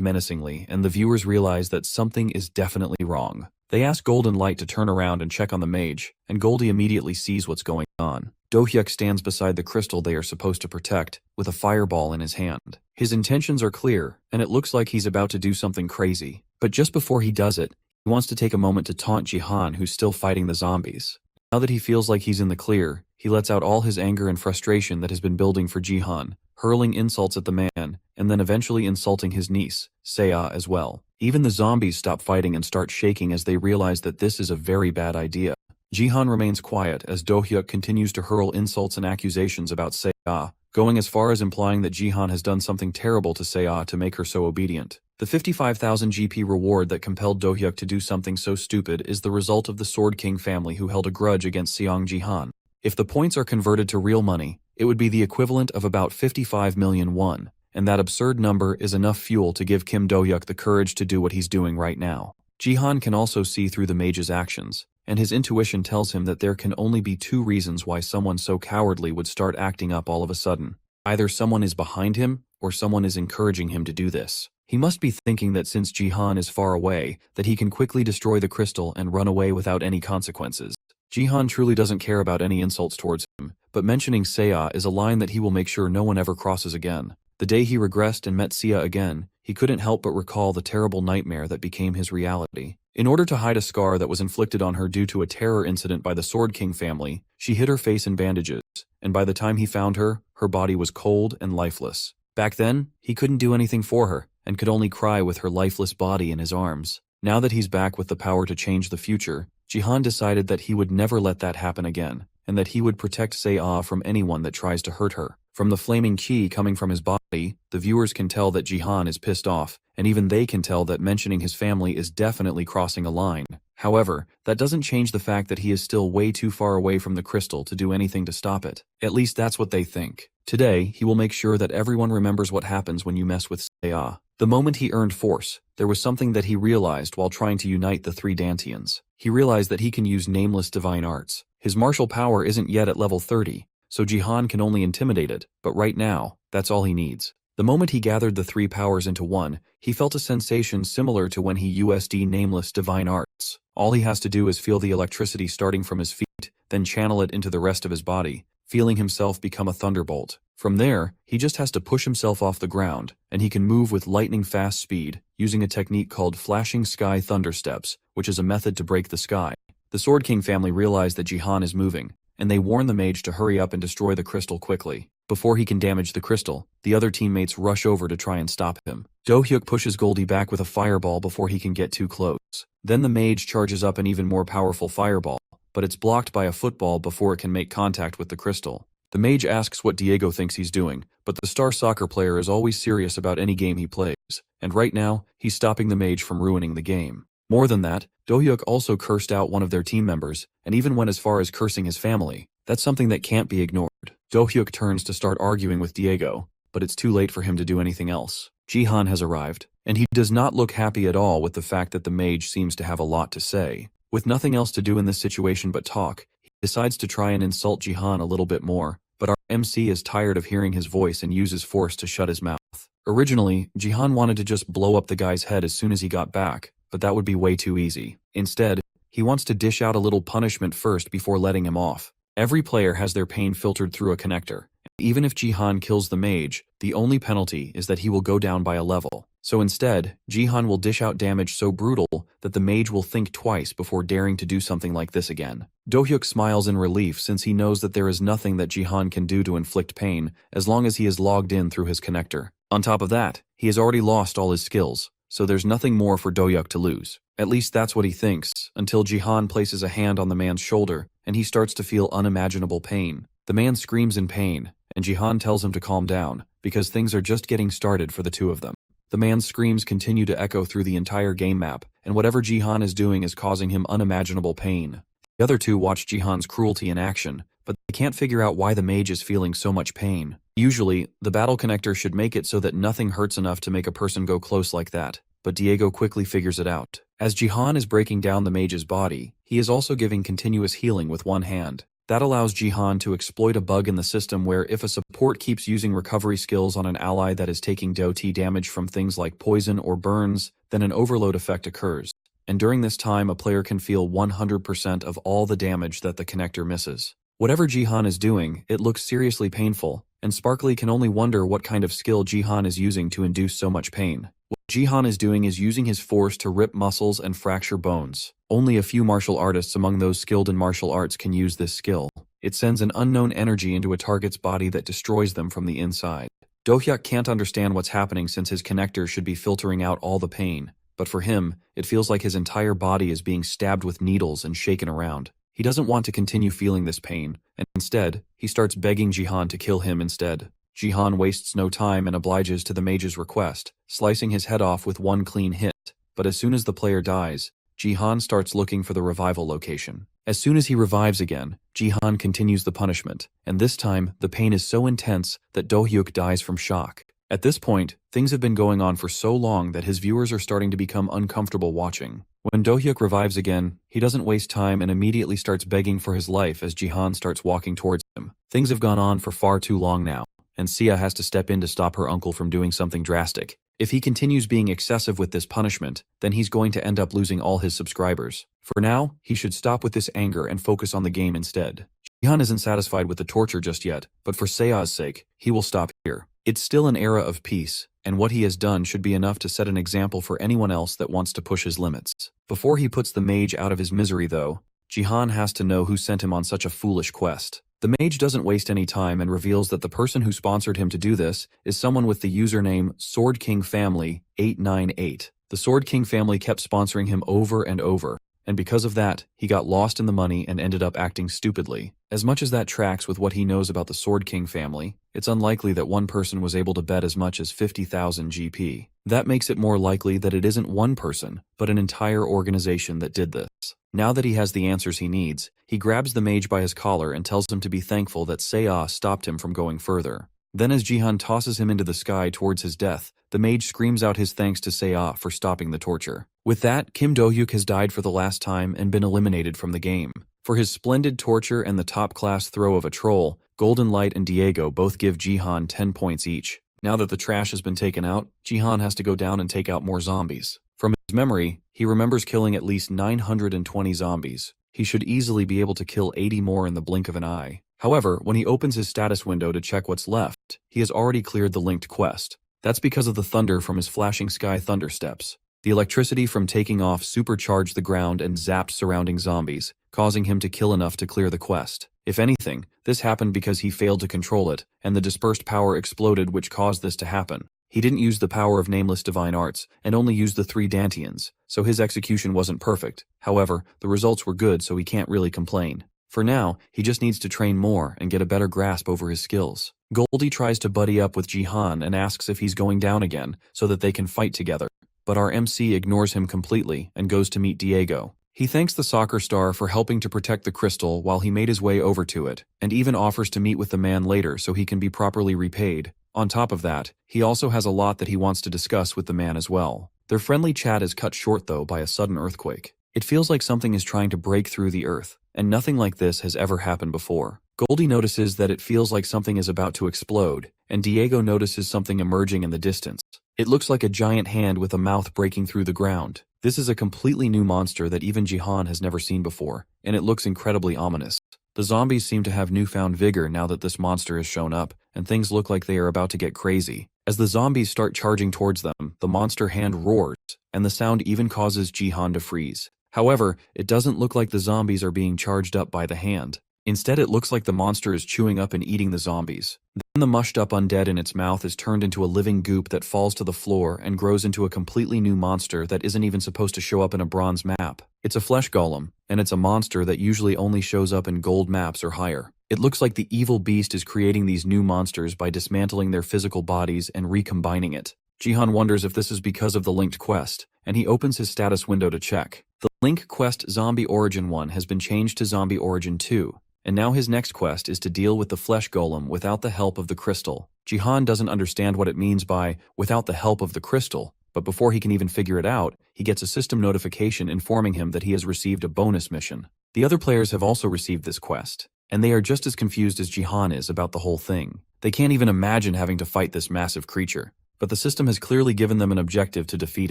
menacingly, and the viewers realize that something is definitely wrong. They ask Golden Light to turn around and check on the mage, and Goldie immediately sees what's going on. Do-hyuk stands beside the crystal they are supposed to protect, with a fireball in his hand. His intentions are clear, and it looks like he's about to do something crazy. But just before he does it, he wants to take a moment to taunt Jihan, who's still fighting the zombies. Now that he feels like he's in the clear, he lets out all his anger and frustration that has been building for Jihan, hurling insults at the man, and then eventually insulting his niece, Seiya, as well. Even the zombies stop fighting and start shaking as they realize that this is a very bad idea. Jihan remains quiet as Do-hyuk continues to hurl insults and accusations about Seiya, going as far as implying that Jihan has done something terrible to Seiya to make her so obedient. The 55,000 GP reward that compelled Do-hyuk to do something so stupid is the result of the Sword King family who held a grudge against Seong Jihan. If the points are converted to real money, it would be the equivalent of about 55 million won, and that absurd number is enough fuel to give Kim Do-hyuk the courage to do what he's doing right now. Jihan can also see through the mage's actions, and his intuition tells him that there can only be two reasons why someone so cowardly would start acting up all of a sudden. Either someone is behind him, or someone is encouraging him to do this. He must be thinking that since Jihan is far away, that he can quickly destroy the crystal and run away without any consequences. Jihan truly doesn't care about any insults towards him, but mentioning Seiya is a line that he will make sure no one ever crosses again. The day he regressed and met Seiya again, he couldn't help but recall the terrible nightmare that became his reality. In order to hide a scar that was inflicted on her due to a terror incident by the Sword King family, she hid her face in bandages, and by the time he found her, her body was cold and lifeless. Back then, he couldn't do anything for her, and could only cry with her lifeless body in his arms. Now that he's back with the power to change the future, Jihan decided that he would never let that happen again. and that he would protect Seiya from anyone that tries to hurt her. From the flaming ki coming from his body, the viewers can tell that Jihan is pissed off, and even they can tell that mentioning his family is definitely crossing a line. However, that doesn't change the fact that he is still way too far away from the crystal to do anything to stop it. At least that's what they think. Today, he will make sure that everyone remembers what happens when you mess with Seiya. The moment he earned force, there was something that he realized while trying to unite the three Dantians. He realized that he can use nameless divine arts. His martial power isn't yet at level 30, so Jihan can only intimidate it, but right now, that's all he needs. The moment he gathered the three powers into one, he felt a sensation similar to when he USD nameless divine arts. All he has to do is feel the electricity starting from his feet, then channel it into the rest of his body, feeling himself become a thunderbolt. From there, he just has to push himself off the ground, and he can move with lightning-fast speed, using a technique called flashing sky thundersteps, which is a method to break the sky. The Sword King family realize that Jihan is moving, and they warn the mage to hurry up and destroy the crystal quickly. Before he can damage the crystal, the other teammates rush over to try and stop him. Do-hyuk pushes Goldie back with a fireball before he can get too close. Then the mage charges up an even more powerful fireball, but it's blocked by a football before it can make contact with the crystal. The mage asks what Diego thinks he's doing, but the star soccer player is always serious about any game he plays, and right now, he's stopping the mage from ruining the game. More than that, Do-hyuk also cursed out one of their team members, and even went as far as cursing his family. That's something that can't be ignored. Do-hyuk turns to start arguing with Diego, but it's too late for him to do anything else. Jihan has arrived, and he does not look happy at all with the fact that the mage seems to have a lot to say. With nothing else to do in this situation but talk, he decides to try and insult Jihan a little bit more, but our MC is tired of hearing his voice and uses force to shut his mouth. Originally, Jihan wanted to just blow up the guy's head as soon as he got back, but that would be way too easy. Instead, he wants to dish out a little punishment first before letting him off. Every player has their pain filtered through a connector. Even if Jihan kills the mage, the only penalty is that he will go down by a level. So instead, Jihan will dish out damage so brutal that the mage will think twice before daring to do something like this again. Do-hyuk smiles in relief since he knows that there is nothing that Jihan can do to inflict pain as long as he is logged in through his connector. On top of that, he has already lost all his skills, so there's nothing more for Do-hyuk to lose. At least that's what he thinks, until Jihan places a hand on the man's shoulder and he starts to feel unimaginable pain. The man screams in pain, and Jihan tells him to calm down, because things are just getting started for the two of them. The man's screams continue to echo through the entire game map, and whatever Jihan is doing is causing him unimaginable pain. The other two watch Jihan's cruelty in action, but they can't figure out why the mage is feeling so much pain. Usually, the battle connector should make it so that nothing hurts enough to make a person go close like that, but Diego quickly figures it out. As Jihan is breaking down the mage's body, he is also giving continuous healing with one hand. That allows Jihan to exploit a bug in the system where if a support keeps using recovery skills on an ally that is taking DOT damage from things like poison or burns, then an overload effect occurs. And during this time, a player can feel 100% of all the damage that the connector misses. Whatever Jihan is doing, it looks seriously painful, and Sparkly can only wonder what kind of skill Jihan is using to induce so much pain. What Jihan is doing is using his force to rip muscles and fracture bones. Only a few martial artists among those skilled in martial arts can use this skill. It sends an unknown energy into a target's body that destroys them from the inside. Do-hyuk can't understand what's happening since his connector should be filtering out all the pain, but for him, it feels like his entire body is being stabbed with needles and shaken around. He doesn't want to continue feeling this pain, and instead, he starts begging Jihan to kill him instead. Jihan wastes no time and obliges to the mage's request, slicing his head off with one clean hit, but as soon as the player dies, Jihan starts looking for the revival location. As soon as he revives again, Jihan continues the punishment, and this time, the pain is so intense that Do-hyuk dies from shock. At this point, things have been going on for so long that his viewers are starting to become uncomfortable watching. When Do-hyuk revives again, he doesn't waste time and immediately starts begging for his life as Jihan starts walking towards him. Things have gone on for far too long now, and Sia has to step in to stop her uncle from doing something drastic. If he continues being excessive with this punishment, then he's going to end up losing all his subscribers. For now, he should stop with this anger and focus on the game instead. Jihan isn't satisfied with the torture just yet, but for Seiya's sake, he will stop here. It's still an era of peace, and what he has done should be enough to set an example for anyone else that wants to push his limits. Before he puts the mage out of his misery though, Jihan has to know who sent him on such a foolish quest. The mage doesn't waste any time and reveals that the person who sponsored him to do this is someone with the username Sword King Family 898. The Sword King family kept sponsoring him over and over, and because of that, he got lost in the money and ended up acting stupidly. As much as that tracks with what he knows about the Sword King family, it's unlikely that one person was able to bet as much as 50,000 GP. That makes it more likely that it isn't one person, but an entire organization that did this. Now that he has the answers he needs, he grabs the mage by his collar and tells him to be thankful that Seiya stopped him from going further. Then as Jihan tosses him into the sky towards his death, the mage screams out his thanks to Seiya for stopping the torture. With that, Kim Do-hyuk has died for the last time and been eliminated from the game. For his splendid torture and the top-class throw of a troll, Golden Light and Diego both give Jihan 10 points each. Now that the trash has been taken out, Jihan has to go down and take out more zombies. From his memory, he remembers killing at least 920 zombies. He should easily be able to kill 80 more in the blink of an eye. However, when he opens his status window to check what's left, he has already cleared the linked quest. That's because of the thunder from his flashing sky thunder steps. The electricity from taking off supercharged the ground and zapped surrounding zombies, causing him to kill enough to clear the quest. If anything, this happened because he failed to control it, and the dispersed power exploded which caused this to happen. He didn't use the power of nameless divine arts, and only used the 3 Dantians, so his execution wasn't perfect. However, the results were good, so he can't really complain. For now, he just needs to train more and get a better grasp over his skills. Goldie tries to buddy up with Jihan and asks if he's going down again, so that they can fight together. But our MC ignores him completely and goes to meet Diego. He thanks the soccer star for helping to protect the crystal while he made his way over to it, and even offers to meet with the man later so he can be properly repaid. On top of that, he also has a lot that he wants to discuss with the man as well. Their friendly chat is cut short though by a sudden earthquake. It feels like something is trying to break through the earth, and nothing like this has ever happened before. Goldie notices that it feels like something is about to explode, and Diego notices something emerging in the distance. It looks like a giant hand with a mouth breaking through the ground. This is a completely new monster that even Jihan has never seen before, and it looks incredibly ominous. The zombies seem to have newfound vigor now that this monster has shown up, and things look like they are about to get crazy. As the zombies start charging towards them, the monster hand roars, and the sound even causes Jihan to freeze. However, it doesn't look like the zombies are being charged up by the hand. Instead, it looks like the monster is chewing up and eating the zombies. Then the mushed up undead in its mouth is turned into a living goop that falls to the floor and grows into a completely new monster that isn't even supposed to show up in a bronze map. It's a flesh golem, and it's a monster that usually only shows up in gold maps or higher. It looks like the evil beast is creating these new monsters by dismantling their physical bodies and recombining it. Jihan wonders if this is because of the linked quest, and he opens his status window to check. The link quest Zombie Origin 1 has been changed to Zombie Origin 2. And now his next quest is to deal with the flesh golem without the help of the crystal. Jihan doesn't understand what it means by without the help of the crystal, but before he can even figure it out, he gets a system notification informing him that he has received a bonus mission. The other players have also received this quest, and they are just as confused as Jihan is about the whole thing. They can't even imagine having to fight this massive creature, but the system has clearly given them an objective to defeat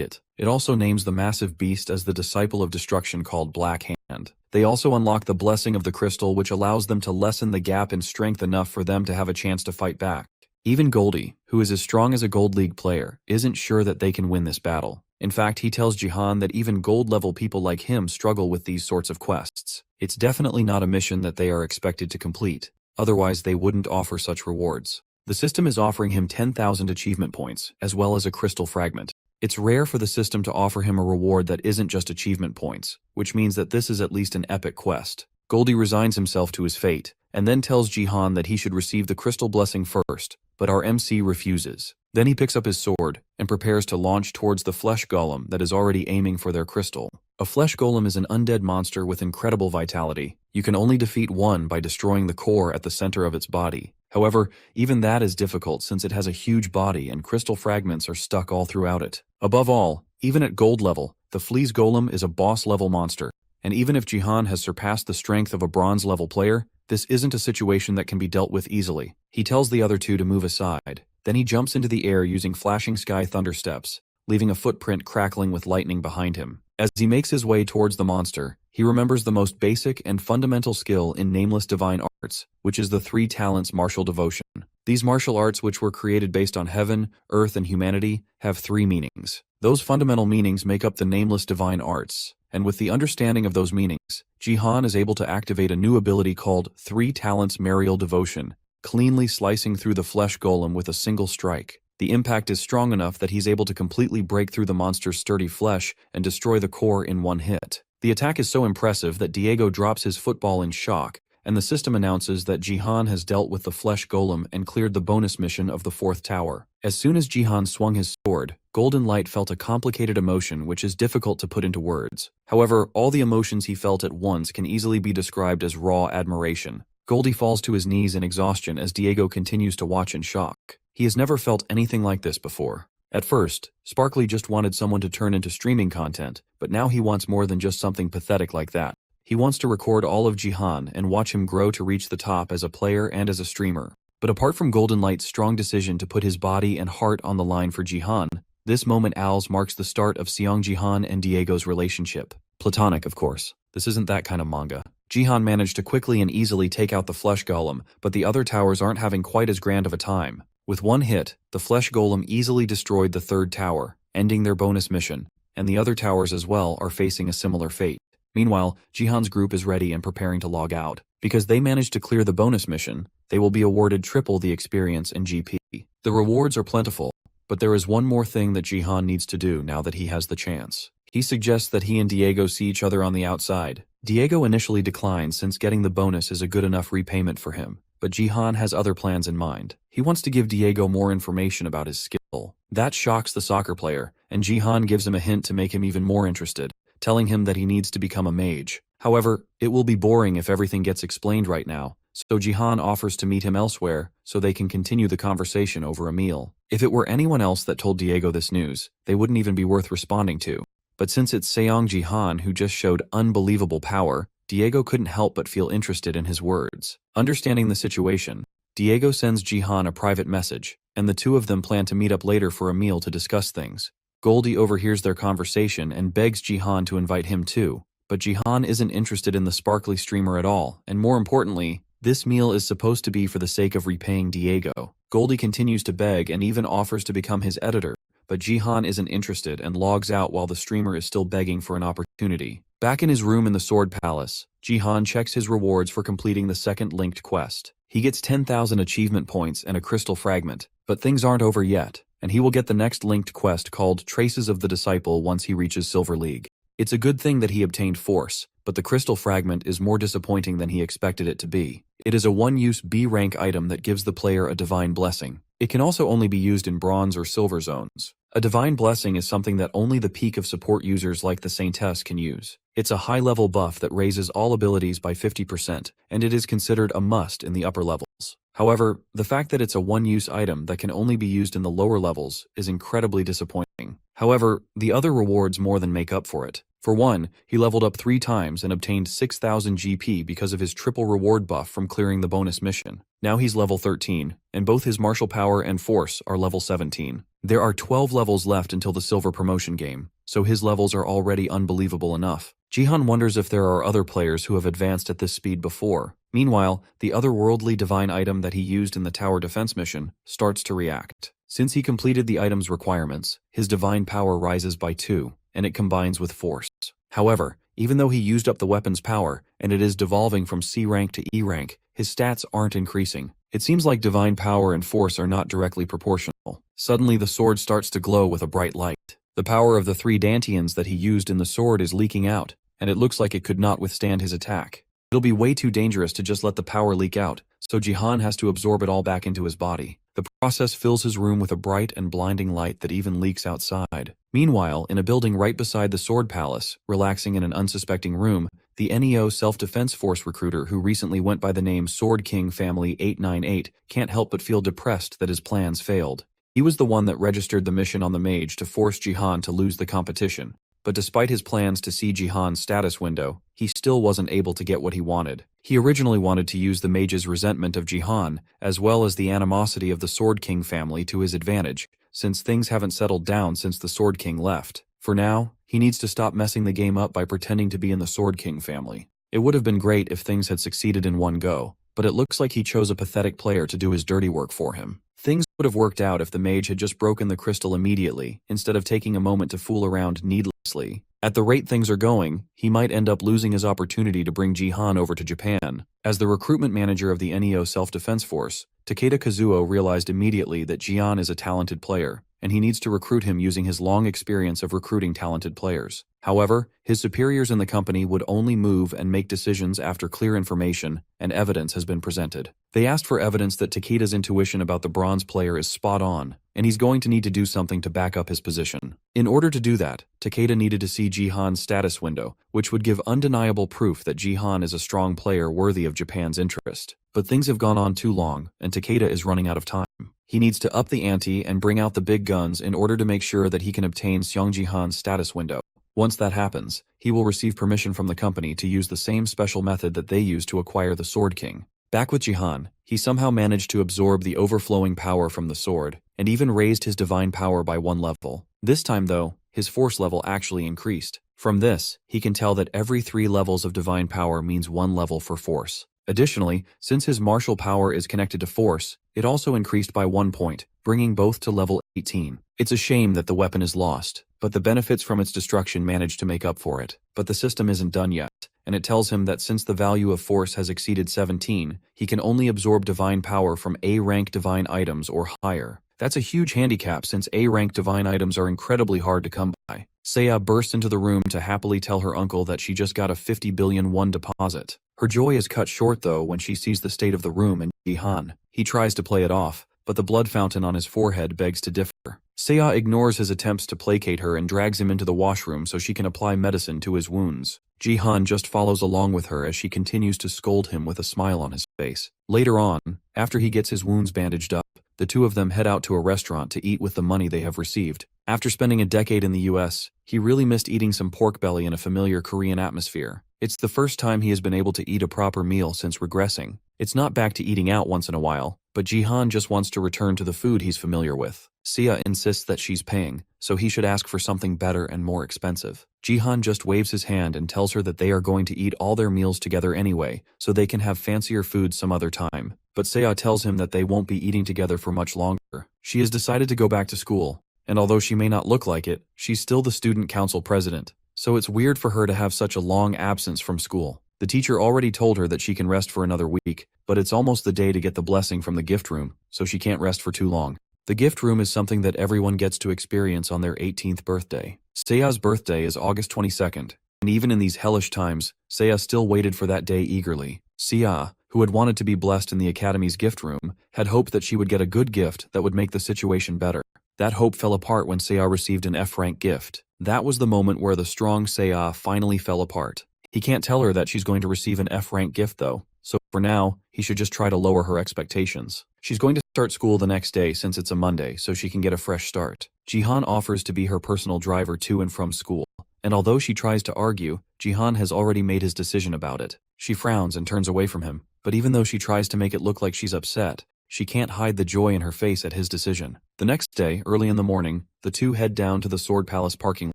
it. It also names the massive beast as the Disciple of Destruction called Black Hand. They also unlock the Blessing of the Crystal, which allows them to lessen the gap in strength enough for them to have a chance to fight back. Even Goldie, who is as strong as a Gold League player, isn't sure that they can win this battle. In fact, he tells Jihan that even gold-level people like him struggle with these sorts of quests. It's definitely not a mission that they are expected to complete. Otherwise, they wouldn't offer such rewards. The system is offering him 10,000 achievement points, as well as a crystal fragment. It's rare for the system to offer him a reward that isn't just achievement points, which means that this is at least an epic quest. Goldie resigns himself to his fate, and then tells Jihan that he should receive the crystal blessing first, but our MC refuses. Then he picks up his sword, and prepares to launch towards the flesh golem that is already aiming for their crystal. A flesh golem is an undead monster with incredible vitality. You can only defeat one by destroying the core at the center of its body. However, even that is difficult since it has a huge body and crystal fragments are stuck all throughout it. Above all, even at gold level, the Fleas Golem is a boss-level monster, and even if Jihan has surpassed the strength of a bronze-level player, this isn't a situation that can be dealt with easily. He tells the other two to move aside. Then he jumps into the air using flashing sky thunder steps, leaving a footprint crackling with lightning behind him. As he makes his way towards the monster, he remembers the most basic and fundamental skill in nameless divine arts, which is the 3 talents martial devotion. These martial arts, which were created based on heaven, earth, and humanity, have 3 meanings. Those fundamental meanings make up the nameless divine arts, and with the understanding of those meanings, Jihan is able to activate a new ability called 3 talents marial devotion, cleanly slicing through the flesh golem with a single strike. The impact is strong enough that he's able to completely break through the monster's sturdy flesh and destroy the core in one hit. The attack is so impressive that Diego drops his football in shock, and the system announces that Jihan has dealt with the flesh golem and cleared the bonus mission of the 4th tower. As soon as Jihan swung his sword, Golden Light felt a complicated emotion which is difficult to put into words. However, all the emotions he felt at once can easily be described as raw admiration. Goldie falls to his knees in exhaustion as Diego continues to watch in shock. He has never felt anything like this before. At first, Sparkly just wanted someone to turn into streaming content, but now he wants more than just something pathetic like that. He wants to record all of Jihan and watch him grow to reach the top as a player and as a streamer. But apart from Golden Light's strong decision to put his body and heart on the line for Jihan, this moment owls marks the start of Seong Jihan and Diego's relationship. Platonic, of course. This isn't that kind of manga. Jihan managed to quickly and easily take out the flesh golem, but the other towers aren't having quite as grand of a time. With one hit, the flesh golem easily destroyed the 3rd tower, ending their bonus mission, and the other towers as well are facing a similar fate. Meanwhile, Jihan's group is ready and preparing to log out. Because they managed to clear the bonus mission, they will be awarded triple the experience and GP. The rewards are plentiful, but there is one more thing that Jihan needs to do now that he has the chance. He suggests that he and Diego see each other on the outside. Diego initially declines since getting the bonus is a good enough repayment for him, but Jihan has other plans in mind. He wants to give Diego more information about his skill. That shocks the soccer player, and Jihan gives him a hint to make him even more interested, telling him that he needs to become a mage. However, it will be boring if everything gets explained right now, so Jihan offers to meet him elsewhere so they can continue the conversation over a meal. If it were anyone else that told Diego this news, they wouldn't even be worth responding to. But since it's Seong Jihan who just showed unbelievable power, Diego couldn't help but feel interested in his words. Understanding the situation, Diego sends Jihan a private message, and the two of them plan to meet up later for a meal to discuss things. Goldie overhears their conversation and begs Jihan to invite him too, but Jihan isn't interested in the sparkly streamer at all, and more importantly, this meal is supposed to be for the sake of repaying Diego. Goldie continues to beg and even offers to become his editor, but Jihan isn't interested and logs out while the streamer is still begging for an opportunity. Back in his room in the Sword Palace, Jihan checks his rewards for completing the 2nd linked quest. He gets 10,000 achievement points and a crystal fragment, but things aren't over yet, and he will get the next linked quest called Traces of the Disciple once he reaches Silver League. It's a good thing that he obtained Force, but the crystal fragment is more disappointing than he expected it to be. It is a one-use B-rank item that gives the player a divine blessing. It can also only be used in bronze or silver zones. A divine blessing is something that only the peak of support users like the Saintess can use. It's a high-level buff that raises all abilities by 50%, and it is considered a must in the upper levels. However, the fact that it's a one-use item that can only be used in the lower levels is incredibly disappointing. However, the other rewards more than make up for it. For one, he leveled up 3 times and obtained 6,000 GP because of his triple reward buff from clearing the bonus mission. Now he's level 13, and both his martial power and force are level 17. There are 12 levels left until the silver promotion game, so his levels are already unbelievable enough. Jihan wonders if there are other players who have advanced at this speed before. Meanwhile, the otherworldly divine item that he used in the tower defense mission starts to react. Since he completed the item's requirements, his divine power rises by 2, and it combines with force. However, even though he used up the weapon's power, and it is devolving from C rank to E rank, his stats aren't increasing. It seems like divine power and force are not directly proportional. Suddenly the sword starts to glow with a bright light. The power of the 3 dantians that he used in the sword is leaking out, and it looks like it could not withstand his attack. It'll be way too dangerous to just let the power leak out, so Jihan has to absorb it all back into his body. The process fills his room with a bright and blinding light that even leaks outside. Meanwhile, in a building right beside the Sword Palace, relaxing in an unsuspecting room, the NEO Self-Defense Force recruiter who recently went by the name Sword King Family 898 can't help but feel depressed that his plans failed. He was the one that registered the mission on the mage to force Jihan to lose the competition. But despite his plans to see Jihan's status window, he still wasn't able to get what he wanted. He originally wanted to use the mage's resentment of Jihan, as well as the animosity of the Sword King family to his advantage, since things haven't settled down since the Sword King left. For now, he needs to stop messing the game up by pretending to be in the Sword King family. It would have been great if things had succeeded in one go, but it looks like he chose a pathetic player to do his dirty work for him. Things would have worked out if the mage had just broken the crystal immediately, instead of taking a moment to fool around needlessly. At the rate things are going, he might end up losing his opportunity to bring Jihan over to Japan. As the recruitment manager of the NEO Self-Defense Force, Takeda Kazuo realized immediately that Jihan is a talented player, and he needs to recruit him using his long experience of recruiting talented players. However, his superiors in the company would only move and make decisions after clear information and evidence has been presented. They asked for evidence that Takeda's intuition about the bronze player is spot on, and he's going to need to do something to back up his position. In order to do that, Takeda needed to see Jihan's status window, which would give undeniable proof that Jihan is a strong player worthy of Japan's interest. But things have gone on too long, and Takeda is running out of time. He needs to up the ante and bring out the big guns in order to make sure that he can obtain Seong Jihan's status window. Once that happens, he will receive permission from the company to use the same special method that they used to acquire the Sword King. Back with Jihan, he somehow managed to absorb the overflowing power from the sword, and even raised his divine power by 1 level. This time though, his force level actually increased. From this, he can tell that every 3 levels of divine power means 1 level for force. Additionally, since his martial power is connected to force, it also increased by 1 point, bringing both to level 18. It's a shame that the weapon is lost, but the benefits from its destruction managed to make up for it. But the system isn't done yet, and it tells him that since the value of force has exceeded 17, he can only absorb divine power from A-rank divine items or higher. That's a huge handicap since A-rank divine items are incredibly hard to come by. Seiya bursts into the room to happily tell her uncle that she just got a 50 billion won deposit. Her joy is cut short though when she sees the state of the room and Jihan. He tries to play it off, but the blood fountain on his forehead begs to differ. Seiya ignores his attempts to placate her and drags him into the washroom so she can apply medicine to his wounds. Jihan just follows along with her as she continues to scold him with a smile on his face. Later on, after he gets his wounds bandaged up, the two of them head out to a restaurant to eat with the money they have received. After spending a decade in the US, he really missed eating some pork belly in a familiar Korean atmosphere. It's the first time he has been able to eat a proper meal since regressing. It's not back to eating out once in a while, but Jihan just wants to return to the food he's familiar with. Seiya insists that she's paying, so he should ask for something better and more expensive. Jihan just waves his hand and tells her that they are going to eat all their meals together anyway, so they can have fancier food some other time. But Seiya tells him that they won't be eating together for much longer. She has decided to go back to school, and although she may not look like it, she's still the student council president, so it's weird for her to have such a long absence from school. The teacher already told her that she can rest for another week, but it's almost the day to get the blessing from the gift room, so she can't rest for too long. The gift room is something that everyone gets to experience on their 18th birthday. Seiya's birthday is August 22nd, and even in these hellish times, Seiya still waited for that day eagerly. Seiya, who had wanted to be blessed in the Academy's gift room, had hoped that she would get a good gift that would make the situation better. That hope fell apart when Seiya received an F-rank gift. That was the moment where the strong Seiya finally fell apart. He can't tell her that she's going to receive an F-rank gift though, so for now, he should just try to lower her expectations. She's going to start school the next day since it's a Monday so she can get a fresh start. Jihan offers to be her personal driver to and from school, and although she tries to argue, Jihan has already made his decision about it. She frowns and turns away from him, but even though she tries to make it look like she's upset, she can't hide the joy in her face at his decision. The next day, early in the morning, the two head down to the Sword Palace parking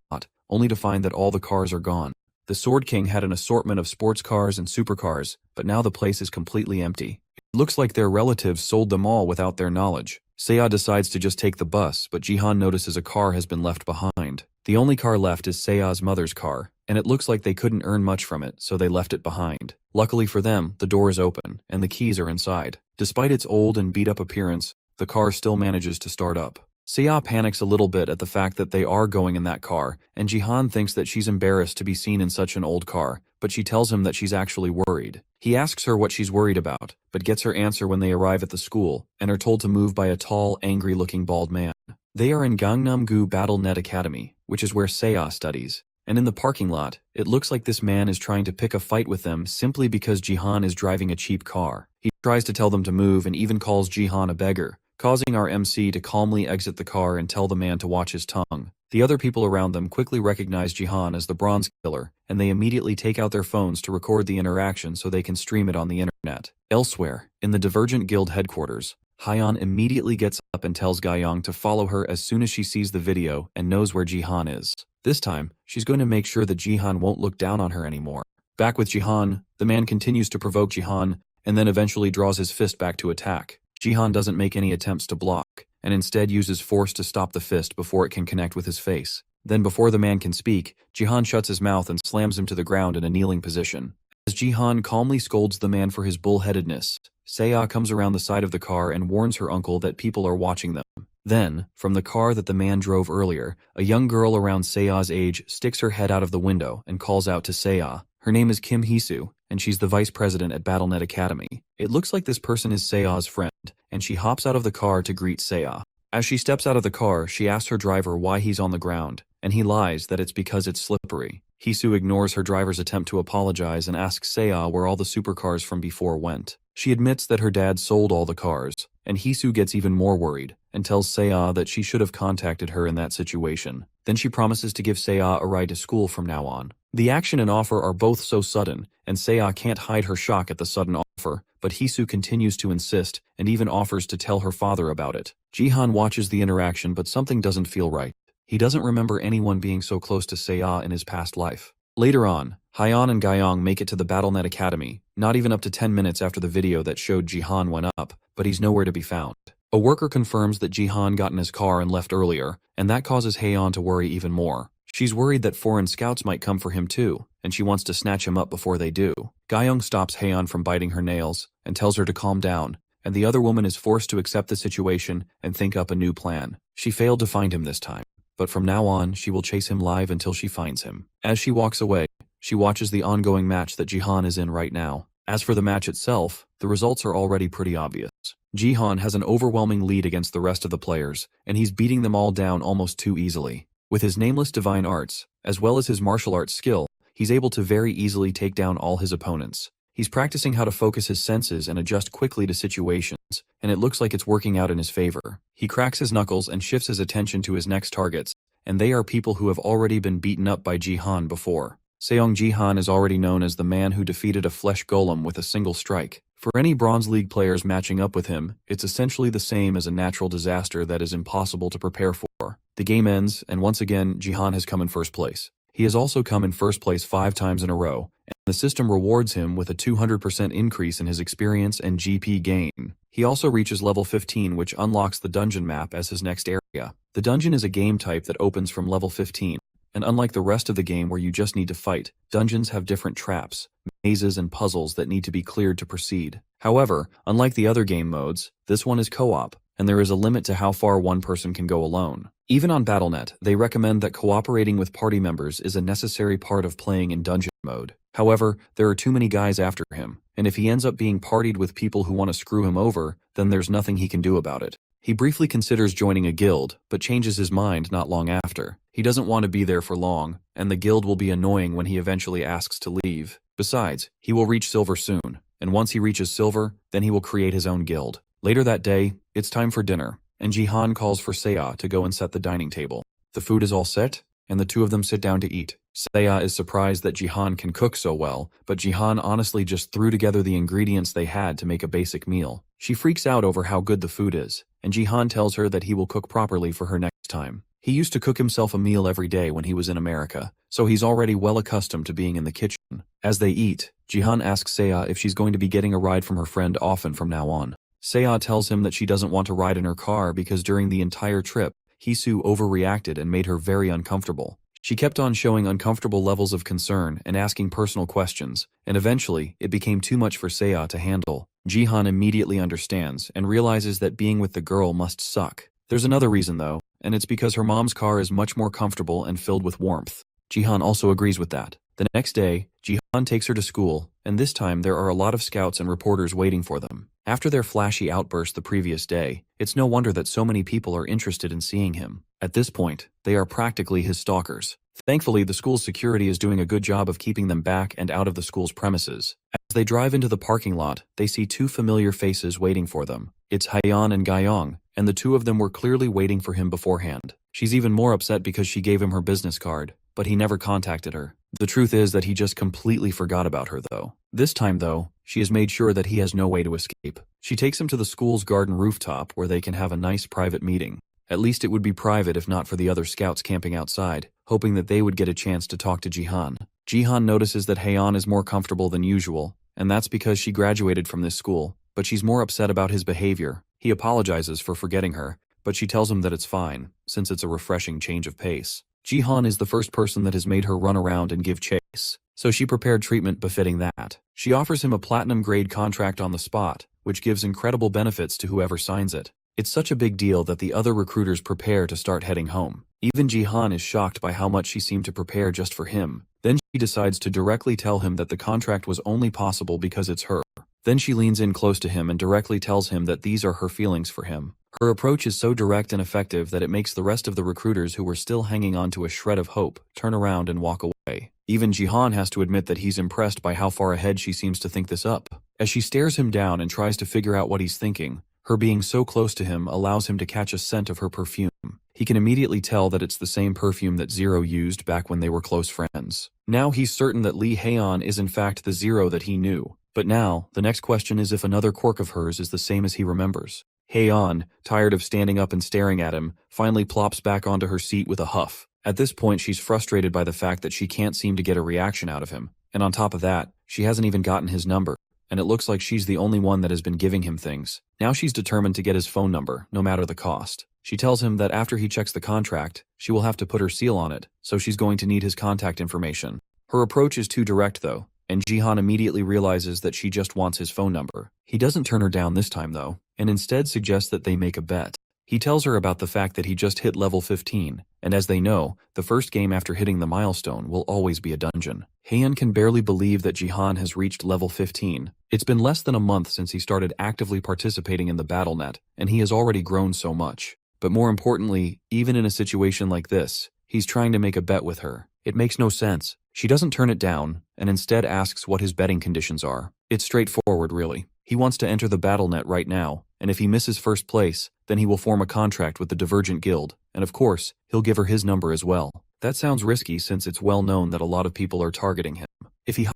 lot, only to find that all the cars are gone. The Sword King had an assortment of sports cars and supercars, but now the place is completely empty. It looks like their relatives sold them all without their knowledge. Seiya decides to just take the bus, but Jihan notices a car has been left behind. The only car left is Seiya's mother's car, and it looks like they couldn't earn much from it, so they left it behind. Luckily for them, the door is open, and the keys are inside. Despite its old and beat-up appearance, the car still manages to start up. Seiya panics a little bit at the fact that they are going in that car, and Jihan thinks that she's embarrassed to be seen in such an old car, but she tells him that she's actually worried. He asks her what she's worried about, but gets her answer when they arrive at the school, and are told to move by a tall, angry-looking bald man. They are in Gangnam-gu Battle Net Academy, which is where Seiya studies. And in the parking lot, it looks like this man is trying to pick a fight with them simply because Jihan is driving a cheap car. He tries to tell them to move and even calls Jihan a beggar, causing our MC to calmly exit the car and tell the man to watch his tongue. The other people around them quickly recognize Jihan as the Bronze Killer, and they immediately take out their phones to record the interaction so they can stream it on the internet. Elsewhere, in the Divergent Guild headquarters, Hyeon immediately gets up and tells Gayoung to follow her as soon as she sees the video and knows where Jihan is. This time, she's going to make sure that Jihan won't look down on her anymore. Back with Jihan, the man continues to provoke Jihan, and then eventually draws his fist back to attack. Jihan doesn't make any attempts to block, and instead uses force to stop the fist before it can connect with his face. Then before the man can speak, Jihan shuts his mouth and slams him to the ground in a kneeling position. As Jihan calmly scolds the man for his bullheadedness, Seiya comes around the side of the car and warns her uncle that people are watching them. Then, from the car that the man drove earlier, a young girl around Sea's age sticks her head out of the window and calls out to Sea. Her name is Kim Hisu, and she's the vice president at BattleNet Academy. It looks like this person is Sea's friend, and she hops out of the car to greet Sea. As she steps out of the car, she asks her driver why he's on the ground, and he lies that it's because it's slippery. Hisu ignores her driver's attempt to apologize and asks Sea where all the supercars from before went. She admits that her dad sold all the cars, and Hisu gets even more worried and tells Sea that she should have contacted her in that situation. Then she promises to give Sea a ride to school from now on. The action and offer are both so sudden, and Sea can't hide her shock at the sudden offer, but Hisu continues to insist and even offers to tell her father about it. Jihan watches the interaction, but something doesn't feel right. He doesn't remember anyone being so close to Sea in his past life. Later on, Hyeon and Gyeong make it to the BattleNet Academy, not even up to 10 minutes after the video that showed Jihan went up, but he's nowhere to be found. A worker confirms that Jihan got in his car and left earlier, and that causes Hyeon to worry even more. She's worried that foreign scouts might come for him too, and she wants to snatch him up before they do. Gyeong stops Hyeon from biting her nails and tells her to calm down, and the other woman is forced to accept the situation and think up a new plan. She failed to find him this time, but from now on she will chase him live until she finds him. As she walks away, she watches the ongoing match that Jihan is in right now. As for the match itself, the results are already pretty obvious. Jihan has an overwhelming lead against the rest of the players, and he's beating them all down almost too easily. With his nameless divine arts, as well as his martial arts skill, he's able to very easily take down all his opponents. He's practicing how to focus his senses and adjust quickly to situations, and it looks like it's working out in his favor. He cracks his knuckles and shifts his attention to his next targets, and they are people who have already been beaten up by Jihan before. Seong Jihan is already known as the man who defeated a flesh golem with a single strike. For any Bronze League players matching up with him, it's essentially the same as a natural disaster that is impossible to prepare for. The game ends, and once again, Jihan has come in first place. He has also come in first place 5 times in a row, and the system rewards him with a 200% increase in his experience and GP gain. He also reaches level 15, which unlocks the dungeon map as his next area. The dungeon is a game type that opens from level 15. And unlike the rest of the game where you just need to fight, dungeons have different traps, mazes, and puzzles that need to be cleared to proceed. However, unlike the other game modes, this one is co-op, and there is a limit to how far one person can go alone. Even on BattleNet, they recommend that cooperating with party members is a necessary part of playing in dungeon mode. However, there are too many guys after him, and if he ends up being partied with people who want to screw him over, then there's nothing he can do about it. He briefly considers joining a guild, but changes his mind not long after. He doesn't want to be there for long, and the guild will be annoying when he eventually asks to leave. Besides, he will reach silver soon, and once he reaches silver, then he will create his own guild. Later that day, it's time for dinner, and Jihan calls for Sea to go and set the dining table. The food is all set, and the two of them sit down to eat. Sea is surprised that Jihan can cook so well, but Jihan honestly just threw together the ingredients they had to make a basic meal. She freaks out over how good the food is, and Jihan tells her that he will cook properly for her next time. He used to cook himself a meal every day when he was in America, so he's already well accustomed to being in the kitchen. As they eat, Jihan asks Sea if she's going to be getting a ride from her friend often from now on. Sea tells him that she doesn't want to ride in her car because during the entire trip, Hisu overreacted and made her very uncomfortable. She kept on showing uncomfortable levels of concern and asking personal questions, and eventually, it became too much for Sea to handle. Jihan immediately understands and realizes that being with the girl must suck. There's another reason though, and it's because her mom's car is much more comfortable and filled with warmth. Jihan also agrees with that. The next day, Jihan takes her to school, and this time there are a lot of scouts and reporters waiting for them. After their flashy outburst the previous day, it's no wonder that so many people are interested in seeing him. At this point, they are practically his stalkers. Thankfully, the school's security is doing a good job of keeping them back and out of the school's premises. As they drive into the parking lot, they see 2 familiar faces waiting for them. It's Hyeon and Gyeong, and the 2 of them were clearly waiting for him beforehand. She's even more upset because she gave him her business card, but he never contacted her. The truth is that he just completely forgot about her though. This time though, she has made sure that he has no way to escape. She takes him to the school's garden rooftop where they can have a nice private meeting. At least it would be private if not for the other scouts camping outside, hoping that they would get a chance to talk to Jihan. Jihan notices that Hyeon is more comfortable than usual, and that's because she graduated from this school, but she's more upset about his behavior. He apologizes for forgetting her, but she tells him that it's fine, since it's a refreshing change of pace. Jihan is the first person that has made her run around and give chase, so she prepared treatment befitting that. She offers him a platinum-grade contract on the spot, which gives incredible benefits to whoever signs it. It's such a big deal that the other recruiters prepare to start heading home. Even Jihan is shocked by how much she seemed to prepare just for him. Then she decides to directly tell him that the contract was only possible because it's her. Then she leans in close to him and directly tells him that these are her feelings for him. Her approach is so direct and effective that it makes the rest of the recruiters who were still hanging on to a shred of hope turn around and walk away. Even Jihan has to admit that he's impressed by how far ahead she seems to think this up. As she stares him down and tries to figure out what he's thinking, her being so close to him allows him to catch a scent of her perfume. He can immediately tell that it's the same perfume that Zero used back when they were close friends. Now he's certain that Lee Haeon is in fact the Zero that he knew. But now, the next question is if another quirk of hers is the same as he remembers. Haeon, tired of standing up and staring at him, finally plops back onto her seat with a huff. At this point, she's frustrated by the fact that she can't seem to get a reaction out of him. And on top of that, she hasn't even gotten his number. And it looks like she's the only one that has been giving him things. Now she's determined to get his phone number, no matter the cost. She tells him that after he checks the contract, she will have to put her seal on it, so she's going to need his contact information. Her approach is too direct though, and Jihan immediately realizes that she just wants his phone number. He doesn't turn her down this time though, and instead suggests that they make a bet. He tells her about the fact that he just hit level 15, and as they know, the first game after hitting the milestone will always be a dungeon. Haeon can barely believe that Jihan has reached level 15. It's been less than a month since he started actively participating in the BattleNet, and he has already grown so much. But more importantly, even in a situation like this, he's trying to make a bet with her. It makes no sense. She doesn't turn it down, and instead asks what his betting conditions are. It's straightforward, really. He wants to enter the BattleNet right now, and if he misses first place, then he will form a contract with the Divergent Guild, and of course, he'll give her his number as well. That sounds risky since it's well known that a lot of people are targeting him. If he